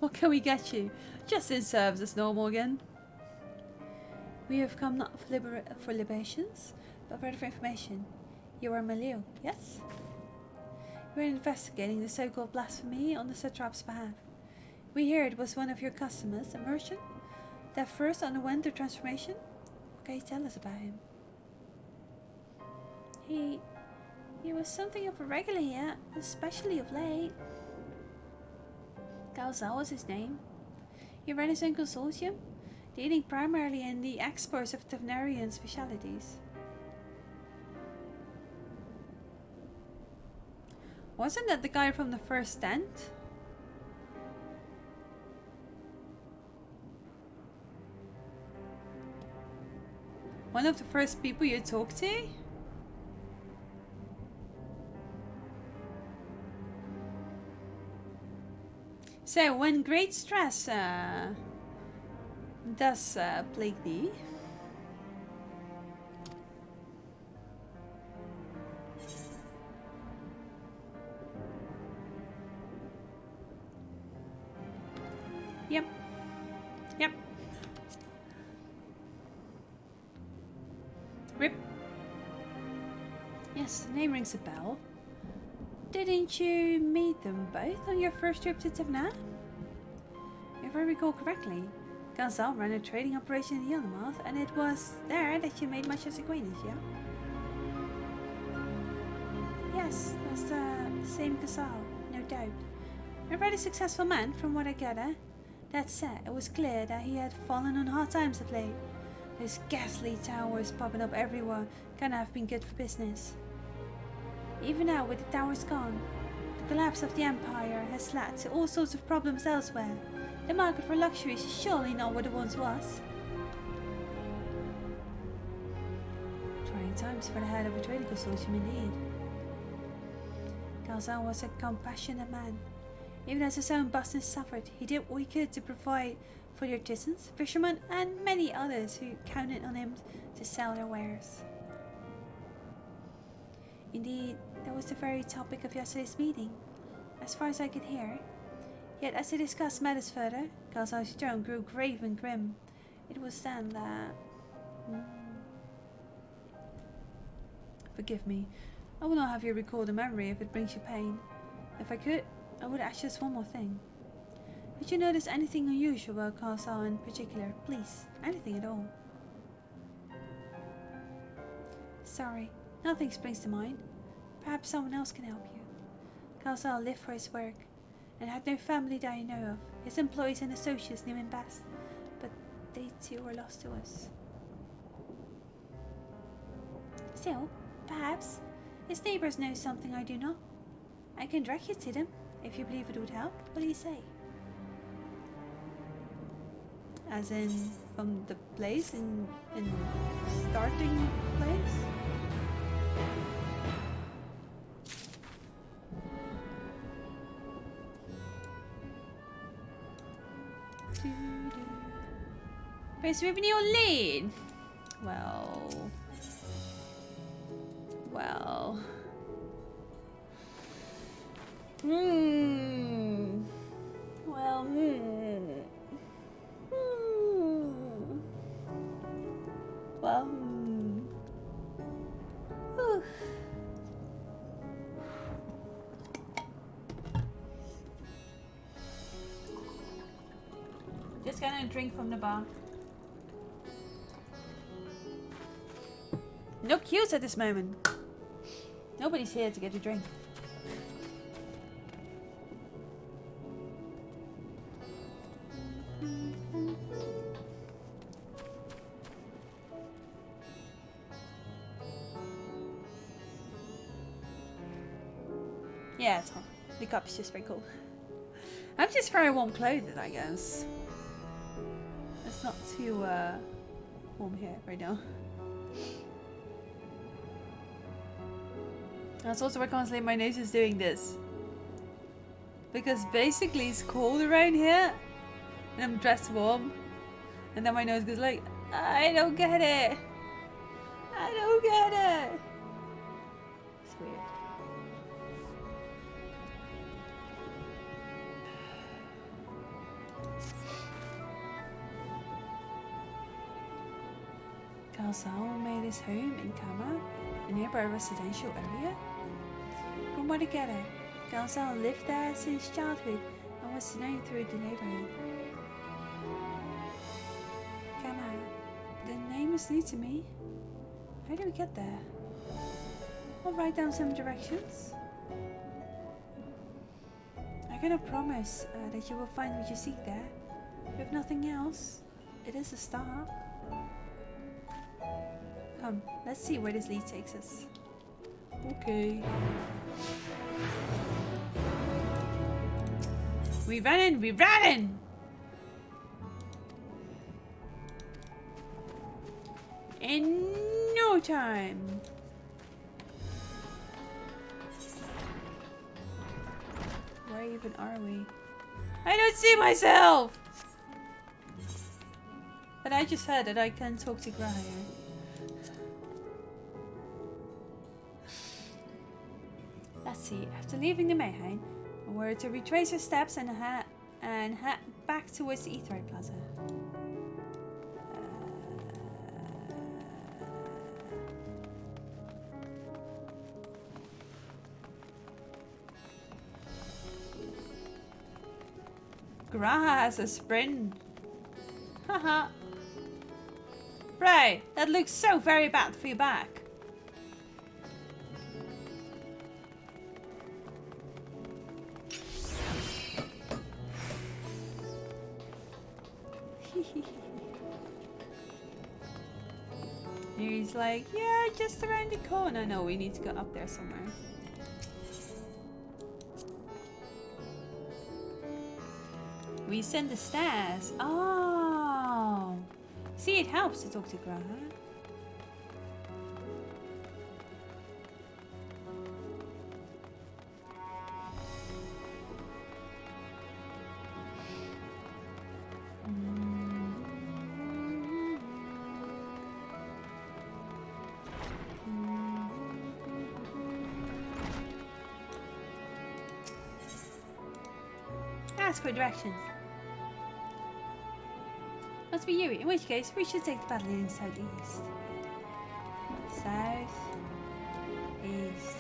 What can we get you? Just in serves as normal again. We have come not for libations, but rather for information. You are Malil, yes? We're investigating the so-called blasphemy on the satrap's behalf. We hear it was one of your customers, a merchant, that first underwent the transformation. What can you tell us about him? He was something of a regular here, especially of late. Galzal was his name. He ran his own consortium, dealing primarily in the exports of Tavnarian specialities. Wasn't that the guy from the first tent? One of the first people you talked to? So, when great stress does plague thee, Yep. Rip. Yes, the name rings a bell. Didn't you meet them both on your first trip to Tavna? If I recall correctly, Galzal ran a trading operation in the Undermouth, and it was there that you made much as acquaintance, yeah? Yes, it was the same Galzal, no doubt. A rather successful man, from what I gather. That said, it was clear that he had fallen on hard times of late. Those ghastly towers popping up everywhere can't have been good for business. Even now, with the towers gone, the collapse of the Empire has led to all sorts of problems elsewhere. The market for luxuries is surely not what it once was. Trying times for the head of a trading consortium indeed. Galzal was a compassionate man. Even as his own business suffered, he did what he could to provide for the artisans, fishermen, and many others who counted on him to sell their wares. Indeed, that was the very topic of yesterday's meeting, as far as I could hear. Yet as they discussed matters further, Galzal's tone grew grave and grim. It was then that... Forgive me, I will not have you recall the memory if it brings you pain. If I could, I would ask just one more thing. Did you notice anything unusual about Galzal in particular? Please, anything at all. Sorry, nothing springs to mind. Perhaps someone else can help you. Galzal lived for his work, and had no family that I know of. His employees and associates knew him best, but they too were lost to us. Still, perhaps, his neighbors know something I do not. I can direct you to them, if you believe it would help. What do you say? As in, from the place, in starting place? Base revenue lead. Well. Just gonna drink from the bar. No queues at this moment. Nobody's here to get a drink. Yeah, it's hot. The cup's just very cool. I'm just very warm clothed, I guess. It's not too warm here right now. That's also why constantly my nose is doing this. Because basically it's cold around here and I'm dressed warm. And then my nose goes like, I don't get it. I don't get it. It's weird. Galzal made his home in Kama, a nearby residential area. From what I gather, Gonzalo lived there since childhood and was known through the neighborhood. Come on. The name is new to me. How do we get there? I'll write down some directions. I cannot promise that you will find what you seek there. If nothing else, it is a start. Come, let's see where this lead takes us. Okay. We running, we running! In no time. Where even are we? I don't see myself! But I just heard that I can talk to Graham. Let's see, after leaving the Mayhain, we're to retrace our steps and head back towards the Aetheroid Plaza. Graha has a sprint. Haha. Right, that looks so very bad for your back. He's like, yeah, just around the corner. No, we need to go up there somewhere. We send the stairs. Oh. See, it helps to talk to Graha. Ask for directions. Must be you, in which case we should take the path leading southeast. South. East.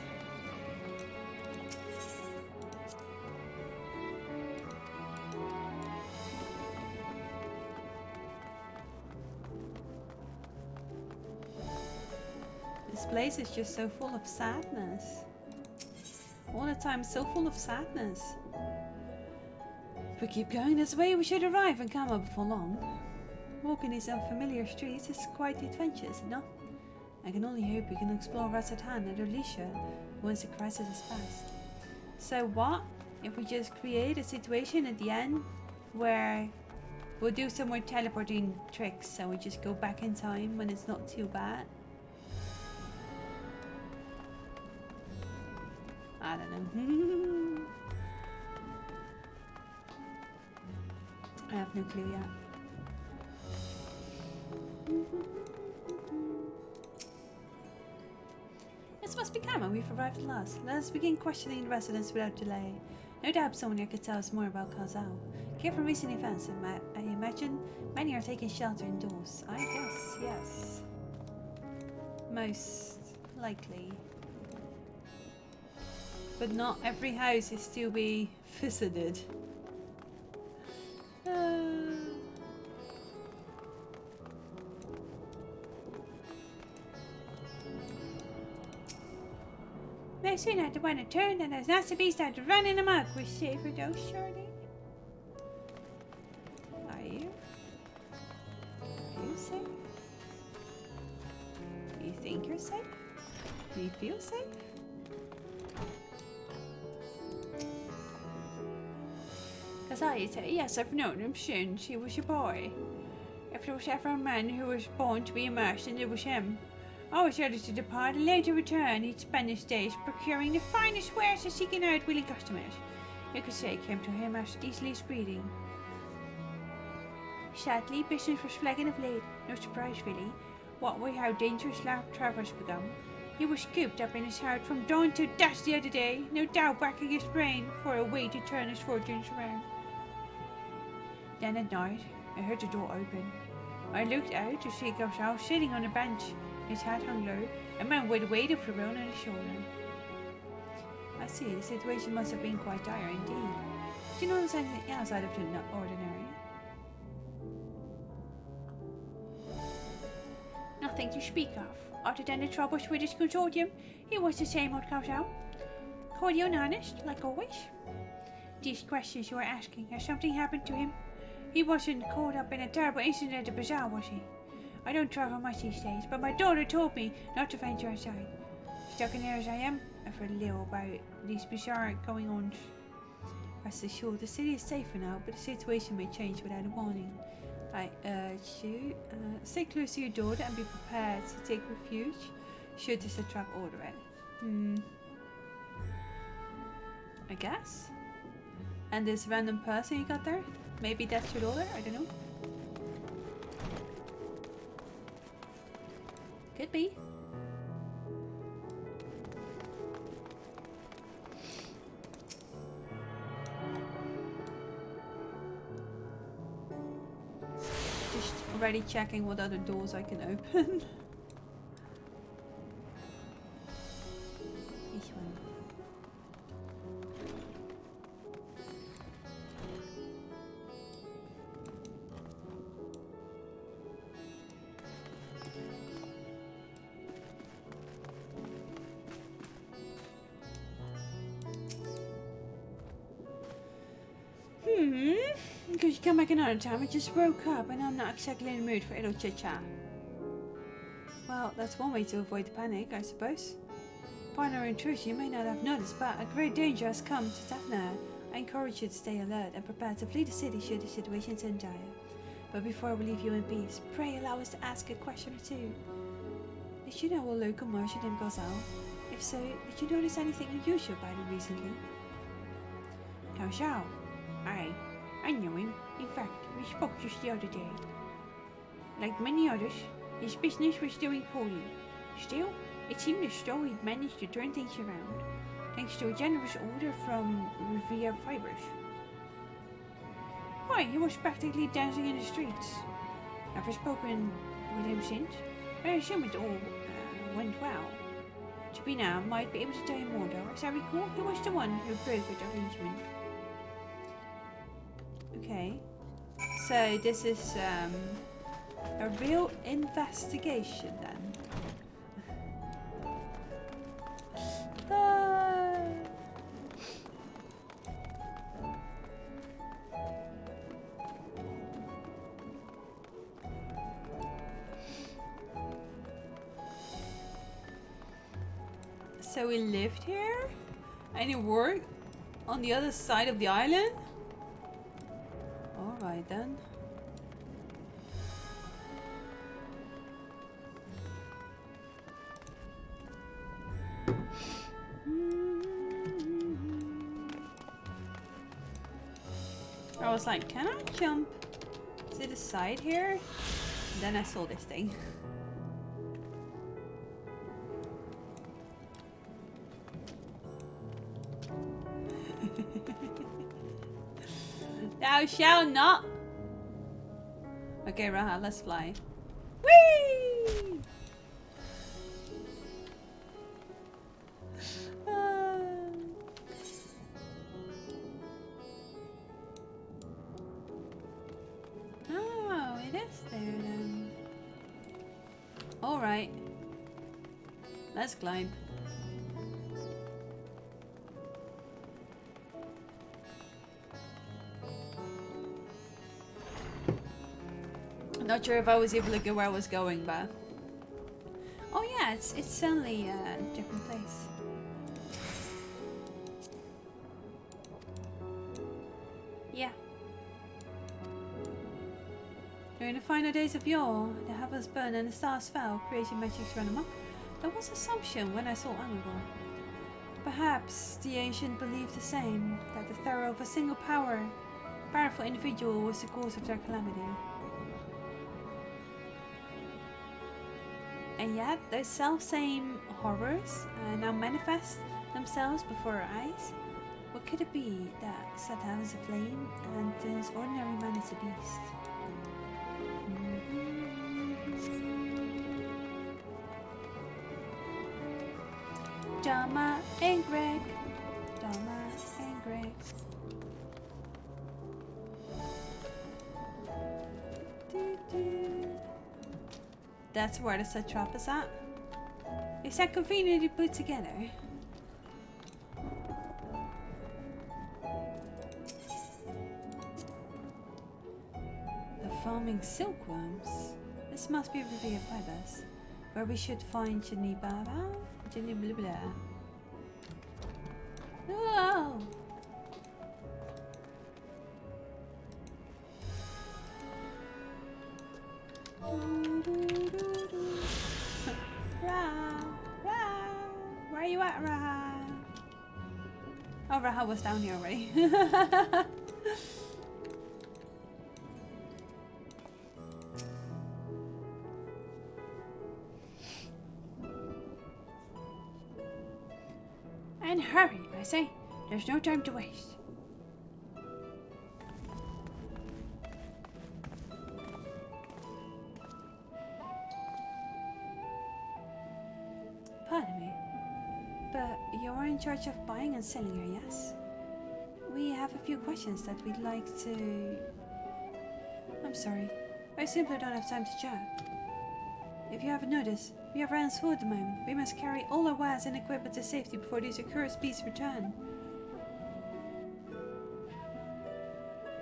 This place is just so full of sadness. All the time so full of sadness. If we keep going this way, we should arrive in Kama before long. Walking these unfamiliar streets is quite adventurous, enough. I can only hope we can explore Rasatan at our leisure once the crisis is past. So what if we just create a situation at the end where we'll do some more teleporting tricks and we just go back in time when it's not too bad? I don't know. I have no clue yet. This must be Kama. We've arrived at last. Let us begin questioning the residents without delay. No doubt someone here could tell us more about Kazao. Given recent events, I imagine many are taking shelter indoors. I guess, yes. Most likely. But not every house is to be visited. No sooner had the weather turned than those nasty beasts started running amok. We're safe for those, surely? Are you? Are you safe? Do you think you're safe? Do you feel safe? Yes, I've known him since he was a boy. If there was ever a man who was born to be a merchant, it was him. Always ready to depart and later return, he'd spend his days procuring the finest wares and seeking out willing customers. You could say it came to him as easily as breathing. Sadly, business was flagging of late. No surprise, really. What with how dangerous land travel's become. He was cooped up in his house from dawn till dusk the other day, no doubt backing his brain for a way to turn his fortunes around. Then at night, I heard the door open. I looked out to see Gosal sitting on a bench. His hat hung low, a man with a weight of the road on his shoulder. I see. The situation must have been quite dire indeed. Do you notice anything else out of the ordinary? Nothing to speak of, other than the troubles with his consortium. He was the same old cow. Cordial and honest, like always. These questions you are asking, has something happened to him? He wasn't caught up in a terrible incident at the bazaar, was he? I don't travel much these days, but my daughter told me not to venture outside. Stuck in here as I am, I've heard little about these bizarre going-ons. Rest assured, the city is safer now, but the situation may change without a warning. I urge you, stay close to your daughter and be prepared to take refuge should this trap order it. I guess? And this random person you got there? Maybe that's your daughter? I don't know. Could be. Just already checking what other doors I can open. Each one. Could you come back another time? I just woke up and I'm not exactly in the mood for idle chit-chat. Well, that's one way to avoid the panic, I suppose. Upon our intrusion, you may not have noticed, but a great danger has come to Daphne. I encourage you to stay alert and prepare to flee the city should the situation turn dire. But before we leave you in peace, pray allow us to ask a question or two. Did you know a local merchant named Gazelle? If so, did you notice anything unusual about him recently? Gazelle? Aye. I know him. In fact, we spoke just the other day. Like many others, his business was doing poorly. Still, it seemed as though he'd managed to turn things around, thanks to a generous order from Revere Fibers. Why, he was practically dancing in the streets. Never spoken with him since, but I assume it all went well. Sabina might be able to tell you more though. As I recall, he was the one who broke with the arrangement. Okay, so this is a real investigation then. So we lived here and he worked on the other side of the island? Alright then. I was like, can I jump to the side here? And then I saw this thing. Thou shalt not. Okay, Raha, let's fly. Whee! Oh, it is there then. Alright. Let's climb. Not sure if I was able to get where I was going, but oh yeah, it's certainly a different place. Yeah. During the final days of yore, the heavens burned and the stars fell, creating magics ran amok. There was assumption when I saw Anubal. Perhaps the ancient believed the same, that the terror of a single powerful individual was the cause of their calamity. And yet, those self-same horrors now manifest themselves before our eyes. What could it be that set heavens aflame and turns ordinary man into beast? Jama and Greg. That's where the satrap is at. Is that conveniently put together? The farming silkworms. This must be Riviera Fibers, where we should find Genibaba. Genibla. Oh. Where are you at, Raha? Oh, Raha was down here already. And hurry, I say. There's no time to waste. Pardon me, but you are in charge of buying and selling her, yes? We have a few questions that we'd like to... I'm sorry, I simply don't have time to chat. If you haven't noticed, we have Heavensward at the moment. We must carry all our wares and equipment to safety before these accursed beasts return.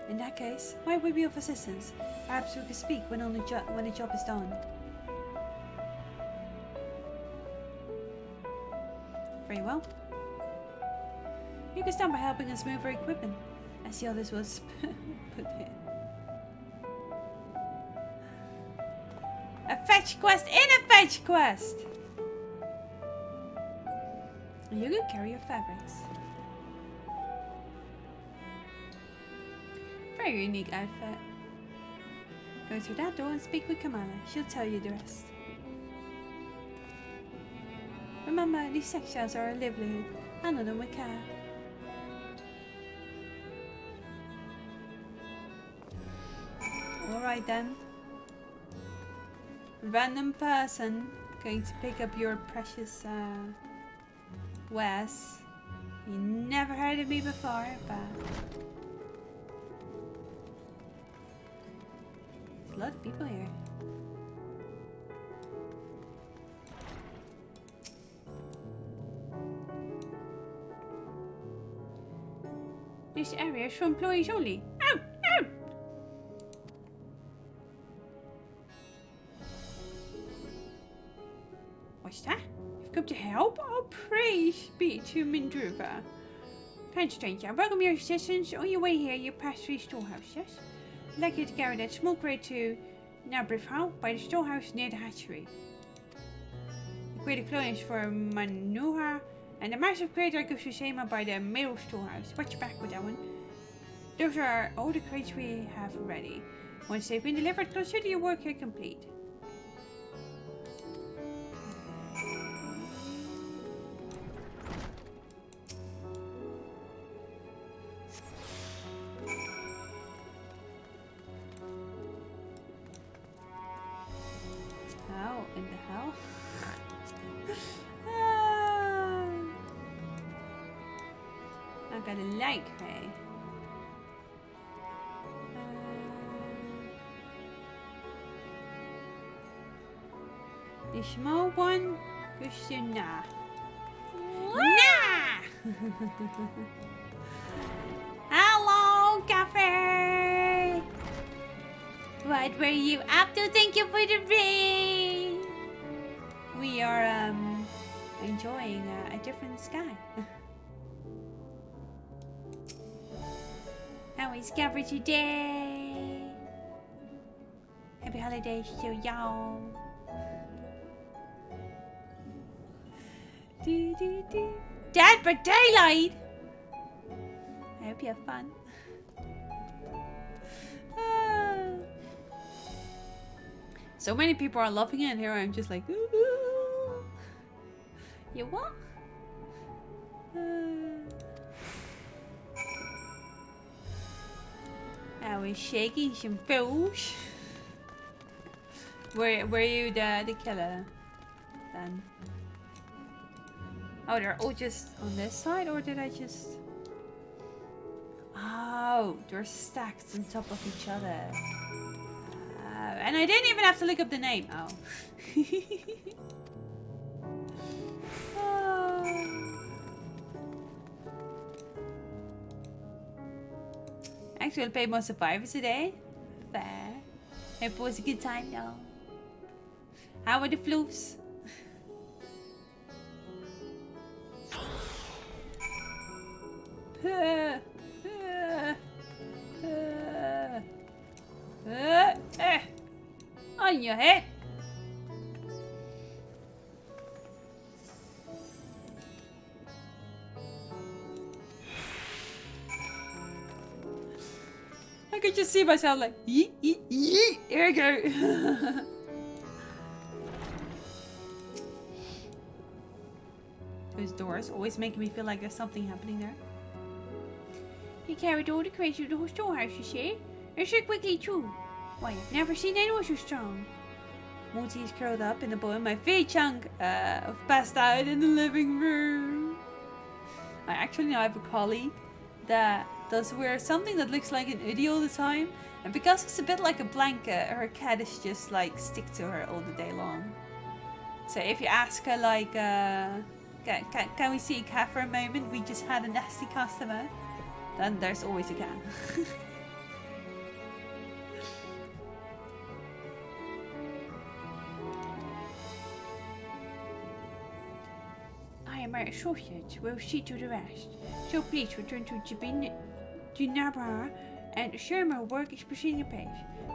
In that case, might we be of assistance? Perhaps we could speak when the job is done. Very well. You can start by helping us move our equipment, as the others was put in. A fetch quest in a fetch quest! You can carry your fabrics. Very unique outfit. Go through that door and speak with Kamala. She'll tell you the rest. Remember, these textiles are our livelihood. Handle them with care. Alright then. Random person going to pick up your precious wares. You never heard of me before, but there's a lot of people here. This area is for employees only. Ow! Ow! What's that? You've come to help? Oh, praise be to Mindruva. Kind stranger, welcome your assistance. On your way here, you pass 3 storehouses. I'd like you to carry that small crate to Nabrifhau by the storehouse near the hatchery. The crate of clothing is for Manuha, and the massive crate I give to Sema by the mail storehouse. Watch your back with that one. Those are all the crates we have ready. Once they've been delivered, consider your work here complete. How in the hell? I got a light ray. The small one goes to nah. Nah! Hello, Cafe! What were you up to? Thank you for the rain! We are, enjoying a different sky. How is Gabby today? Happy holidays to y'all. Dead for daylight! I hope you have fun. So many people are loving it, and here I'm just like, ooh. You what? I was shaking some fools. Were you the killer then? Oh, they're all just on this side, or did I just... Oh, they're stacked on top of each other. and I didn't even have to look up the name. Oh. Actually, I'll play more survivors today. Fair. Hope it was a good time though. How are the floofs? On your head. I could just see myself like, yee, yee, yee. Here I go. Those doors always make me feel like there's something happening there. He carried all the crates of the whole storehouse, you see? They're so quickly too. Why, I've never seen anyone so strong. Monty is curled up in the ball of my feet chunk of passed out in the living room. I actually now have a colleague that does wear something that looks like an hoodie all the time. And because it's a bit like a blanket, her cat is just like stick to her all the day long. So if you ask her like, can we see a cat for a moment? We just had a nasty customer. Then there's always a cat. I am our associate. We'll see to the rest. So please return to Junabra and assure my work is proceeding apace.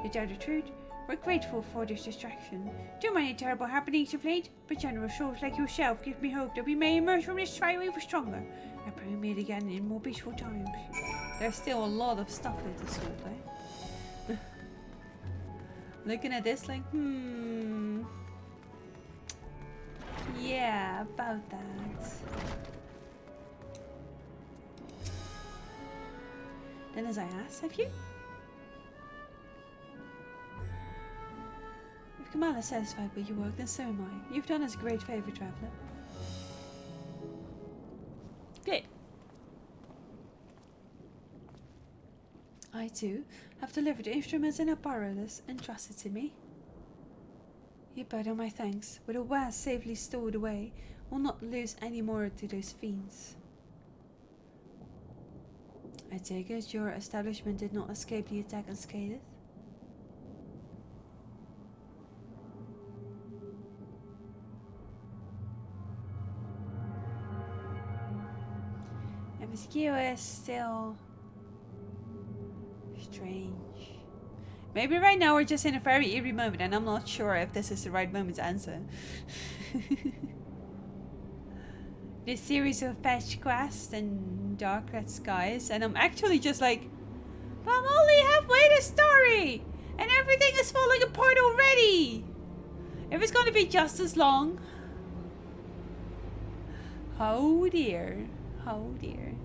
To tell the truth, we're grateful for this distraction. Too many terrible happenings of late, but generous souls like yourself give me hope that we may emerge from this trial even stronger. I pray we meet again in more peaceful times. There's still a lot of stuff with this sort, eh? Looking at this like, yeah, about that. Then as I asked, have you? If Kamala is satisfied with your work, then so am I. You've done us a great favor, traveler. Good. I too have delivered the instruments and apparatus entrusted to me. You bet on my thanks. With the wares safely stored away, we'll not lose any more to those fiends. I take it your establishment did not escape the attack unscathed? MSQ is still strange. Maybe right now we're just in a very eerie moment and I'm not sure if this is the right moment to answer. This series of fetch quests and dark red skies, and I'm actually just like, but I'm only halfway the story and everything is falling apart already. If it's gonna be just as long. Oh dear. Oh dear.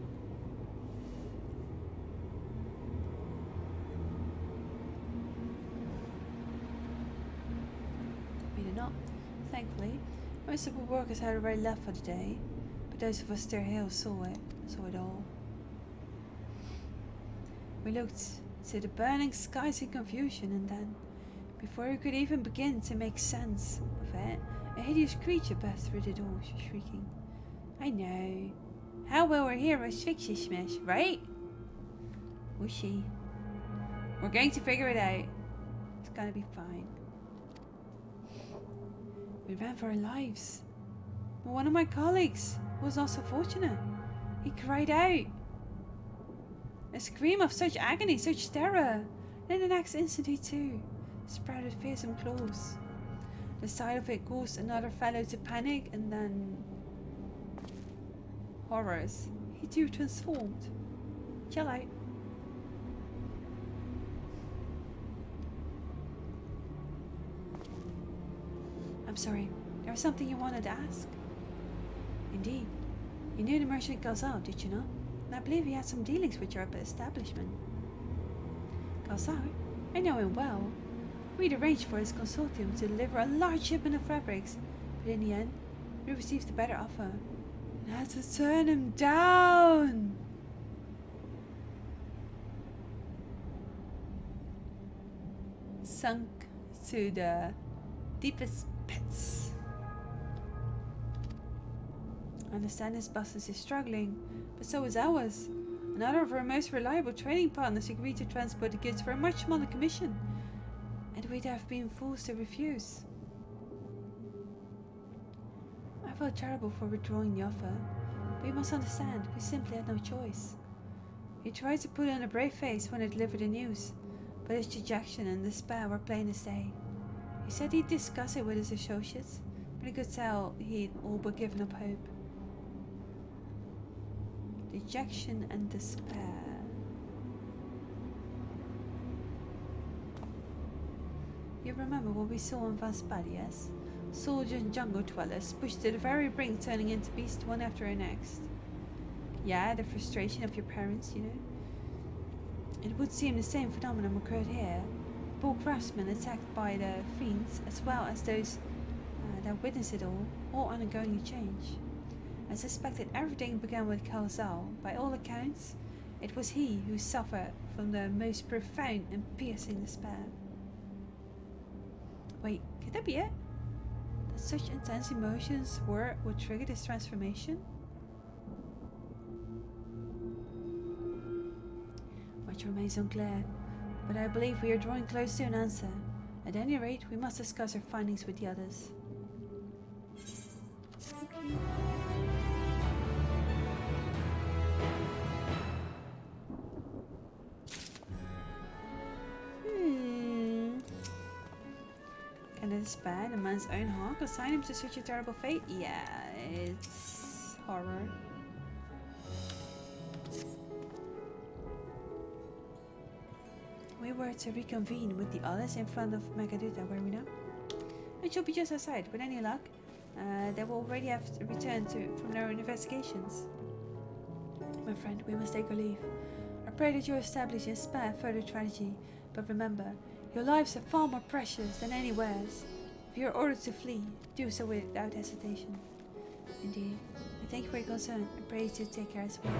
We did not. Thankfully, most of the workers had already left for the day, but those of us still here saw it all. We looked to the burning skies in confusion, and then, before we could even begin to make sense of it, a hideous creature burst through the door, shrieking. I know. How will our heroes fix this mess, right? Was she? We're going to figure it out. It's gonna be fine. We ran for our lives. But one of my colleagues was also fortunate. He cried out. A scream of such agony, such terror. Then the next instant he too sprouted fearsome claws. The sight of it caused another fellow to panic, and then... horrors. He too transformed. Chill out. I'm sorry. There was something you wanted to ask? Indeed. You knew the merchant Galzal, did you not? And I believe he had some dealings with your establishment. Galzal? I know him well. We'd arranged for his consortium to deliver a large shipment of fabrics, but in the end, we received a better offer. And had to turn him down! Sunk to the deepest pits. I understand this business is struggling, but so is ours. Another of our most reliable trading partners agreed to transport the goods for a much smaller commission, and we'd have been fools to refuse. I felt terrible for withdrawing the offer, but you must understand, we simply had no choice. He tried to put on a brave face when I delivered the news, but his dejection and despair were plain as day. He said he'd discuss it with his associates, but I could tell he'd all but given up hope. Dejection and despair. You remember what we saw in Vaspal, yes? Soldiers and jungle dwellers pushed to the very brink, turning into beasts one after the next. Yeah, the frustration of your parents, you know. It would seem the same phenomenon occurred here. Poor craftsmen attacked by the fiends, as well as those that witnessed it all undergoing a change. I suspected everything began with Kalzal. By all accounts, it was he who suffered from the most profound and piercing despair. Wait, could that be it? That such intense emotions were what triggered this transformation? Much remains unclear, but I believe we are drawing close to an answer. At any rate, we must discuss our findings with the others. Okay. Can it despair in a man's own heart assign him to such a terrible fate? Yeah, it's horror. We were to reconvene with the others in front of Magaduta, were we not? It should be just outside. With any luck, they will already have returned from their investigations. My friend, we must take our leave. I pray that you establish and spare further tragedy, but remember, your lives are far more precious than anywhere's. If you are ordered to flee, do so without hesitation. Indeed, I thank you for your concern. I pray you to take care as well.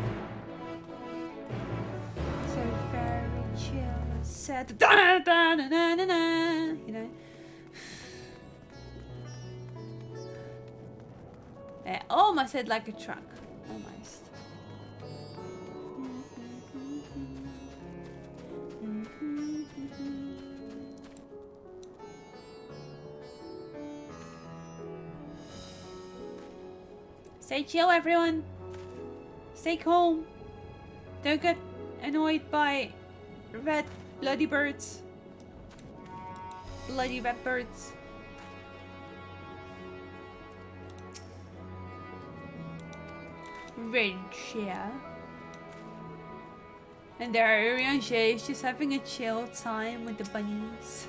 So very chill and sad. Da, da, da, da, da, da, you know. I almost hit like a truck. Almost. Stay chill, everyone. Stay calm. Don't get annoyed by red bloody birds. Bloody red birds. Ridge, yeah. And there Urianger is just having a chill time with the bunnies.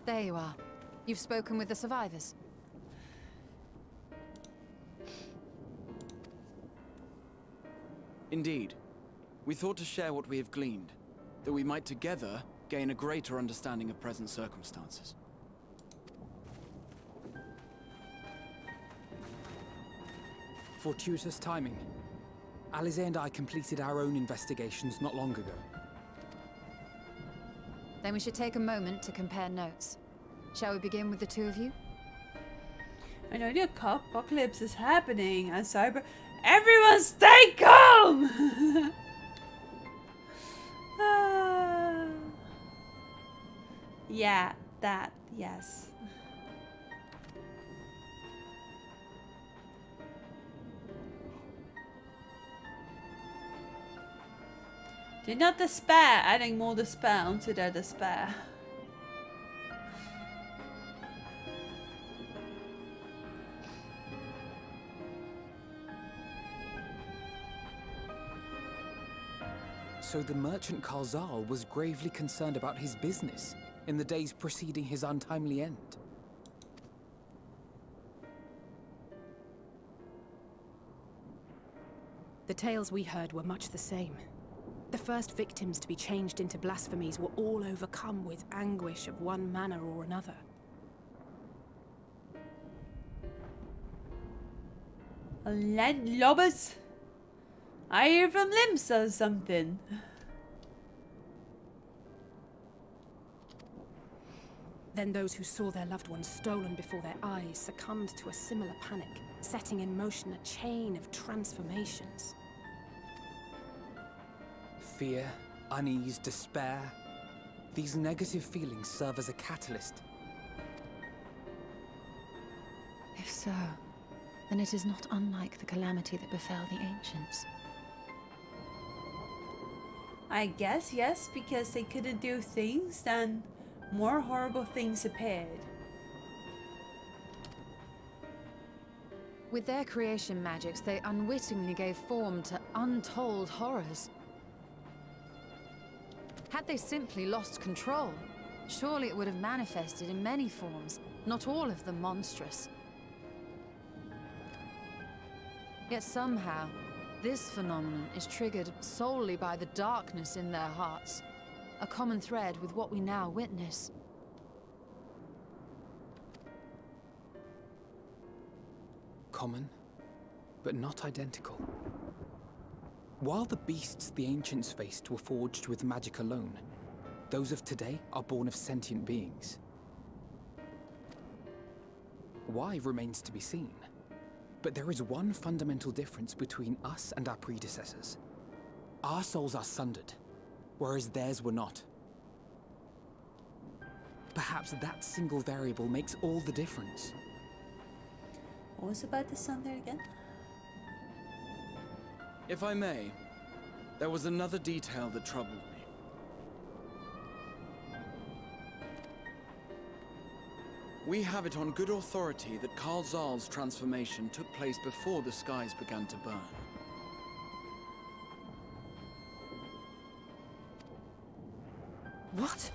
There you are. You've spoken with the survivors. Indeed. We thought to share what we have gleaned, that we might together gain a greater understanding of present circumstances. Fortuitous timing. Alize and I completed our own investigations not long ago. Then we should take a moment to compare notes. Shall we begin with the two of you? I know the apocalypse is happening and cyber. Everyone stay calm! Yeah, that, yes. Do not despair, adding more despair onto their despair. So the merchant Kalzal was gravely concerned about his business in the days preceding his untimely end. The tales we heard were much the same. The first victims to be changed into blasphemies were all overcome with anguish of one manner or another. Landlobbers? I hear from Limbs or something. Then those who saw their loved ones stolen before their eyes succumbed to a similar panic, setting in motion a chain of transformations. Fear, unease, despair. These negative feelings serve as a catalyst. If so, then it is not unlike the calamity that befell the ancients. I guess yes, because they couldn't do things, then more horrible things appeared. With their creation magics, they unwittingly gave form to untold horrors. Had they simply lost control, surely it would have manifested in many forms, not all of them monstrous. Yet somehow, this phenomenon is triggered solely by the darkness in their hearts, a common thread with what we now witness. Common, but not identical. While the beasts the ancients faced were forged with magic alone, those of today are born of sentient beings. Why remains to be seen. But there is one fundamental difference between us and our predecessors. Our souls are sundered, whereas theirs were not. Perhaps that single variable makes all the difference. What was about the sun there again? If I may, there was another detail that troubled me. We have it on good authority that Karl Zahl's transformation took place before the skies began to burn. What?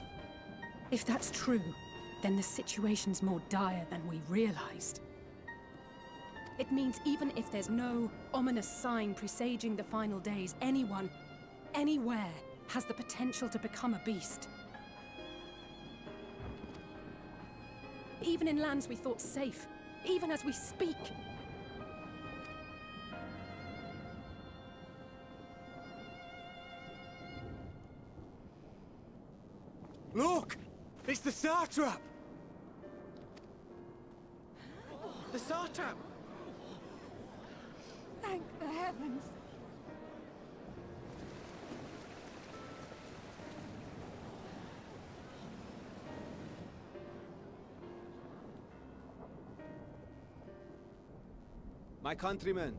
If that's true, then the situation's more dire than we realized. It means even if there's no ominous sign presaging the final days, anyone, anywhere, has the potential to become a beast. Even in lands we thought safe, even as we speak. Look! It's the satrap! The satrap! Thank the heavens. My countrymen,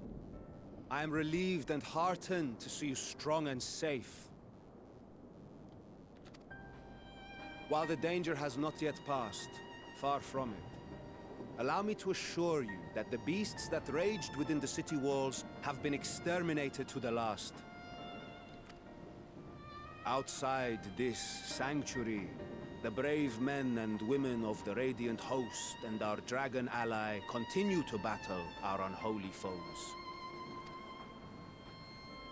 I am relieved and heartened to see you strong and safe. While the danger has not yet passed, far from it, allow me to assure you that the beasts that raged within the city walls have been exterminated to the last. Outside this sanctuary, the brave men and women of the Radiant Host and our dragon ally continue to battle our unholy foes.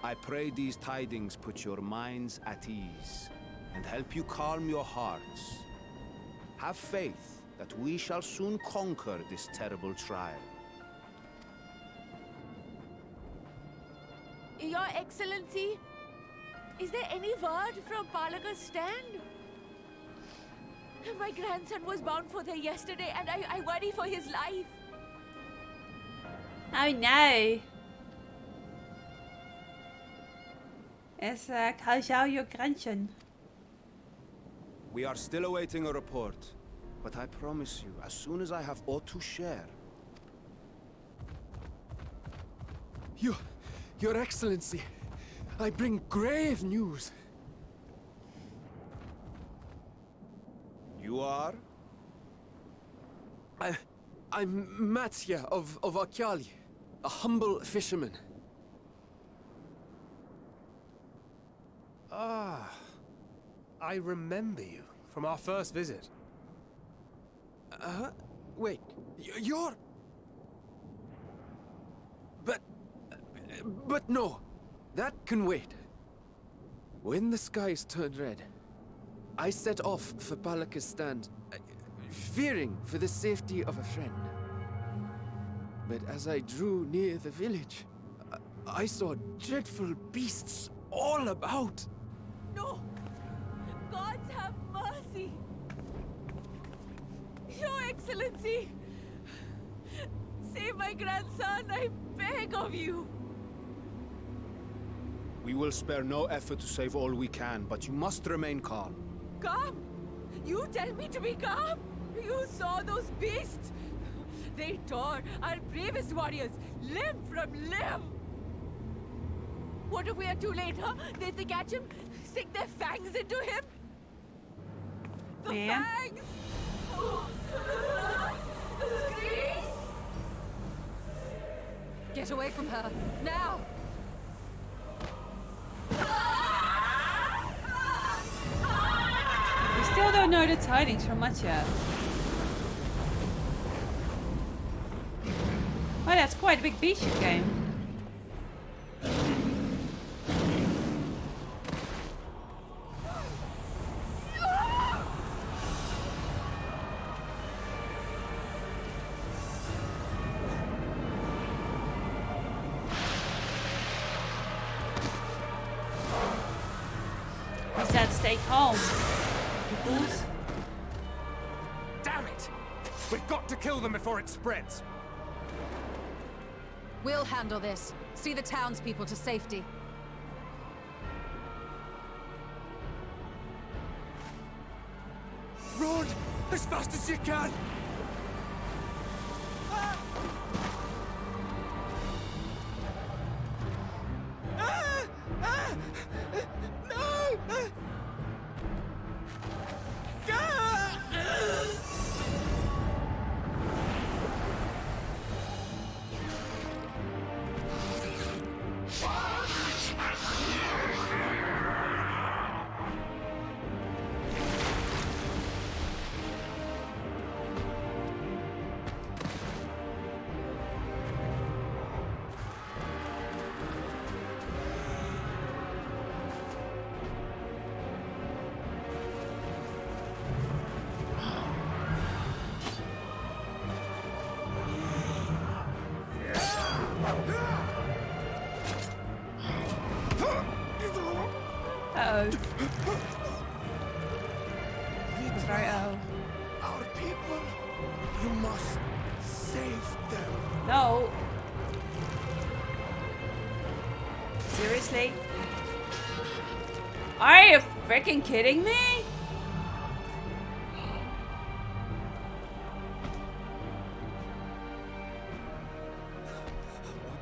I pray these tidings put your minds at ease and help you calm your hearts. Have faith that we shall soon conquer this terrible trial. Your Excellency, is there any word from Palaga's stand? My grandson was bound for there yesterday and I worry for his life. Oh no! Is Karl Zahl your grandson? We are still awaiting a report, but I promise you, as soon as I have aught to share... Your Excellency, I bring grave news. You are? I'm Matsya of Akyali, a humble fisherman. Ah, I remember you from our first visit. Wait, you're... But no, that can wait. When the skies turned red, I set off for Balaka's stand, fearing for the safety of a friend. But as I drew near the village, I saw dreadful beasts all about. No! Gods have mercy! Your Excellency! Save my grandson, I beg of you! We will spare no effort to save all we can, but you must remain calm. Calm? You tell me to be calm? You saw those beasts? They tore our bravest warriors limb from limb! What if we are too late, huh? They catch him, sink their fangs into him? The fangs! The screams! Get away from her, now! We still don't know the tidings from much yet. Oh, that's quite a big beast you came. He said stay calm. You fools. Damn it! We've got to kill them before it spreads. We'll handle this. See the townspeople to safety. Run as fast as you can! Uh-oh. Right-oh. Our people, you must save them. No. Seriously? Are you freaking kidding me?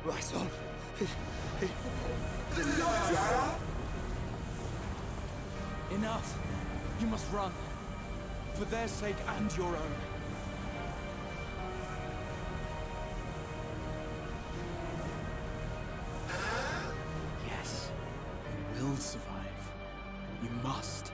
My son. Enough! You must run. For their sake and your own. Yes, you will survive. You must.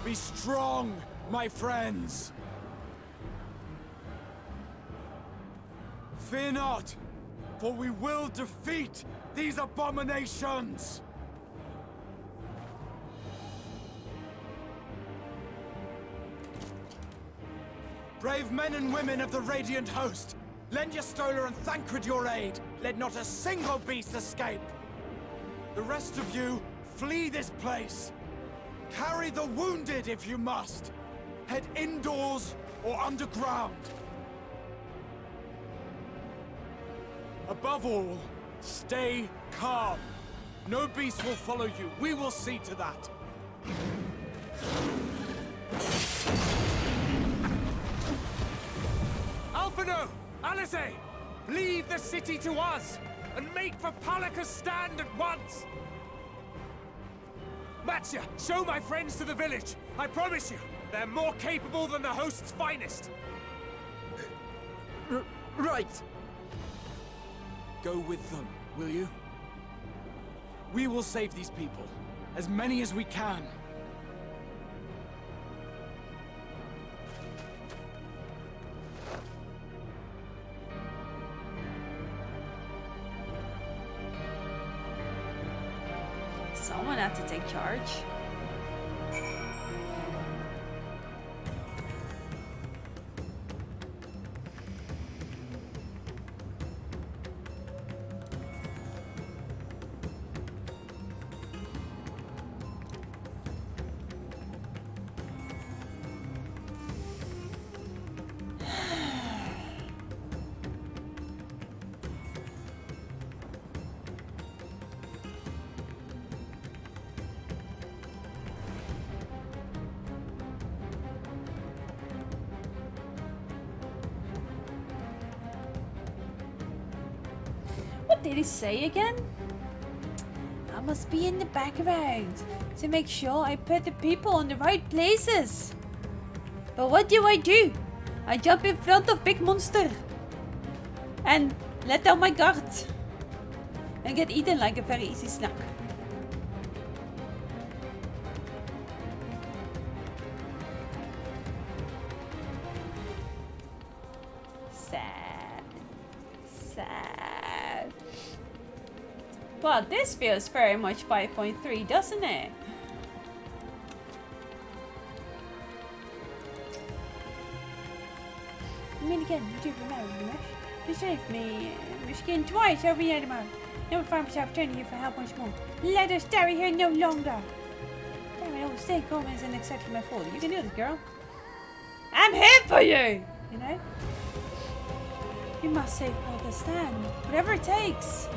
Be strong, my friends! Fear not, for we will defeat these abominations! Brave men and women of the Radiant Host, lend your Stola and Thancred your aid. Let not a single beast escape. The rest of you, flee this place. Carry the wounded if you must. Head indoors or underground. Above all, stay calm. No beast will follow you. We will see to that. Alphino! Alice! Leave the city to us, and make for Palaka's stand at once! Matcha, show my friends to the village. I promise you, they're more capable than the host's finest. Right. Go with them, will you? We will save these people. As many as we can. Someone had to take charge. What did he say again? I must be in the background to make sure I put the people in the right places. But what do? I jump in front of big monster and let down my guard and get eaten like a very easy snack. Sad. Well, this feels very much 5.3, doesn't it? I mean, again, you do remember, you saved me, Michigan, twice over the animal. Never find myself turning here for help once more. Let us tarry here no longer. Damn it, always stay calm and accept my fault. You can do this, girl. I'm here for you! You know? You must save Pakistan, whatever it takes.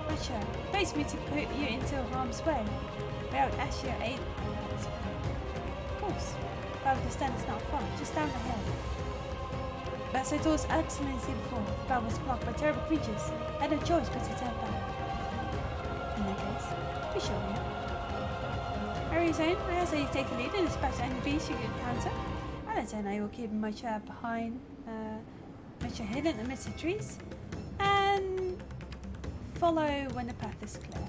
Asher, face me to put you into harm's way. Without Asher aid. Of course, Pakistan is not far, just down the hill. As I told His Excellency before, the path was blocked by terrible creatures. I had no choice but to turn back. In that case, be sure we are. Are you saying? I ask that you take the lead and dispatch any beast you encounter. And then I will keep my chair behind, much hidden amidst the trees, and follow when the path is clear.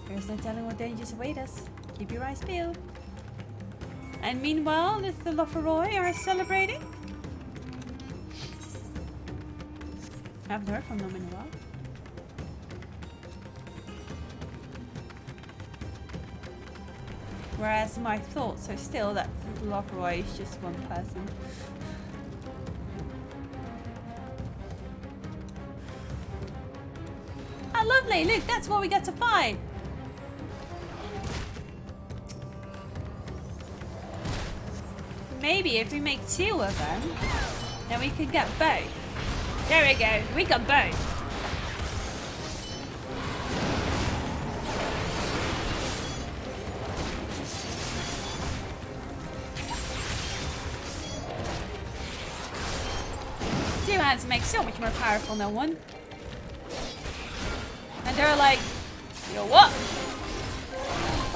There's no telling what dangers await us. Keep your eyes peeled. And meanwhile, the Thalofferoi are celebrating. I haven't heard from them in a while. Whereas my thoughts are still that the Thalofferoi is just one person. Oh, lovely! Look, that's what we get to fight! Maybe if we make 2 of them, then we could get both. There we go, we got both. Two hands make so much more powerful than one. And they're like, yo, what?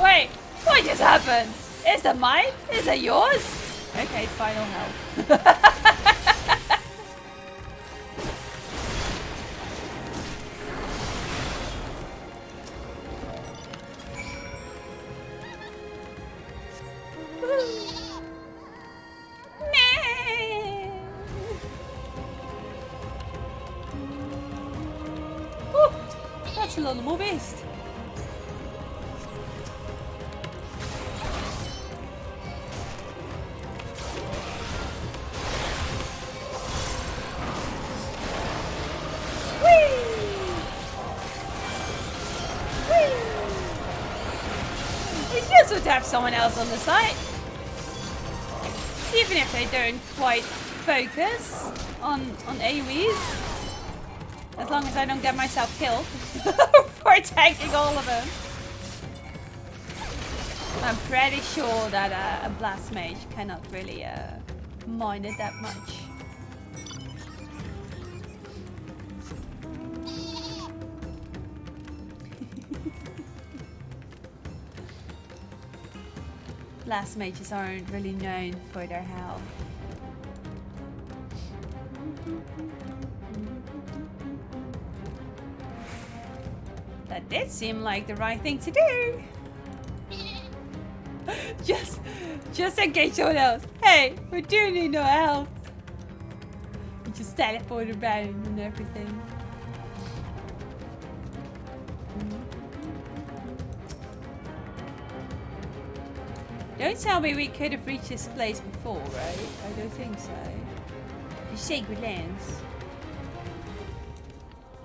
Wait, what just happened? Is that mine? Is that yours? Okay, final health. That's a lot more beast. have someone else on the side. Even if they don't quite focus on AoEs. As long as I don't get myself killed for attacking all of them. I'm pretty sure that a blast mage cannot really mind it that much. Blast mages aren't really known for their health. That did seem like the right thing to do. just in case someone else. Hey, we do need no help. You just teleport around and everything. Don't tell me we could have reached this place before, right? I don't think so. The sacred lands.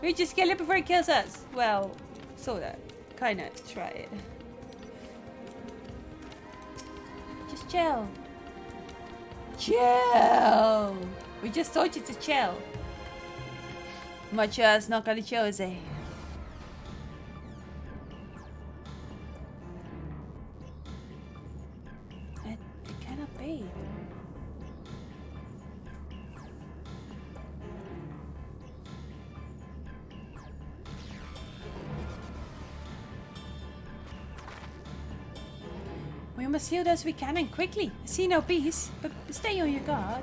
We just kill it before it kills us. Well, sorta. Kinda try it. Just chill. Chill! We just told you to chill. Much as not gonna chill, is it? It cannot be. We must heal those we can and quickly. I see no beast, but stay on your guard.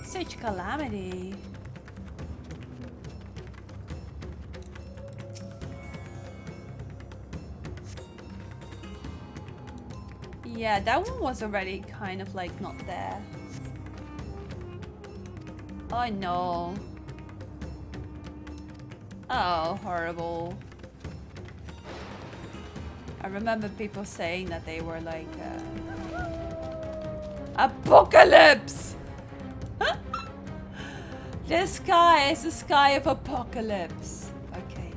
Such calamity. Yeah, that one was already kind of like not there. Oh no. Oh, horrible. I remember people saying that they were like, Apocalypse! This sky is the sky of apocalypse. Okay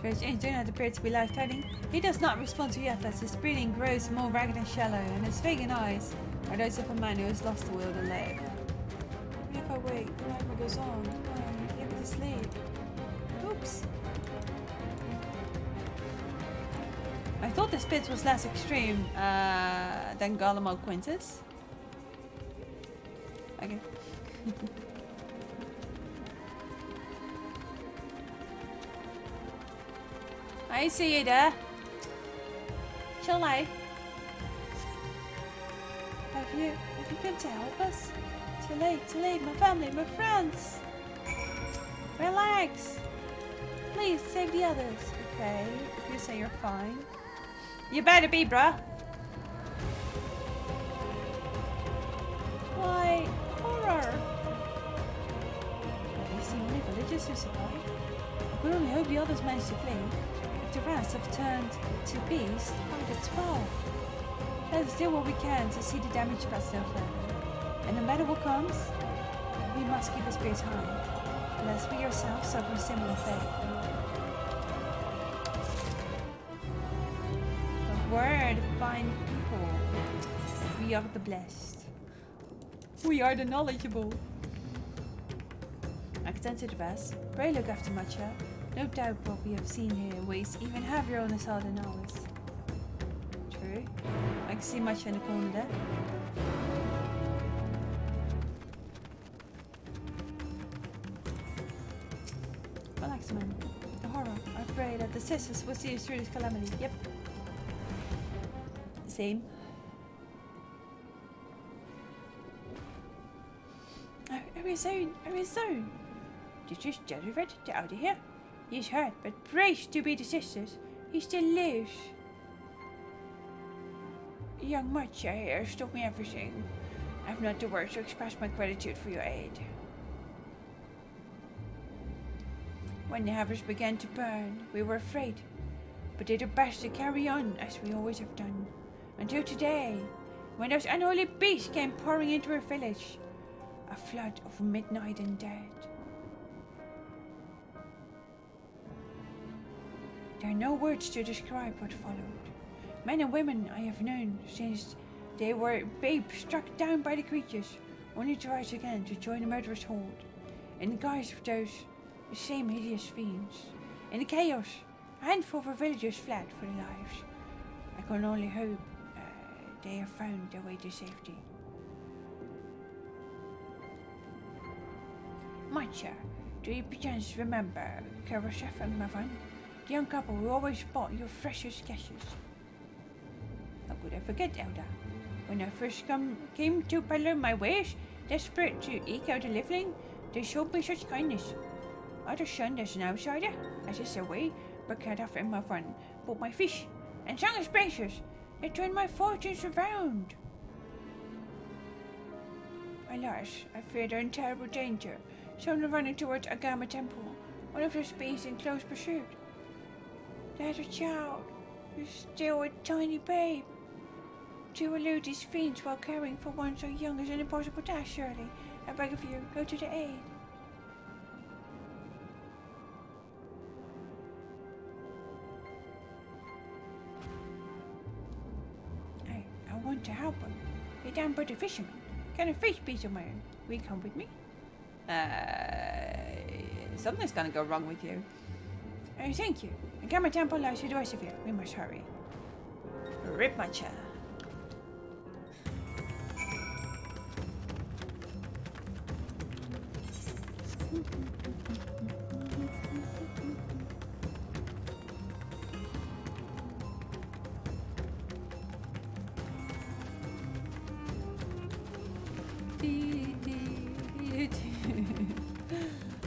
then. Strange do not appear to be life-threatening. He does not respond to your efforts. His breathing grows more ragged and shallow, and his vacant eyes are those of a man who has lost the will to live. If I wake, the nightmare goes on. I'm able to sleep. Oops. I thought this bit was less extreme than Garlemald Quintus. Okay. I see you there. Shall I? Have you come to help us? Too late, my family, my friends. Relax. Please, save the others. Okay, if you say you're fine. You better be, bruh. Why, horror. Have you seen any villagers who survived? I could only hope the others managed to flee. If the rest have turned to beasts, that's well. Let us do what we can to see the damage pass no further. And no matter what comes, we must keep our spirits high, lest we ourselves suffer a similar fate. The word fine people. We are the blessed. We are the knowledgeable. I can tend to the best. Pray look after Matcha. No doubt what we have seen here weighs even heavier on his heart than ours. True. I can see Matcha in the corner there. Relax, man. The horror. I pray that the sisters will see us through this calamity. Yep. Same. Arizona. Did you Jennifer to out of here? He's hurt, but praise to be the sisters. He still lives. Young Matcha here told me everything. I've not the words to express my gratitude for your aid. When the Havers began to burn, we were afraid, but did our best to carry on as we always have done. Until today, when those unholy beasts came pouring into her village. A flood of midnight and dead. There are no words to describe what followed. Men and women I have known since they were babes struck down by the creatures, only to rise again to join the murderous horde, in the guise of those same hideous fiends. In the chaos, a handful of our villagers fled for their lives. I can only hope they have found their way to safety. Matcha, do you perchance remember Karasef and Mavan, the young couple who always bought your freshest caches? How could I forget, Elda? When I first came to peddle my wares, desperate to eke out a living, they showed me such kindness. Other son as an outsider, as is their way, but Karasef and Mavan bought my fish, and sung as praises. They turned my fortunes around. Alas, I fear they're in terrible danger. Some are running towards Agama Temple, one of those beasts in close pursuit. There's a child, who's still a tiny babe. To elude these fiends while caring for one so young is an impossible task, surely. I beg of you, go to the aid. I want to help him. You're down but a fisherman. Can a fish be of my own? Will you come with me? Something's gonna go wrong with you. Thank you. Agama Temple allows you the rest of you. We must hurry. Rip my chair.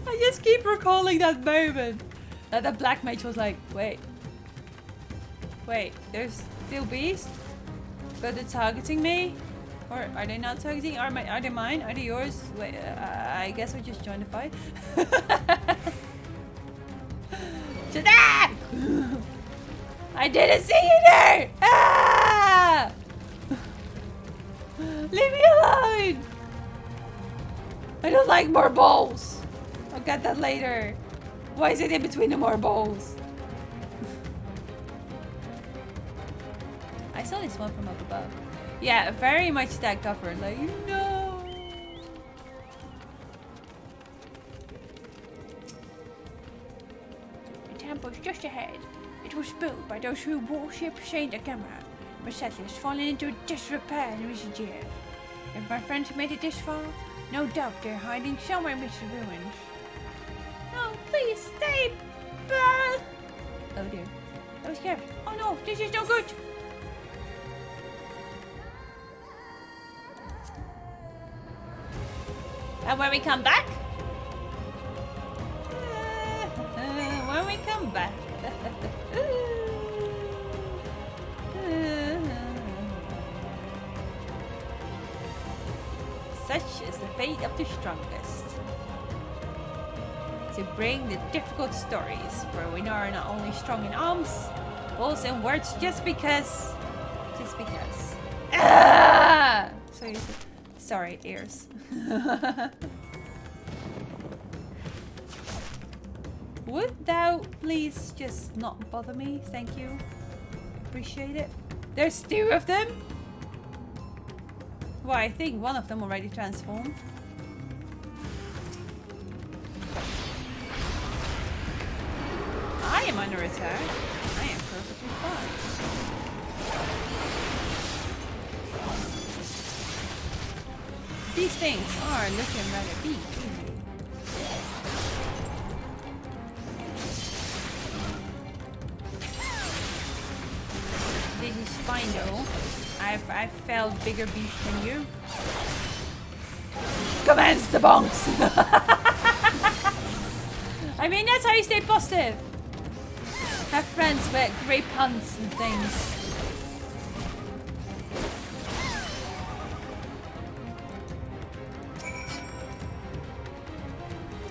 I just keep recalling that moment that the black mage was like, wait, there's still beasts, but they're targeting me, or are they not targeting? Are they mine? Are they yours? Wait, I guess we just joined the fight. To that! I didn't see you there! Ah! Leave me alone! I don't like more balls. I'll get that later. Why is it in between the more balls? I saw this one from up above. Yeah, very much that cover. Like, no. The temple's just ahead. It was built by those who worship Saint Agama, but settlers fallen into disrepair in recent years. If my friends made it this far, no doubt they're hiding somewhere amidst the ruins. No, please stay back! Oh dear. I was scared. Oh no, this is no good! And when we come back? When we come back. Such is the fate of the strongest. To bring the difficult stories, for we are not only strong in arms, but also in words just because. Just because. Ah! Sorry, ears. Would thou please just not bother me? Thank you. Appreciate it. There's two of them? Well, I think one of them already transformed. I am under attack. I am perfectly fine. These things are looking rather big. This is fine though. I've felt bigger beasts than you. Commence the bonks! I mean, that's how you stay positive. Have friends with great puns and things.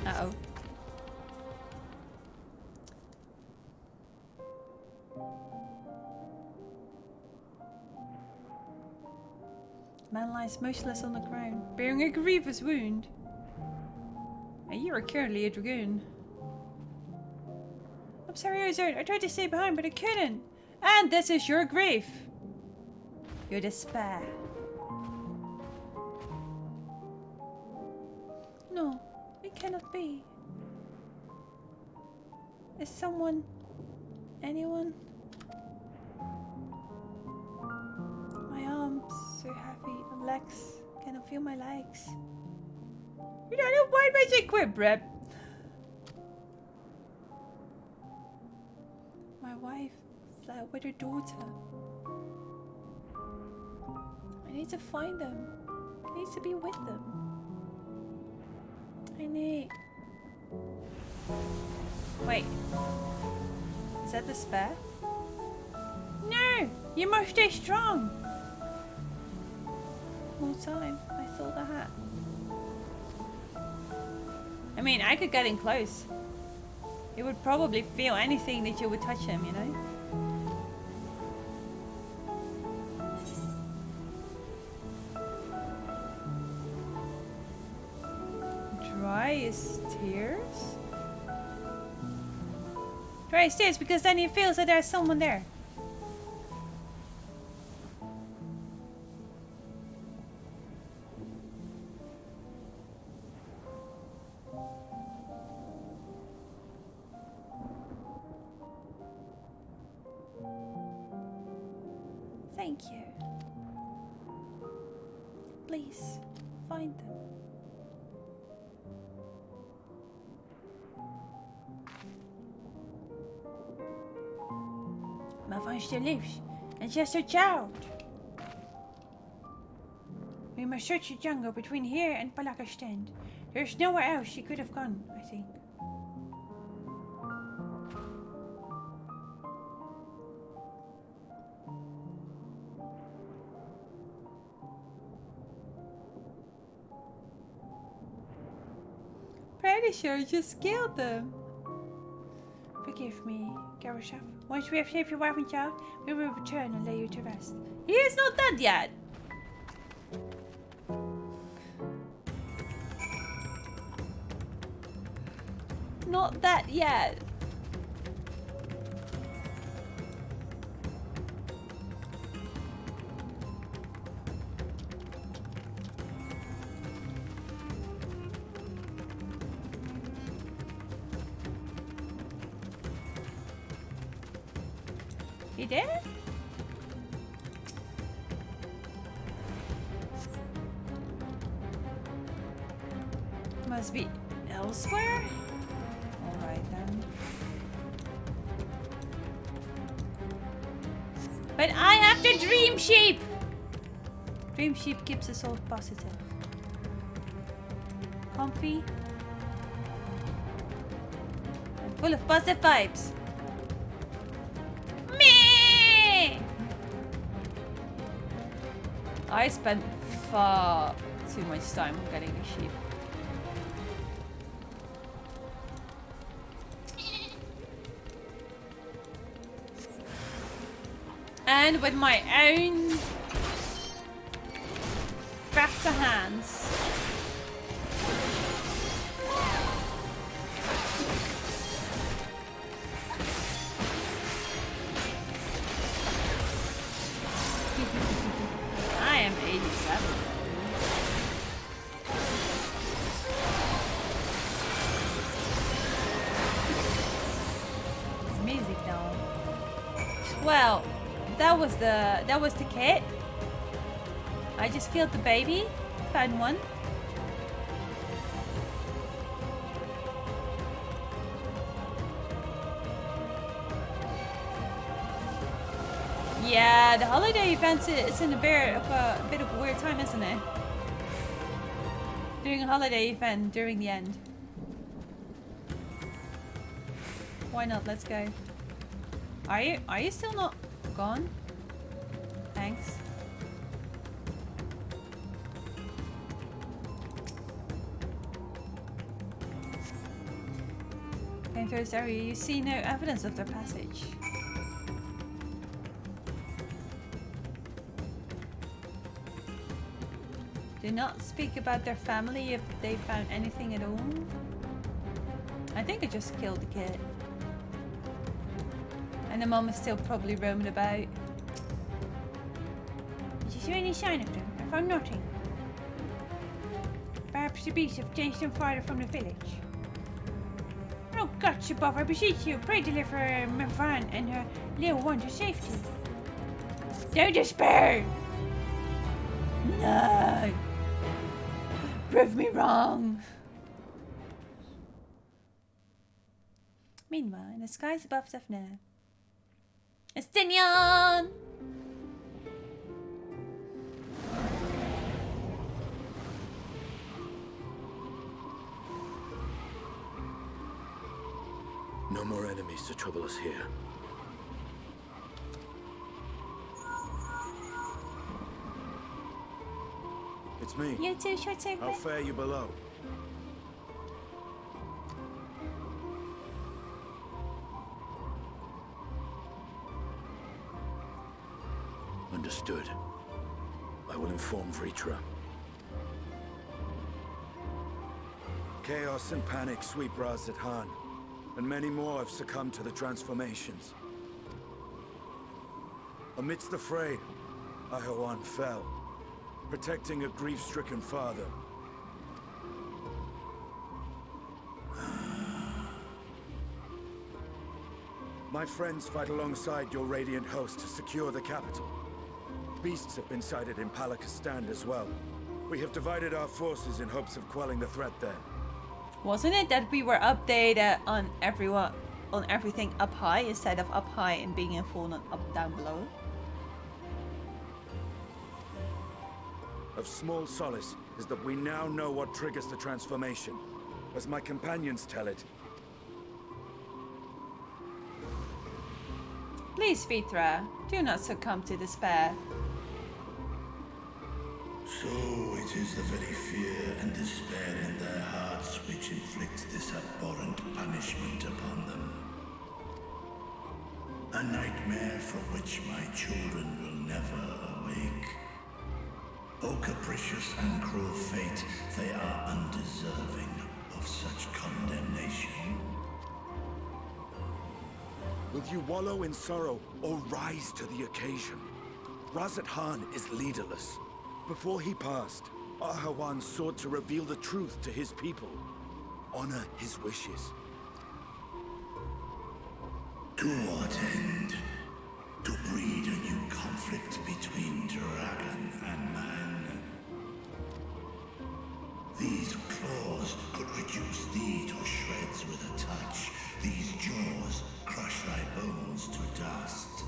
Uh-oh. Man lies motionless on the ground, bearing a grievous wound. And you are currently a dragoon. I'm sorry, Ozone. I tried to stay behind, but I couldn't. And this is your grief. Your despair. No, it cannot be. Is someone... anyone? My arms so heavy, my legs, cannot feel my legs. You don't know why my equip, Rep. My wife fled with her daughter. I need to find them. I need to be with them. I need... Wait. Is that the spare? No! You must stay strong! All time, I thought I had. I mean, I could get in close. It would probably feel anything that you would touch him, you know? Dry his tears? Dry his tears because then he feels that there's someone there. Thank you. Please, find them. Maar van je liefs, and just a child. We must search the jungle between here and Palakastan. There's nowhere else she could have gone, I think. Pretty sure you just killed them. Forgive me, Garashaf. Once we have saved your wife and child, we will return and lay you to rest. He is not dead yet. Not that yet. He did? Must be elsewhere? Alright then. But I have the dream sheep! Dream sheep keeps us all positive. Comfy. And full of positive vibes. I spent far too much time getting a sheep. And with my own faster hands. I am 87. It's music though. Well, that was the kit. I just killed the baby. Found one. Yeah, the holiday event is in a bit of a weird time, isn't it? Doing a holiday event during the end. Why not? Let's go. Are you still not gone? Thanks. Going through this area, you see no evidence of their passage. Do not speak about their family if they found anything at all. I think I just killed the kid. And the mom is still probably roaming about. Did you see any sign of them? I found nothing. Perhaps the beasts have chased them farther from the village. Oh God, above, I beseech you, pray deliver Mervan and her little one to safety. Don't despair! No! Prove me wrong! Meanwhile, in the skies above Zafna, Estinian! No more enemies to trouble us here. It's me. You too, short How segment. fare you below? Understood. I will inform Vritra. Chaos and panic sweep Raz-at-Han, and many more have succumbed to the transformations. Amidst the fray, Ahawan fell, protecting a grief-stricken father. My friends fight alongside your Radiant host to secure the capital. Beasts have been sighted in Palakistan as well. We have divided our forces in hopes of quelling the threat there. Wasn't it that we were updated on everything up high instead of up high and being informed on up down below? Of small solace is that we now know what triggers the transformation. As my companions tell it, Please, Vitra, do not succumb to despair. So it is the very fear and despair in their hearts which inflicts this abhorrent punishment upon them. A nightmare from which my children will never awake. O capricious and cruel fate, they are undeserving of such condemnation. will you wallow in sorrow or rise to the occasion? Raz-at-Han is leaderless. Before he passed, Ahawan sought to reveal the truth to his people. Honor his wishes. To what end? To breed a new conflict between dragon and man. These claws could reduce thee to shreds with a touch. These jaws crush thy bones to dust.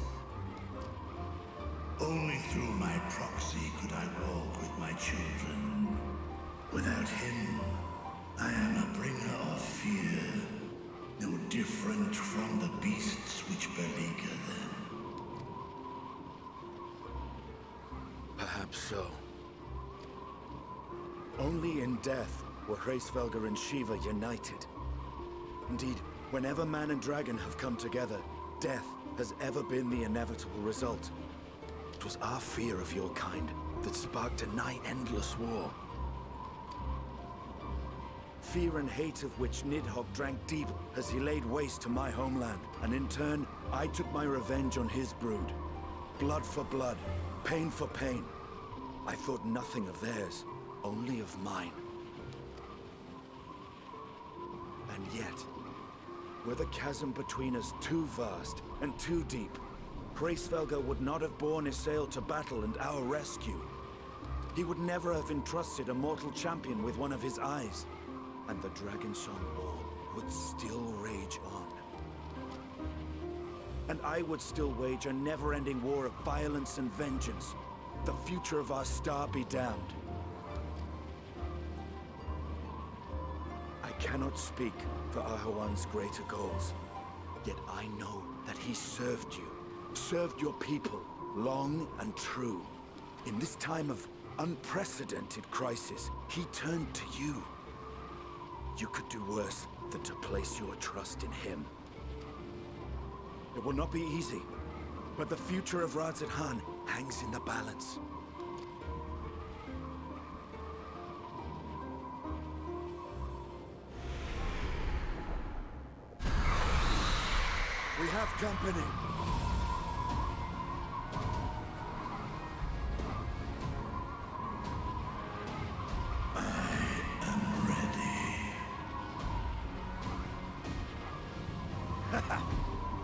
Only through my proxy could I walk with my children. Without him, I am a bringer of fear, no different from the beasts which beleaguer them. Perhaps so. Only in death were Hraesvelgr and Shiva united. Indeed, whenever man and dragon have come together, death has ever been the inevitable result. It was our fear of your kind that sparked a nigh-endless war. Fear and hate of which Nidhogg drank deep as he laid waste to my homeland, and in turn, I took my revenge on his brood. Blood for blood, pain for pain. I thought nothing of theirs, only of mine. And yet, were the chasm between us too vast and too deep, Hraesvelgr would not have borne Isael to battle and our rescue. He would never have entrusted a mortal champion with one of his eyes, and the Dragonsong War would still rage on. And I would still wage a never-ending war of violence and vengeance. The future of our star be damned. I cannot speak for Ahawan's greater goals, yet I know that he served you, served your people, long and true. In this time of unprecedented crisis, he turned to you. You could do worse than to place your trust in him. It will not be easy, but the future of Raz-at-Han hangs in the balance. company.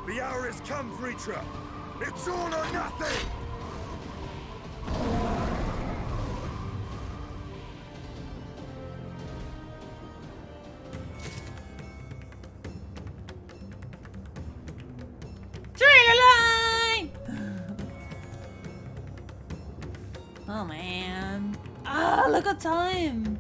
The hour has come, Vritra! It's all or nothing! Oh man. Ah, look at time.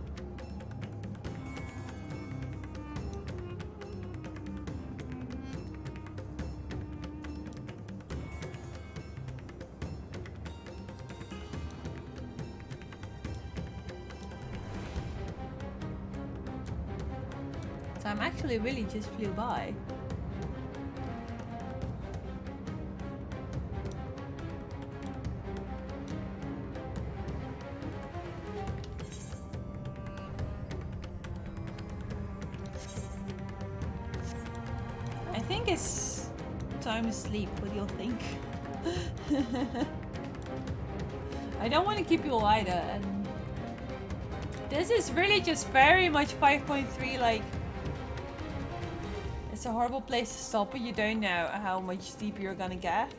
Time actually really just flew by. I think it's time to sleep. What do you think? I don't want to keep you all either. And this is really just very much 5.3 like. It's a horrible place to stop, but you don't know how much deeper you're gonna get.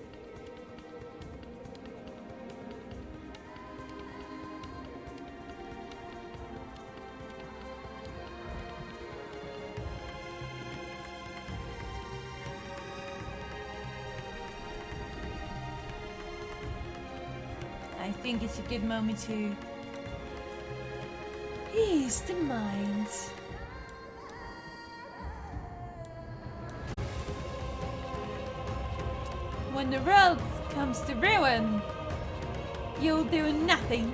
I think it's a good moment to ease the mind. When the world comes to ruin, you'll do nothing.